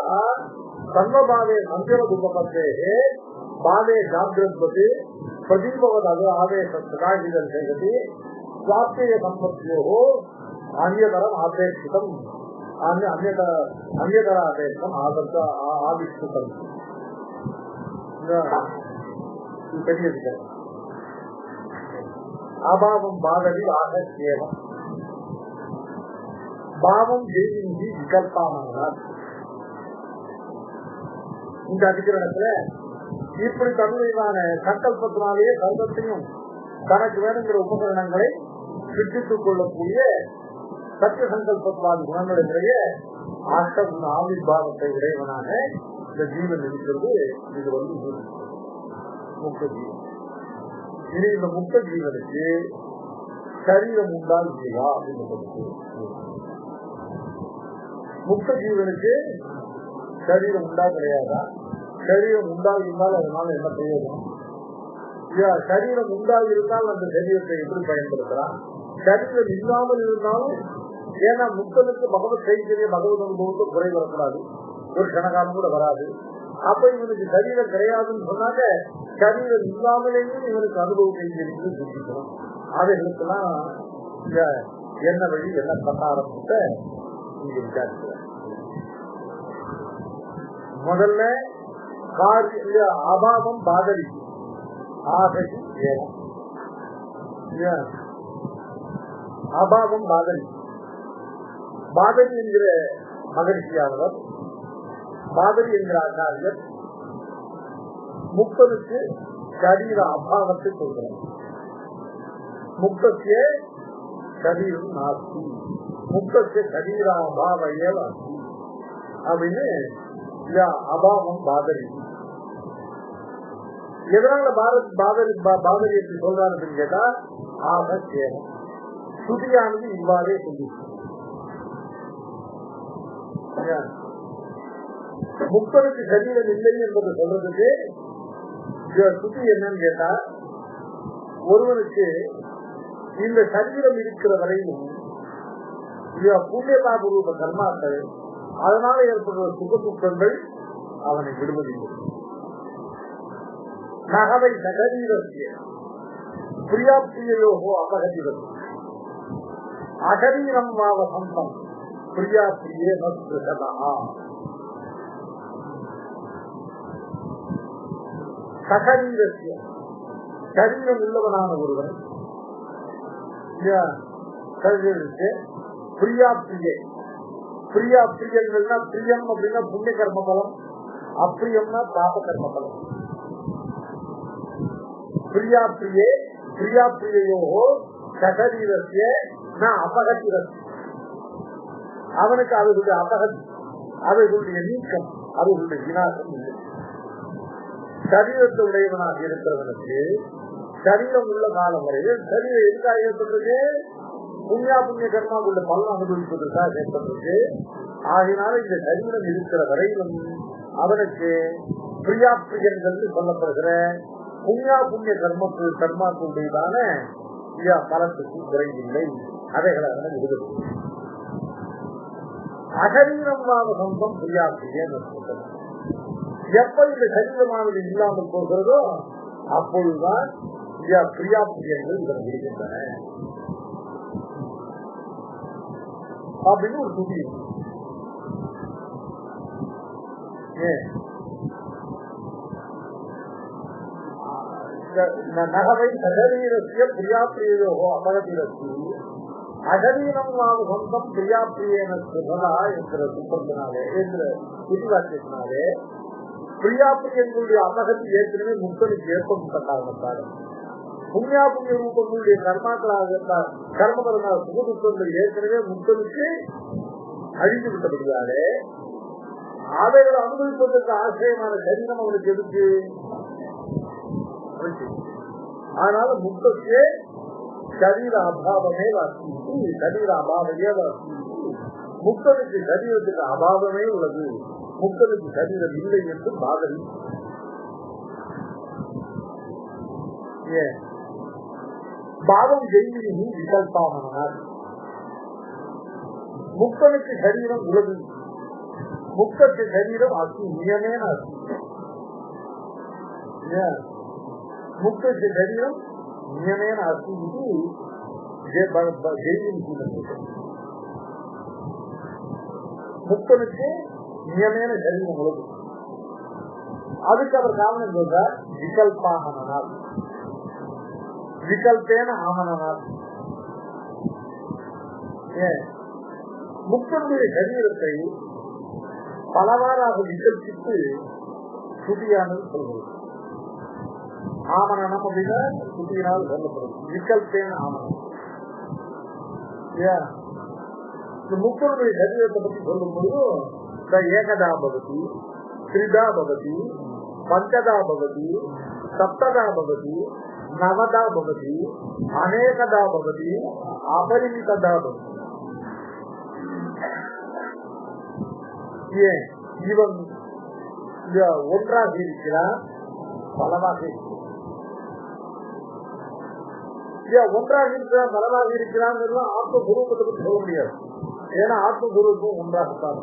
சர்வபாவே மந்திரபுபத்தே பாவே ஜாகிரத்வதி பிரதீபவது ஆவேசகாகிதம் செய்வது சுவாத்திய சம்பத்தியோ அந்நியதரம் ஆபேட்சிதம் அந்நியதர ஆபேட்சம் ஆவிஷ்கிருதம். பெரிய அபாவம் பாதவி ஆக சேவம் பாவம் ஜெயிங்கி விகல்பானார். இந்த அதிகரணத்துல இப்படி தன்மையான சங்கல்பத்தினாலேயே சர்வத்தையும் தனக்கு வேணுங்கிற உபகரணங்களை சித்தித்துக் கொள்ளக்கூடிய சத்திய சங்கல்பத்வாதி குணங்களுடைய ஆவிர்வாவத்தை உடையவனாக இந்த ஜீவன் இருக்கிறது. இது முக்த ஜீவன். இனி இந்த முக்த ஜீவனுக்கு சரீரம் உண்டால் இல்லையா அப்படின்னு முக்த ஜீவனுக்கு சரீரம் உண்டா கிடையாதா? சரீரம் உண்டாகிருந்தால் அதனால என்ன பிரயோஜனம்? சரீரம் உண்டாகிருந்தால் அந்த சரீரத்தை எப்படி பயன்படுத்தலாம்? சரீரம் இல்லாமல் இருந்தாலும், ஏன்னா முக்தனுக்கு பகவத் கைங்கரிய பகவத் அனுபவத்தை குறை வரக்கூடாது, ஒரு கணக்காலம் கூட வராது. அப்ப இவனுக்கு சரீரம் கிடையாதுன்னு சொன்னாங்க, சரீரம் இல்லாமலேயே இவனுக்கு அனுபவ கைங்கரிக்கு சிந்திக்கணும். அவைகளுக்கெல்லாம் என்ன வழி என்ன பிரகாரத்தை இங்க விசாரிக்கிறார். முதல்ல அபாவம் பாதரி ஆகி ஏவம். அபாவம் பாதரி பாதரி என்கிற மகிழ்ச்சியானவர், பாதரி என்கிற ஆச்சாரியர் முக்தனுக்கு சரீர அபாவத்தை சொல்கிறார். முக்தத்திய சரீரம் நாஸ்தி, முக்தத்திய சரீர அபாவ ஏவ அப்படின்னு அபாவம் பாதரி. எதனால பாதரி எப்படி சொல்றாருன்னு கேட்டா, ஆக சேவம் சுதியானது இவ்வாறே சொல்லிச்சு. முக்தனுக்கு சரீரம் இல்லை என்பது சொல்றதுக்கு சுதி என்னன்னு கேட்டா, ஒருவனுக்கு இந்த சரீரம் இருக்கிற வரையிலும் புண்ணியதாபூர்வ கர்மாக்கள், அதனால ஏற்படுற சுக துக்கங்கள் அவனை விடுவதில்லை. நகவை சகரீரத்திய பிரியாப்பிரியோகோ அபகரீரம் அகரீரம் வாவசந்தம் பிரியாப்பிரியே நஸ்தா. சகரீரத்திய சரீரம் உள்ளவனான ஒருவன் பிரியாப்பிரியே, பிரியா பிரியங்கள்னா, பிரியம் அப்படின்னா புண்ணிய கர்ம பலம், அப்பிரியம்னா பாப கர்ம பலம். பிரியா பிரியே பிரியா பிரியோ சகரீரத்திய அபகத்திரம், அவனுக்கு அவர்களுடைய அபகத், அவர்களுடைய நீக்கம், அவர்களுடைய விநாசம் இல்லை. சரீரத்தை உடையவனாக இருக்கிறவனுக்கு சரீரம் உள்ள காலம் வரையில் சரீரம் எதுக்காக ஏற்பட்டது? புண்ணியா புண்ணிய கர்மா உள்ள பலன் அனுபவிப்பதற்காக ஏற்பட்டது. ஆகினால இந்த சரீரம் இருக்கிற வரையிலும் அவனுக்கு பிரியா பிரியங்கள் சொல்லப்படுகிற புண்ணியா புண்ணிய கர்மாக்களுடையதான பலத்துக்கு குறைவில்லை. அவைகளை அவன் விடுதலை. அகரீரம் சொந்தம் பிரியா பிரியன். எப்ப இந்த சரீரமானது இல்லாமல் போகிறதோ அப்பொழுதுதான் பிரியா பிரியங்கள் இதன் விடுகின்றன அப்படின்னு ஒரு சுதி. நகவை சகரீரத்திய பிரியாப்பிரியோகோ அபகதிரத்தி அகரீரம் சொந்தம் பிரியாப்பிரியன சுகதா என்கிற சுத்தத்தினாலே, என்கிற விதிவாக்கியத்தினாலே பிரியாப்பிரியங்களுடைய அபகதி ஏற்கனவே முக்தனுக்கு ஏற்பட்ட காரணத்தால், புண்ணியா புண்ணிய ரூபங்களுடைய கர்மாக்களாக இருந்தால் கர்மகரமான சுகதுக்கங்கள் ஏற்கனவே முக்தனுக்கு அழிந்து விட்டபடியாலே அவைகளை அனுபவிப்பதற்கு ஆசிரியமான சரீரம் அவனுக்கு எதுக்கு? அதனால முக்தத்திலே சரீர அபாவமே வாசி, சரீர அபாவையே வாசி. முக்தனுக்கு சரீரத்துக்கு அபாவமே உள்ளது, முக்தனுக்கு சரீரம் இல்லை என்று பாதரி. பாவம் ஜெயினி விகல்பாமனார். முக்தனுக்கு சரீரம் உள்ளது, முக்தக்கு சரீரம் அசி நியமேன அசி. முக்தக்கு சரீரம் நியமேன அசி. முக்தனுக்கு நியமேன சரீரம் உள்ளது. அதுக்கு அவர் காரணம் சொல்றார் விகல்பாகனால். விகல்பேன ஆமனார். முக்தனுடைய சரீரத்தை பலவாறாக விகல்பித்து சுதியானது சொல்வது. ஆமனம் அப்படின்னா சுதியினால் சொல்லப்படுது. விகல்பேன ஆமனம். முக்தனுடைய சரீரத்தை பற்றி சொல்லும் பொழுது ஏகதா பவதி, திரிதா பவதி, பஞ்சதா பவதி, சப்ததா பவதி, நவதா பவதி, அநேகதா பவதி, அபரிமிததா பவதி. இவன் ஒன்றாக இருக்கிறான், பலவாக இருக்கிறான். ஒன்றாக இருக்கிறான், பலவாக இருக்கிறான் ஆத்மஸ்வரூபத்தை பற்றி சொல்ல முடியாது. ஏன்னா ஆத்மஸ்வரூபம் ஒன்றாகத்தான்.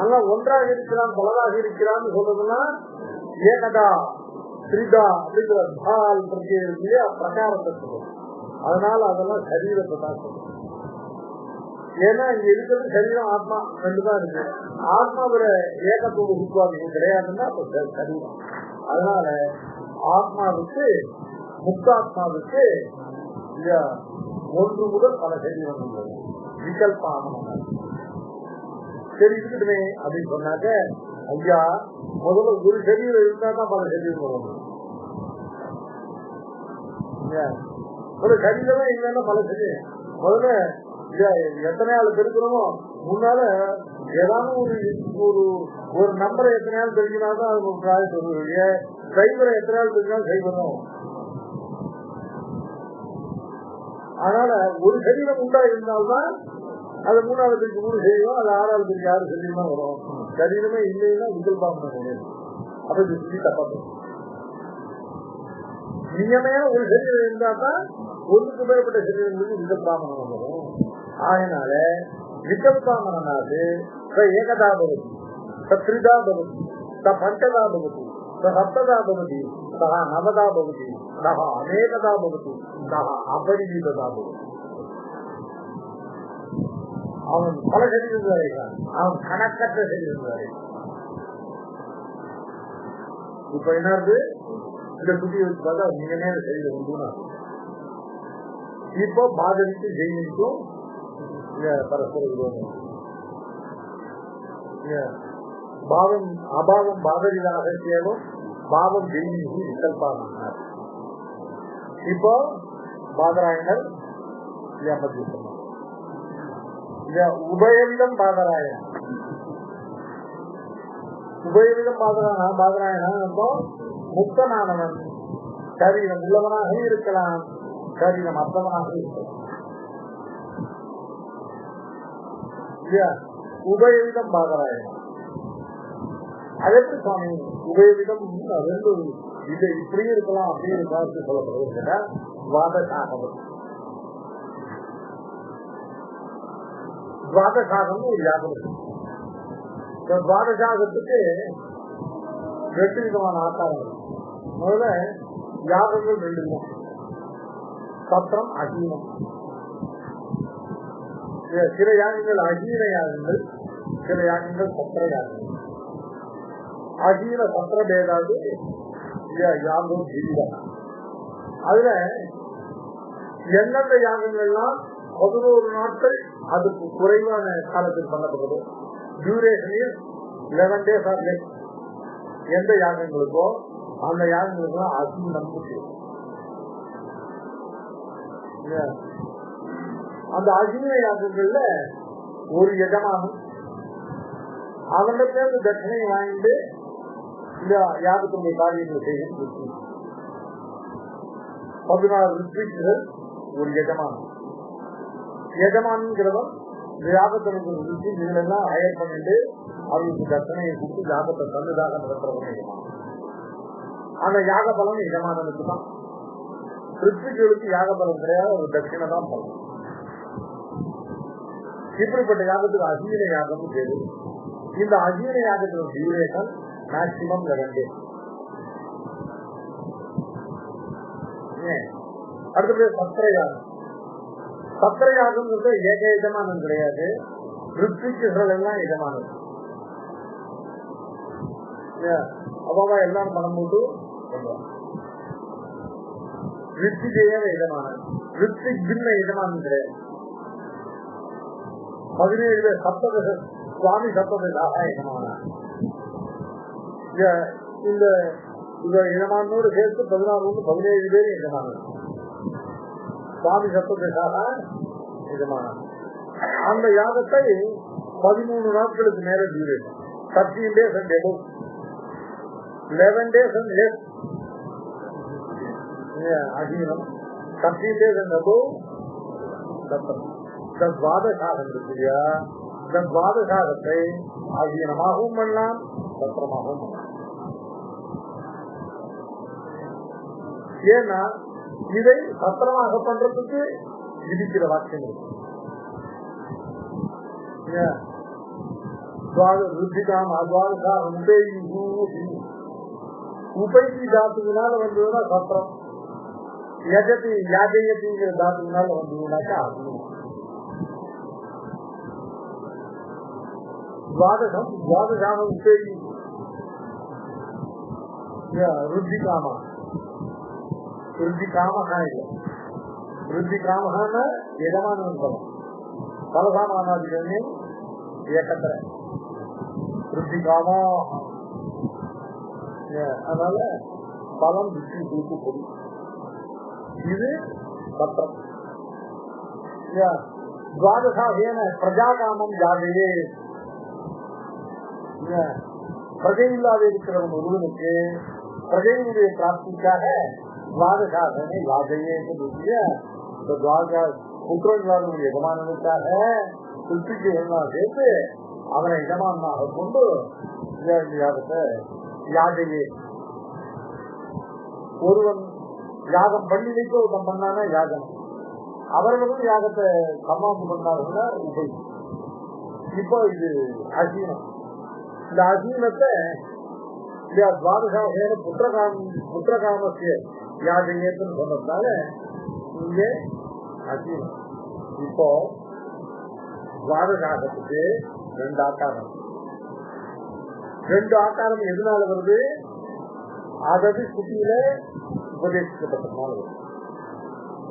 ஆனா ஒன்றாக இருக்கிறான், பலவாக இருக்கிறான்னு சொல்றதுன்னா ஏகதா திரிதா அப்படிங்கிற பால் பிரத்யேகத்திலே பிரகாரத்தை சொல்லும். அதனால அதெல்லாம் சரீரத்தை தான் சொல்லும். ஏன்னா இங்க இருக்கிறது சரீரம் ஆத்மா ரெண்டுதான் இருக்கு. ஆத்மாவில ஏகத்தோடு உருவாக்கம் கிடையாதுன்னா அப்ப சரீரம். அதனால ஆத்மாவுக்கு முக்தாத்மாவுக்கு ஒன்று முதல் பல சரீரம் உள்ளது. விகல்பான சரி இருக்குதுமே அப்படின்னு சொன்னாக்க, ஐயா முதல்ல ஒரு சரீரம் இருந்தா தான் பல சரீரம் வரும். ஒரு சரீரமே இல்லைன்னா பல சரீரம். முதல்ல எத்தனை ஆள் பெருக்கிறோமோ முன்னால ஏதாவது ஒரு நம்பரை எத்தனை ஆள் பெருக்கினாதான் அது ஒரு ப்ராஜெக்ட் வருவீங்க. சைபரை எத்தனை ஆள் பெருக்கினாலும் சைபரும். அதனால ஒரு சரீரம் உண்டா இருந்தால்தான் அது 3வது 3 சரீரம், அது 6வது 6 சரீரமா வரும். சரீரமே இல்லைன்னா விகல்பாம அப்ப இது சுத்தி தப்பா நியமையான ஒரு சரீரம் இருந்தா தான் ஒன்றுக்கு மேற்பட்ட சரீரங்களுக்கு விகல்பாமனம் வரும். அதனால விகல்பாமனாது ஏகதா பவதி, திரிதா பவதி, பஞ்சதா பவதி, சப்ததா பவதி, நவதா பவதி, அநேகதா பவதி, அபரிமிததா பவதி. அவன் பல சரீரங்கள் அடைகிறான், அவன் கணக்கற்ற சரீரங்கள் அடைகிறான். இப்ப என்னது இந்த சுத்தியை வச்சு பார்த்தா மிக நேர சரீரம் உண்டு. இப்போ பாதரிக்கு ஜெயினுக்கும் பரஸ்பர விரோதம். பாவம் அபாவம் பாதரிதாக சேரும், பாவம் ஜெயினுக்கு விகல்பானார். இப்போ பாதராயணர் பற்றி சொன்னார். உபயவிதம் பாதராயணம், உபயவிதம் பாதராயணம் முக்தமானவன் சரீரம் உள்ளவனாக இருக்கலாம், சரீரம் அற்றவனாக இருக்கலாம். உபயவிதம் பாதராயணம் அதற்கு சுவாமி உபயவிதம் ரெண்டு இது இப்படி இருக்கலாம் அப்படி இருக்கலாம் சொல்லப்படுவது துவாதசாகம். துவாதசாகம் ஒரு யாகம் இருக்கு. துவாதசாகத்துக்கு 2 விதமான ஆச்சாரங்கள். முதல்ல யாகங்கள் 2 விதம், சத்திரம் அகீனம். சில யாகங்கள் அகீன யாகங்கள், சில யாகங்கள் சத்திர யாகங்கள். அகீன சத்திர பேதாது யாகம் ஜீவிதம். அதுல எந்தெந்த யாகங்கள்லாம் 11 நாட்கள் அதுக்கு குறைவான காலத்தில் பண்ணப்படுறது, டியூரேஷன் 11 days ஆர் லெஸ், எந்த யாகங்களுக்கோ அந்த யாகங்களுக்கு அகீனம். அந்த அகீன யாகங்கள்ல ஒரு எஜமானும் அவனிடத்துல தட்சணையை வாங்கிட்டு இந்த யாகத்தினுடைய காரியங்களை செய்து 16 ரிட்ரீட்கள் ஒரு எஜமானம். எஜமானுங்கிறவன் இந்த யாகத்தினுக்கு இதுலாம் ஹயர் பண்ணிட்டு அவங்களுக்கு தட்சணையை கொடுத்து யாகத்தை தந்துதாக நடத்துறவன் எஜமானம். அந்த யாக பலன் எஜமானனுக்கு தான். ரிட்ரீட்களுக்கு யாக பலம் கிடையாது, ஒரு தட்சிணை தான் பலம். இப்படிப்பட்ட யாகத்துக்கு அகீன யாகம் பேரு. இந்த அகீன யாகத்தின் டியூரேஷன் மேக்சிமம் 11 days. அடுத்தது சத்திர யாகம். சத்திர யாகம் ஏக எஜமானம் கிடையாது, ரிட்ரீட்கள் எல்லாம் எஜமானம். அப்பாவா எல்லாரும் பணம் போட்டு ரித்திகேய எஜமான ரித்திக் பின்ன எஜமான் கிடையாது. 17 சப்ததச சுவாமி சப்ததசாக எஜமான. இந்த எஜமானோடு சேர்த்து 16 பேர் எஜமான சுவாமி சப்ததசாக எஜமான. அந்த யாகத்தை 13 நாட்களுக்கு மேல duration, 13 days and above, 11 days and less அஜீனம், 13 days and above சத்திரம். இந்த துவாதசாகம் இருக்கு இல்லையா, இந்த துவாதசாகத்தை அஜீனமாகவும் பண்ணலாம், சத்திரமாகவும் பண்ணலாம். ஏன்னா இதை சத்திரமாக பண்றதுக்கு விதிக்கிற வாக்கியம் இருக்கு. உபைதி தாத்துனால வந்ததுன்னா சத்திரம், யஜதி யாஜயத்திங்கிற தாத்துனால வந்ததுனாக்கா அக்னி. துவாதசம் துவாதசாம உபேதி ருத்திகாமா ருத்திகாமகா இல்லை, ருத்திகாமகான எஜமானவன் பலம் பலசாமானாதிகளே ஏக்கத்திர ருத்திகாமா. அதனால பலம் ருத்தி தூக்கு பொருள். இது சத்திரம். துவாதசாகேன பிரஜாகாமம் ஜாதையே, பிரஜை இல்லாத இருக்கிறவன் ஒருவனுக்கு பிரஜையினுடைய பிராப்திக்காக துவாதசாகனை யாதையே புத்திரர்களுடைய எஜமானனுக்காக சுத்திக்கு எல்லாம் சேர்த்து அவனை எஜமானாக கொண்டு யாதையே. ஒருவன் யாகம் பண்ணி வைக்க ஒருத்தன் பண்ணான யாகம், அவர்களும் யாகத்தை சமாப்தி பண்ணாருன்னா உபை. இப்போ இது அசீனம். இந்த அசீனத்தை துவாதசாக புத்திரகாமத்திய யாதையேன்னு சொன்னதுனால இங்கே அசீனம். இப்போ துவாதசாகத்துக்கு 2 ஆக்காரம். 2 ஆக்காரம் எதனால வருது? அதாவது ஸ்துதியில உபதேசிக்கப்பட்டதுனால வருது.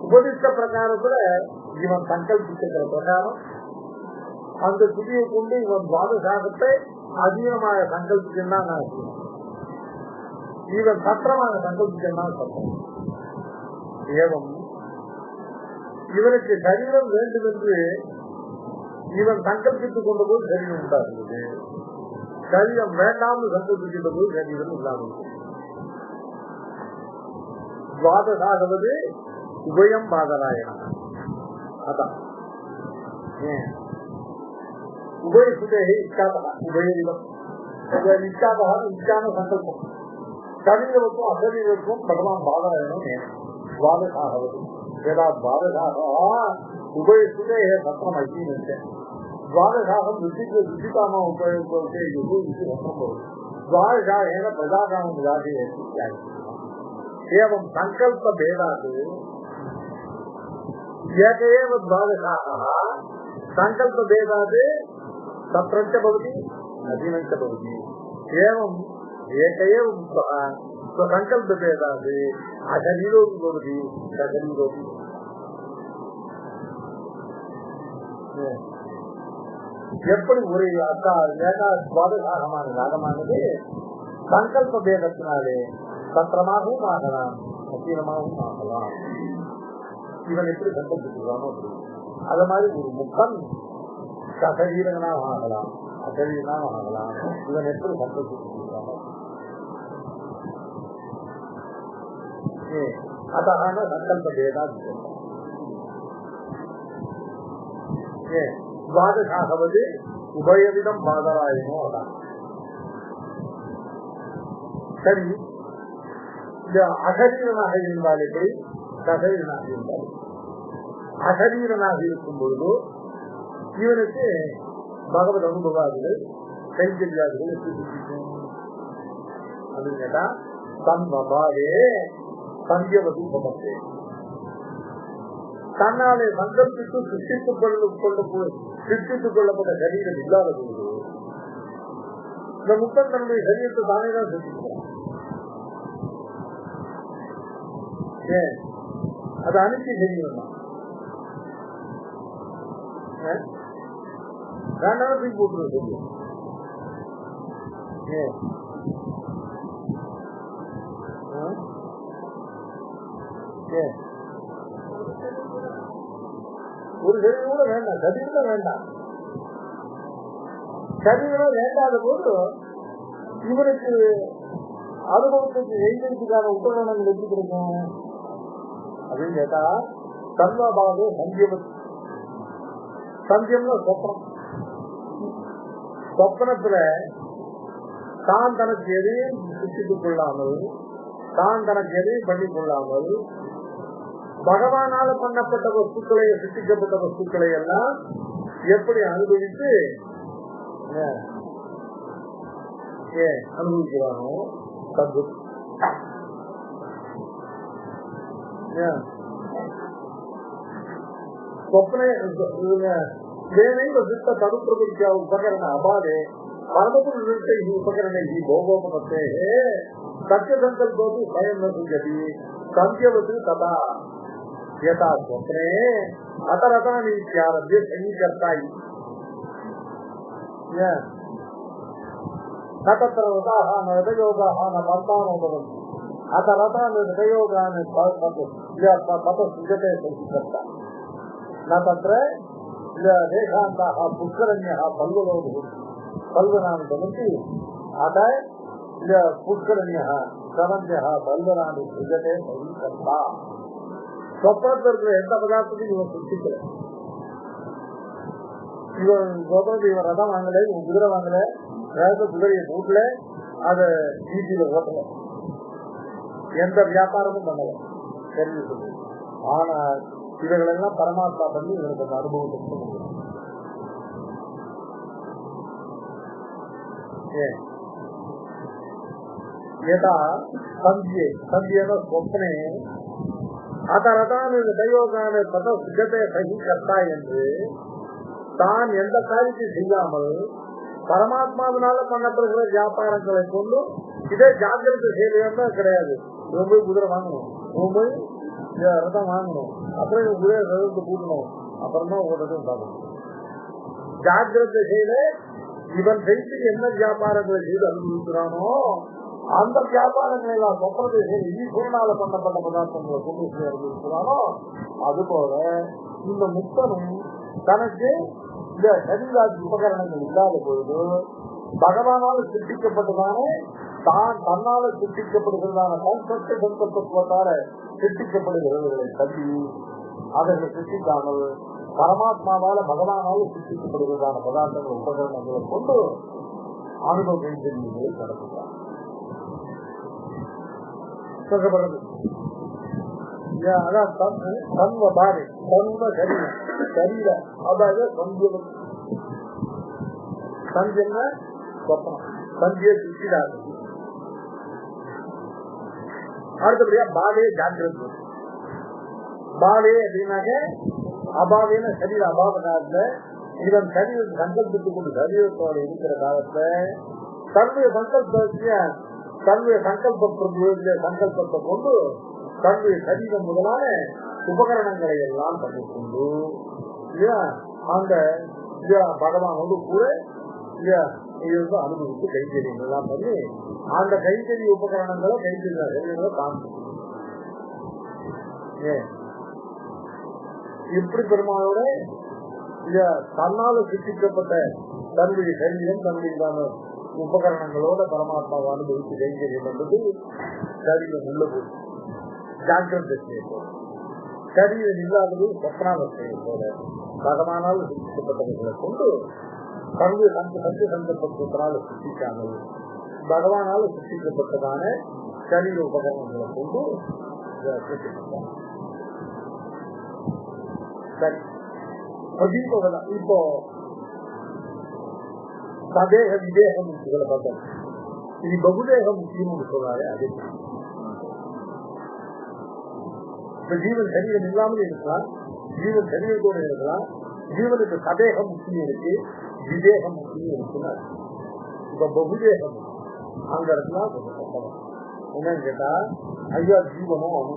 உபதிஷ்ட பிரகாரத்துல இவன் சங்கல்பிக்கிற பிரகாரம் அந்த ஸ்துதியை கொண்டு இவன் துவாதசாகத்தை அதிகமாக சங்கல்பிச்சுன்னா இவன் சத்திரமாக சங்கல்பிச்சுன்னா சத்திரம். ஏவம் இவனுக்கு சரீரம் வேண்டும் என்று இவன் சங்கல்பித்துக் கொண்ட போது சரீரம் உண்டாகிறது, சரீரம் வேண்டாமல் சங்கல்பிக்கின்ற போது சரீரம் இல்லாமல். துவாதசாகவது உபயம் பாதராயணம். அதான் உபயசுதேகி இச்சாதா உபயவிதம் இச்சாதா இச்சான சங்கல்பம் சரீரத்துக்கும் அசரீரத்துக்கும் பகவான் பாதராயணம் துவாதசாகவது. ஏதா துவாதசாக உபயசுதேக சத்திரம் ஐக்கியம் துவாதசாகம் ருச்சிகாம துவாதசாகேன பிரஜாகாம ஜாதி एवं संकल्प भेदात् एक एव द्वादशाः संकल्प भेदात् सत्रञ्च भवति अधीनञ्च भवति. एवं एक एव संकल्प भेदात् अशरीरोऽपि भवति सशरीरोऽपि. எப்படி ஒரு துவாதசாகமான யாகமானது சங்கல்ப பேதத்தினாலே சத்திரமாகவும் ஆகலாம், அசீனமாகவும் ஆகலாம். இவன் எப்படி சங்கல்பிக்கிறானோ அது மாதிரி ஒரு முகம் சசரீரனாக ஆகலாம், அசரீரனாக ஆகலாம். இவன் எப்படி சங்கல்பிக்கிறானோ அதான சங்கல்ப பேதா. துவாதசாகவது உபயவிதம் பாதராயனோ. அதான் சரி. அசரீரனாக இருந்தால் எப்படி, சசரீரனாக இருந்தால் அசரீரனாக இருக்கும் பொழுது இவனுக்கு பகவத் அனுபவாதிகள் கைங்கரியாதிகள் எப்படி சிந்திக்கும் அப்படின்னு கேட்டா தன்வபாவே சந்தியவது உபமத்தே. தன்னாலே சங்கல்பித்து சிருஷ்டித்துக் கொள்ளப்பட்ட சரீரம் இல்லாத பொழுது இந்த முத்தன் தன்னுடைய சரீரத்தை தானே தான் சிருஷ்டிக்கிறான். அது அனுப்பி தெரியும் வேண்டாம் தூக்கி போட்டுருவோம் தெரியும். ஒரு சரீரம் கூட வேண்டாம், சரீரம் வேண்டாம். சரீரம் வேண்டாத போது இவனுக்கு அனுபவத்துக்கு எழுதுறதுக்கான உபகரணங்கள் எப்படி கிடைக்கும் அப்படின்னு கேட்டா, சர்வபாவே சந்தியம். சந்தியம்னா சொப்பனம். சொப்பனத்துல தான் தனக்கு எதையும் சித்தித்துக் கொள்ளாமல், தான் தனக்கு எதையும் பண்ணிக் கொள்ளாமல், பகவானால பண்ணப்பட்ட வஸ்துக்களை, சித்திக்கப்பட்ட வஸ்துக்களை எல்லாம் எப்படி அனுபவித்து அனுபவிக்கிறானோ தப்பு. ತರುಪ್ರವೃತ್ತಿಯ ಉಪಕರಣ ಅಭಾವೆ ಪರಮಪುರುಷ ಈ ಉಪಕರಣ ಈ ಭೋಗೋಪನತೆ ಸತ್ಯ ಸಂಕಲ್ಪವು ಸ್ವಯಂ ಸೃಜತಿ ಸಂಖ್ಯವತ್ತು ತಥಾ ಯಥಾ ಸ್ವಪ್ನೆ ಅತರತಾನಿತ್ಯಾರಭ್ಯ ಸಮೀಕರ್ತಾಯಿ न तत्र रताः न रतयोगाः न मन्तानो भवन्ति अथ रतान् रतयोगान् ततः सृजते न तत्र रेखान्ताः पुष्करण्यः पल्वलो भवन्ति पल्वनानि भवन्ति अथ पुष्करण्यः श्रवन्त्यः पल्वनानि सृजते सविकर्ता स्वप्नदर्शने ಎಂತ ಪದಾರ್ಥಕ್ಕೆ ಇವ ಸೃಷ್ಟಿಸಿಲ್ಲ. இவன் ரதம் வாங்கல, இவன் குதிரை வாங்கல, குதிரையை கூட்டல, அத வீதியில ஓட்டல, எந்த வியாபாரமும் பண்ணல, தெரிஞ்சு சொல்லு. ஆனா இவர்களெல்லாம் பரமாத்மா பண்ணி இவனுக்கு அந்த அனுபவம் கொடுக்க முடியும். ஏதா சந்தியே சந்தியன சொப்பனே அதரதான தயோகான பத சுகத்தை சகி கர்த்தா என்று தான் எந்த காரியத்தை செய்யாமல் பரமாத்மாவினால பண்ணப்படுகிற வியாபாரங்களை கொண்டு இதே ஜாக்கிரதை செய்யலையா கிடையாது. இவன் போய் குதிரை வாங்கணும், இவன் போய் ரதம் வாங்கணும், அப்புறம் இவன் குதிரை ரதத்தை கூட்டணும், அப்புறம் தான் ஓடுறதும் பார்க்கணும். ஜாக்கிரதை செய்யல இவன் செய்து என்ன வியாபாரங்களை செய்து அனுபவிக்கிறானோ அந்த வியாபாரங்களை எல்லாம் சொப்பனத்தை செய்து ஈஸ்வரனால பண்ணப்பட்ட பதார்த்தங்களை கொண்டு அனுபவிக்கிறானோ அது போல இந்த முக்தனும் தனக்கு இந்த சரீராதி உபகரணங்கள் இல்லாத பொழுது பகவானால சிருஷ்டிக்கப்பட்டதான தான் தன்னால சிருஷ்டிக்கப்படுகிறதான சங்கல்பத்தால சிருஷ்டிக்கப்படுகிறவர்களை தள்ளி அவர்களை சிருஷ்டிக்காமல் பரமாத்மாவால பகவானால சிருஷ்டிக்கப்படுகிறதான பதார்த்தங்கள் உபகரணங்களை கொண்டு அனுபவ கைங்கரியங்களை நடத்துகிறார். சொல்லப்படுறது அதான் தன்வ பாதை தன்வ சரீரம் சரீர அதாவது சந்தியம். சந்தியம்னா சொப்பனம், சந்தியை சுற்றிடாது. அடுத்தபடியா பாவே ஜாக்கிரதை. பாவே அப்படின்னாக்க அபாவேன சரீர அபாவ காலத்துல இவன் சரீரம் சங்கல்பித்துக் கொண்டு சரீரத்தோட இருக்கிற காலத்துல தன்னுடைய சங்கல்பத்தை கொண்டு தன்னுடைய சரீரம் முதலான உபகரணங்களை எல்லாம் பண்ணிக்கொண்டு அந்த பகவானோடு கூட அனுபவித்து கைத்தறிகள் எல்லாம் பண்ணி அந்த கைத்தறி உபகரணங்களை கைத்தறிகளை காமிச்சு இப்படி பெருமாளோட தன்னால சிருஷ்டிக்கப்பட்ட தன்னுடைய சரீரம் தன்னுடைய உபகரணங்களோட பரமாத்மாவை அனுபவித்து கைத்தறிகள் என்பது சரீரம் உள்ள போது ஜாக்கிரதை செய்ய போல, சரீரம் இல்லாதது சொப்னாவஸ்தையை போல பகவானால் சிருஷ்டிக்கப்பட்டவர்களை கொண்டு தன்னுடைய சத்திய சந்தர்ப்பத்தினால சிருஷ்டிக்காமல் பகவானால் சிருஷ்டிக்கப்பட்டதான சரீர உபகரணங்களை கொண்டு சிருஷ்டிக்கப்பட்டார். சரி, இப்போ சதேக விதேக முக்திகளை பார்த்தோம். இது பகுதேக முக்கியம் சொல்றாரு. அதே ஜீவன் சரீரம் இல்லாமல் இருக்கலாம், ஜீவன் சரீரத்தோடு இருக்கலாம், ஜீவனுக்கு சதேக முக்கியம் இருக்கு, விதேக முக்கியம் இருக்குன்னா இப்ப பகுதேகம் அங்க இருக்கலாம். என்னன்னு கேட்டா ஐயா ஜீவனும்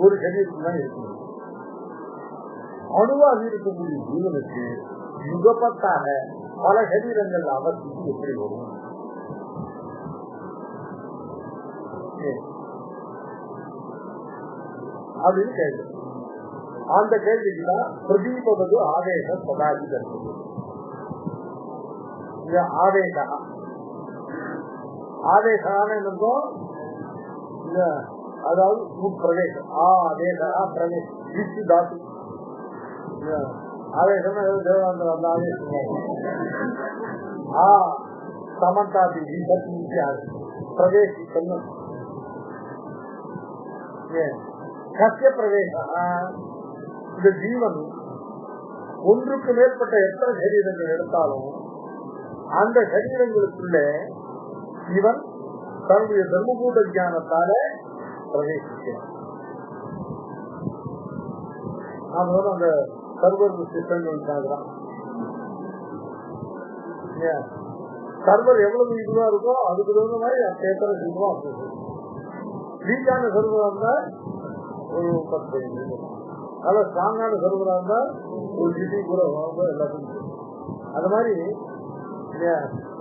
ஒரு சரீரத்தில் தான் இருக்க முடியும். அணுவாக இருக்கக்கூடிய ஜீவனுக்கு யுகப்பத்தாக பல சரீரங்கள் அவசியம் எப்படி வரும்? அப்படின்னு கேள்வி. அந்த கேள்விக்குதான் பிரதீபவது ஆவேச சதாஜி தருவது. ஆவேசா ஆவேசான இருக்கும், அதாவது பிரவேசம். ஆவேசா பிரவேசம் விச்சு தாத்து ஆவேசம் தேவாந்தர் ஆவேசம் சமந்தாதி பிரவேசி சொன்ன சத்திய பிரவேசம். இந்த ஜீவன் ஒன்றுக்கு மேற்பட்ட எத்தனை சரீரங்கள் எடுத்தாலும் அந்த சரீரங்களுக்குள்ள இவன் தன்னுடைய தர்மபூத ஞானத்தால பிரவேசிக்கிறான். நாம அந்த சர்வர் சிஸ்டங்கள் தான் சர்வர் எவ்வளவு இதுவா இருக்கோ அதுக்கு தகுந்த மாதிரி எத்தனை சிவா வீக்கான சர்வரா இருந்தா ஒரு 10 நல்ல ஸ்ட்ராங்கான சர்வரா இருந்தா ஒரு சிட்டி கூட எல்லாத்துக்கும். அது மாதிரி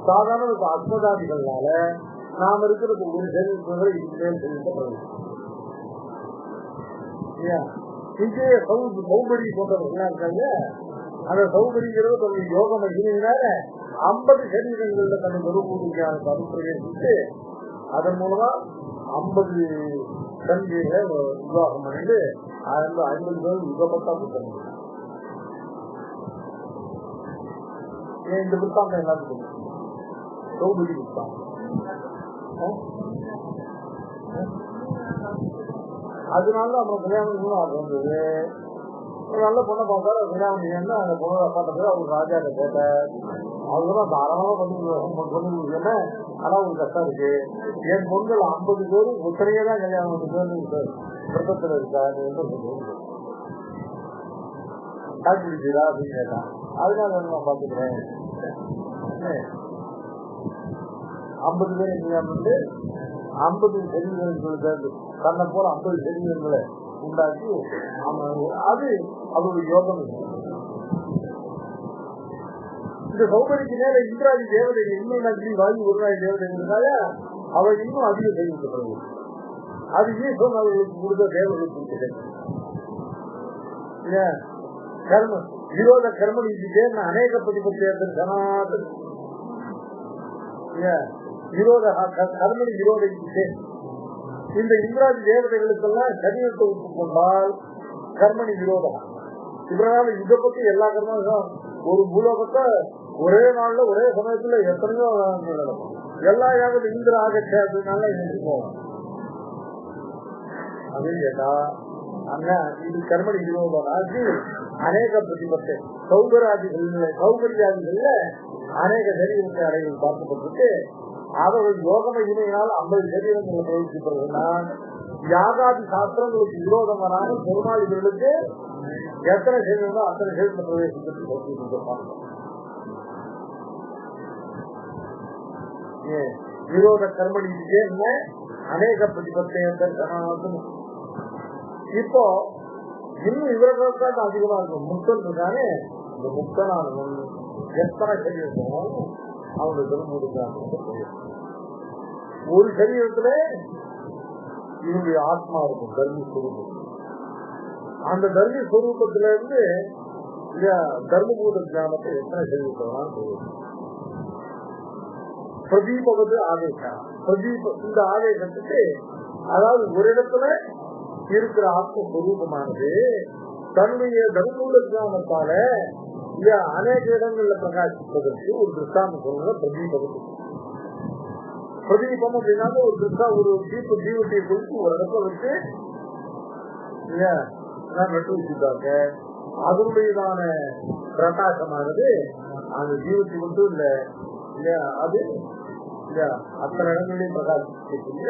சாதாரண அஸ்மதாதிகள்னால நாம இருக்கிறது ஒரு சரீரத்தை இங்கே சௌபரி போன்றவர்கள் இருக்காங்க. அந்த சௌபரிங்கிறது கொஞ்சம் யோக மகிமையினால 50 சரீரங்கள்ல தன்னை கருப்பூடிக்கான அனுப்பிரவேசித்து அதன் மூலமா 50 சந்திகளை உருவாகம் பண்ணிட்டு 50 பேர் யுகப்பட்டா புத்தகம். இந்த புத்தாங்க எல்லாத்துக்கும் சௌபரி புத்தாங்க. அதனால நம்ம கல்யாணம் அது வந்தது. நல்ல பொண்ணை பார்த்தா கல்யாணம் செய்யணும். அந்த பொண்ணு அப்பாட்ட அவர் ராஜா கேட்ட அவருதான் தாராளமா பண்ணி. ஆனா ஒரு கஷ்டம் இருக்கு. என் பொண்ணுகள் 50 பேரும் ஒத்தனையே தான் கல்யாணம் வந்து விருப்பத்துல இருக்கா காட்சிடுச்சா அப்படின்னு கேட்டான். அதனால நான் பாத்துக்கிறேன் 50 பேர் கல்யாணம் வந்து 50 சரீரங்கள் தன்னை போல 50 சரீரங்களை உண்டாக்கி அது அவருடைய யோகம். இந்த சௌகரிக்கு மேல இந்திராதி தேவதைகள் இன்னும் நன்றி வாயு ஒரு நாள் தேவதைகளுக்காக அவர் இன்னும் அதிக தெரிவிக்கப்படுவது. அது ஈஸ்வரன் அவர்களுக்கு கொடுத்த தேவர்களுக்கு கொடுத்தது. கர்ம விரோத கர்ம நீதிக்கே அநேக பதிப்பத்தேர்தல் சனாதன் விரோத கர்மணி விரோத இந்த இந்திராதி தேவதைகளுக்கெல்லாம் சரீரத்தை ஒப்புக்கொண்டால் கர்மணி விரோதம். இதனால இதை பத்தி எல்லா கர்மம் ஒரு பூலோகத்தை ஒரே நாள்ல ஒரே சமயத்துல எத்தனையோ நடக்கும். எல்லா யாரும் இந்திர ஆகட்சி அப்படின்னால போவோம் அப்படின்னு கேட்டா அங்க இது கர்மணி விரோதம் ஆகி அநேக பிரதிபத்தை சௌகரியாதிகள்ல அநேக சரீரத்தை அடைகள் பார்க்கப்பட்டு அவர்கள் யோக மகிமையினால் 50 சரீரங்களை பிரவேசிப்பதுன்னா யாகாதி சாஸ்திரங்களுக்கு விரோதம் வராமல் பெருமாள் இவர்களுக்கு எத்தனை சரீரங்களோ அத்தனை சரீரத்தை பிரவேசிப்பது விரோத கர்மணிக்கு அநேக பிரதிபத்தை. இப்போ இன்னும் இவர்களுக்கு அதிகமா இருக்கும். முக்தன் இருக்கானே, இந்த முக்தனானவன் எத்தனை சரீரமோ அவனுடைய தர்மபூத ஒரு சரீரத்துல இவனுடைய ஆத்மா இருக்கும் தர்மி ஸ்வரூபம். அந்த தர்மி ஸ்வரூபத்தில இருந்து தர்மபூத ஞானத்தை எத்தனை சரீரத்தான் பிரதீபவது ஆவேசம். இந்த ஆவேசத்துக்கு அதாவது ஒரு இடத்துல இருக்கிற ஆத்மஸ்வரூபமானது தன்னுடைய தர்மபூத ஞானத்தால அநேக இடங்கள்ல பிரகாசிப்பதற்கு ஒரு திருஷ்டாந்தம் சொல்ற பிரதீபம். பிரதீபம் அப்படின்னா ஒரு திருஷ்டா ஒரு தீவட்டியை குறித்து ஒரு இடத்துல வச்சு நட்டு வச்சுட்டாங்க. அதனுடையதான பிரகாசமானது அந்த ஜீவத்தை மட்டும் இல்ல அது அத்தனை இடங்களையும் பிரகாசிக்க.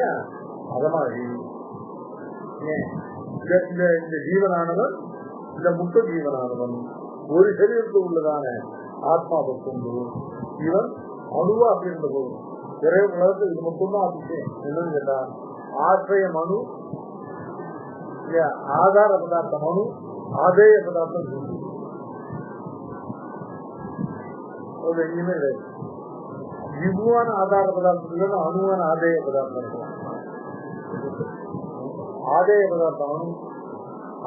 அத மாதிரி இந்த ஜீவனானவன் இந்த முக்த ஜீவனானவன் ஒரு சரீரத்தில் உள்ளதான ஆத்மாவை கொண்டு இவன் அணுவா அப்படின்ற போது ஒரே உலகத்தில் இது மட்டும்தான் அதிசயம். என்னன்னு கேட்டா ஆசிரியம் அணு ஆதார பதார்த்தம் அணு, ஆதேய பதார்த்தம் ஜீவு. எங்கேயுமே கிடையாது. ஜிபுவான ஆதார பதார்த்தம் அணுவான ஆதேய பதார்த்தம் இருக்கலாம். ஆதேய பதார்த்தம் அணு,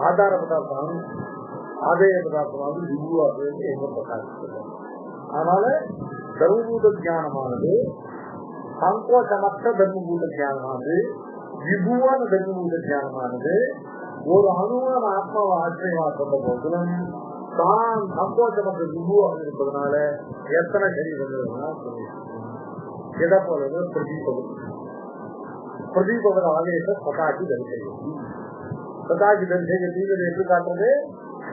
ஆதார பதார்த்தம் அணு, ஆதேய பதார்த்தம் ஜிபுவாக எங்க பிரகாசிக்கிறது. அதனால தர்மபூத ஜானமானது சங்கோச்சமற்ற தர்மபூத ஜானமானது, விபுவான தர்மபூத ஜானமானது ஒரு அணுவான ஆத்மாவை ஆச்சரியமா கொண்ட போதிலும் தான் சங்கோச்சமற்ற விபுவாக இருப்பதனால எத்தனை சரீரங்கள் எதை போல பிரதீபவர் பிரதீபவர் ஆகிய பட்டாக்கி தரிசனம் பட்டாக்கி தரிசனத்தை எப்படி காட்டுறது?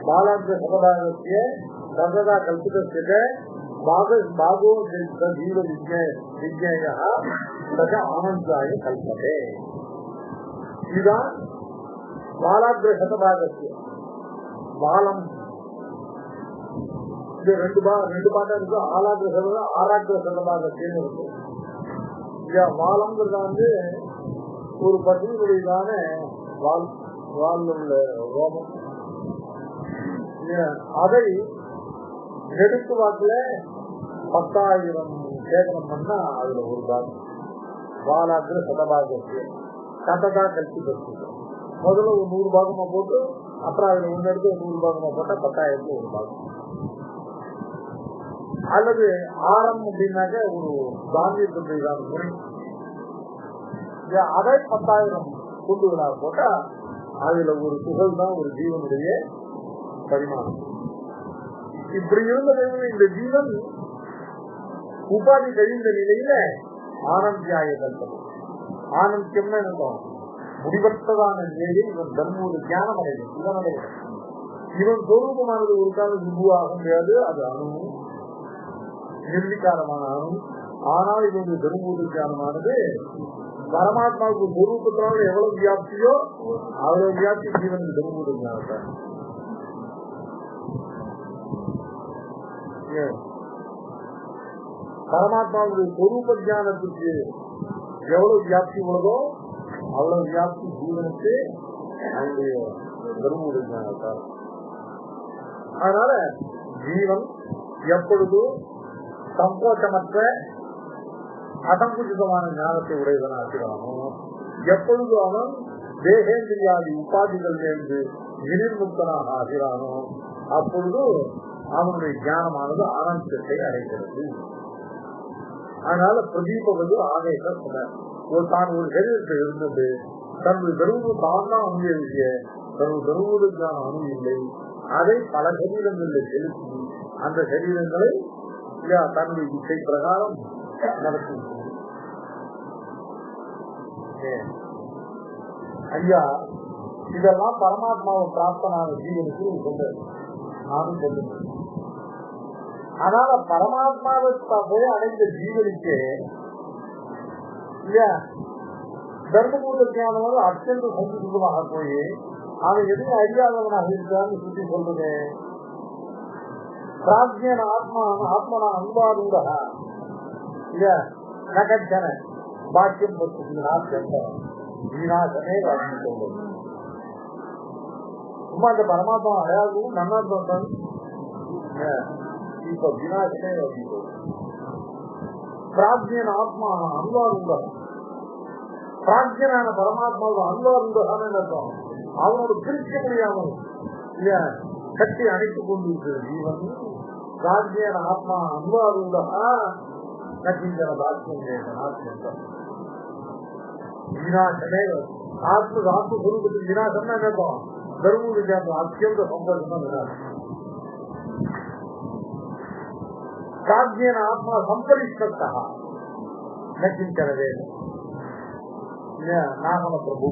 பாலாந்த சமுதாயத்திய சர்வதா கல்பித பாகோ ஜீவ விஜய ஆனந்தாய கல்பதே. இதுதான் பாலாந்திர சதபாகத்திய பாலம். இது ரெண்டு பாட்டா இருக்கு. ஆலாந்திர சதா, ஆராத்திர சதபாகத்தின்னு இருக்கு. வாழம்ங்கிறது ஒரு பசுமையான வாழ் உள்ள ரோமம். அதை நெடுக்கு வாக்குல 10,000 சேகரம் பண்ணா அதுல ஒரு பாகம் வாலாந்திர சதபாகத்திய சததா கல்வி கற்று முதல்ல ஒரு 100 பாகமா போட்டு அப்புறம் அதுல ஒன்னு எடுத்து 100 பாகமா போட்டா 10,000 ஒரு பாகம். அல்லது ஆரம் அப்படின்னாக்க ஒரு தானியத்தின் முறை அதை 10,000 குண்டுகளாக போட்டா அதுல ஒரு துகள் தான் ஒரு ஜீவனுடைய பரிமாணம். இப்படி இருந்த இந்த ஜீவன் உபாதி கழிந்த நிலையில ஆனந்தியாய கல்பது. ஆனந்தியம்னா இருக்கும் முடிவற்றதான நிலையில் இவன் தர்மூல ஞானம் அடையும். இவன் அடையும். இவன் சொரூபமானது ஒரு காலம் விபுவாக முடியாது. அது அணு, நிர்விகாரமான அணு. ஆனால் இவனுடைய தர்மூல ஞானமானது பரமாத்மாவுக்கு சொரூபத்தினால எவ்வளவு வியாப்தியோ அவ்வளவு வியாப்தி ஜீவனுக்கு தர்மூல ஞானத்தை. பரமாத்மாவுடைய சொரூப ஞானத்துக்கு எவ்வளவு வியாப்தி உள்ளதோ அவ்வளவு வியாப்தி ஜீவனுக்கு அவனுடைய தர்மூல ஞானத்தால். அதனால ஜீவன் எப்பொழுதும் சங்கோச்சமற்ற அசங்குஜிதமான ஞானத்தை உடையவன் ஆகிறானோ, எப்பொழுது அவன் தேகேந்திரியாதி உபாதிகள் இருந்து வினிர்முக்தனாக ஆகிறானோ அப்பொழுது அவனுடைய ஞானமானது ஆனந்தத்தை அடைகிறது. அதனால பிரதீபவது ஆகைய ஒரு தான் ஒரு சரீரத்தில் இருந்தது தன்னுடைய தருவ தான் தான் அனுபவிக்க தன்னுடைய தருவ ஞானம் அணு இல்லை. அதை பல சரீரங்களில் செலுத்தி அந்த சரீரங்களை தன்னுடைய இசை பிரகாரம் நடத்தி. ஐயா இதெல்லாம் பரமாத்மாவை பிராப்தனான ஜீவனுக்கு சொல்றது நானும் சொல்லுங்க. அதனால பரமாத்மாவை போய் அடைந்த ஜீவனுக்கு இல்லையா தர்மபூத ஞானம் அत्यந்த சங்குமாக போய் அவன் எதுவும் அறியாதவனாக இருக்கான்னு சுற்றி சொல்றது. பிராஜ்யன் ஆத்மனா அன்பாருங்க இல்லையா நகச்சன பாக்கியம் வீணாசனே வாக்கி சொல்றது. சும்மா அந்த பரமாத்மா அடையாளம் நன்னா சொல்றாங்க. இப்ப வினாசனே வாக்கி சொல்றது. பிராஜ்யன் ஆத்மா அன்பாருங்க பிராஜ்யனான பரமாத்மாவுக்கு அன்பாருங்கன்னு அர்த்தம். அவனோட பிரிக்க முடியாமல் இல்லையா கட்டி அணைத்துக் கொண்டிருக்கிற ஜீவன் பிராஜ்யன ஆத்மா அன்பாருங்க நக்கிஞ்சன பாக்கியம் விநாசமே ஆத்மஸ்வரூபத்துக்கு விநாசம்னா கேட்போம். தர்மபுரி அத்தியந்த சம்பந்தம் தான் விநாசம். பிராஜ்யன ஆத்மா சம்பரிஷ்டா நக்கிஞ்சன வேதம் நாகம பிரபு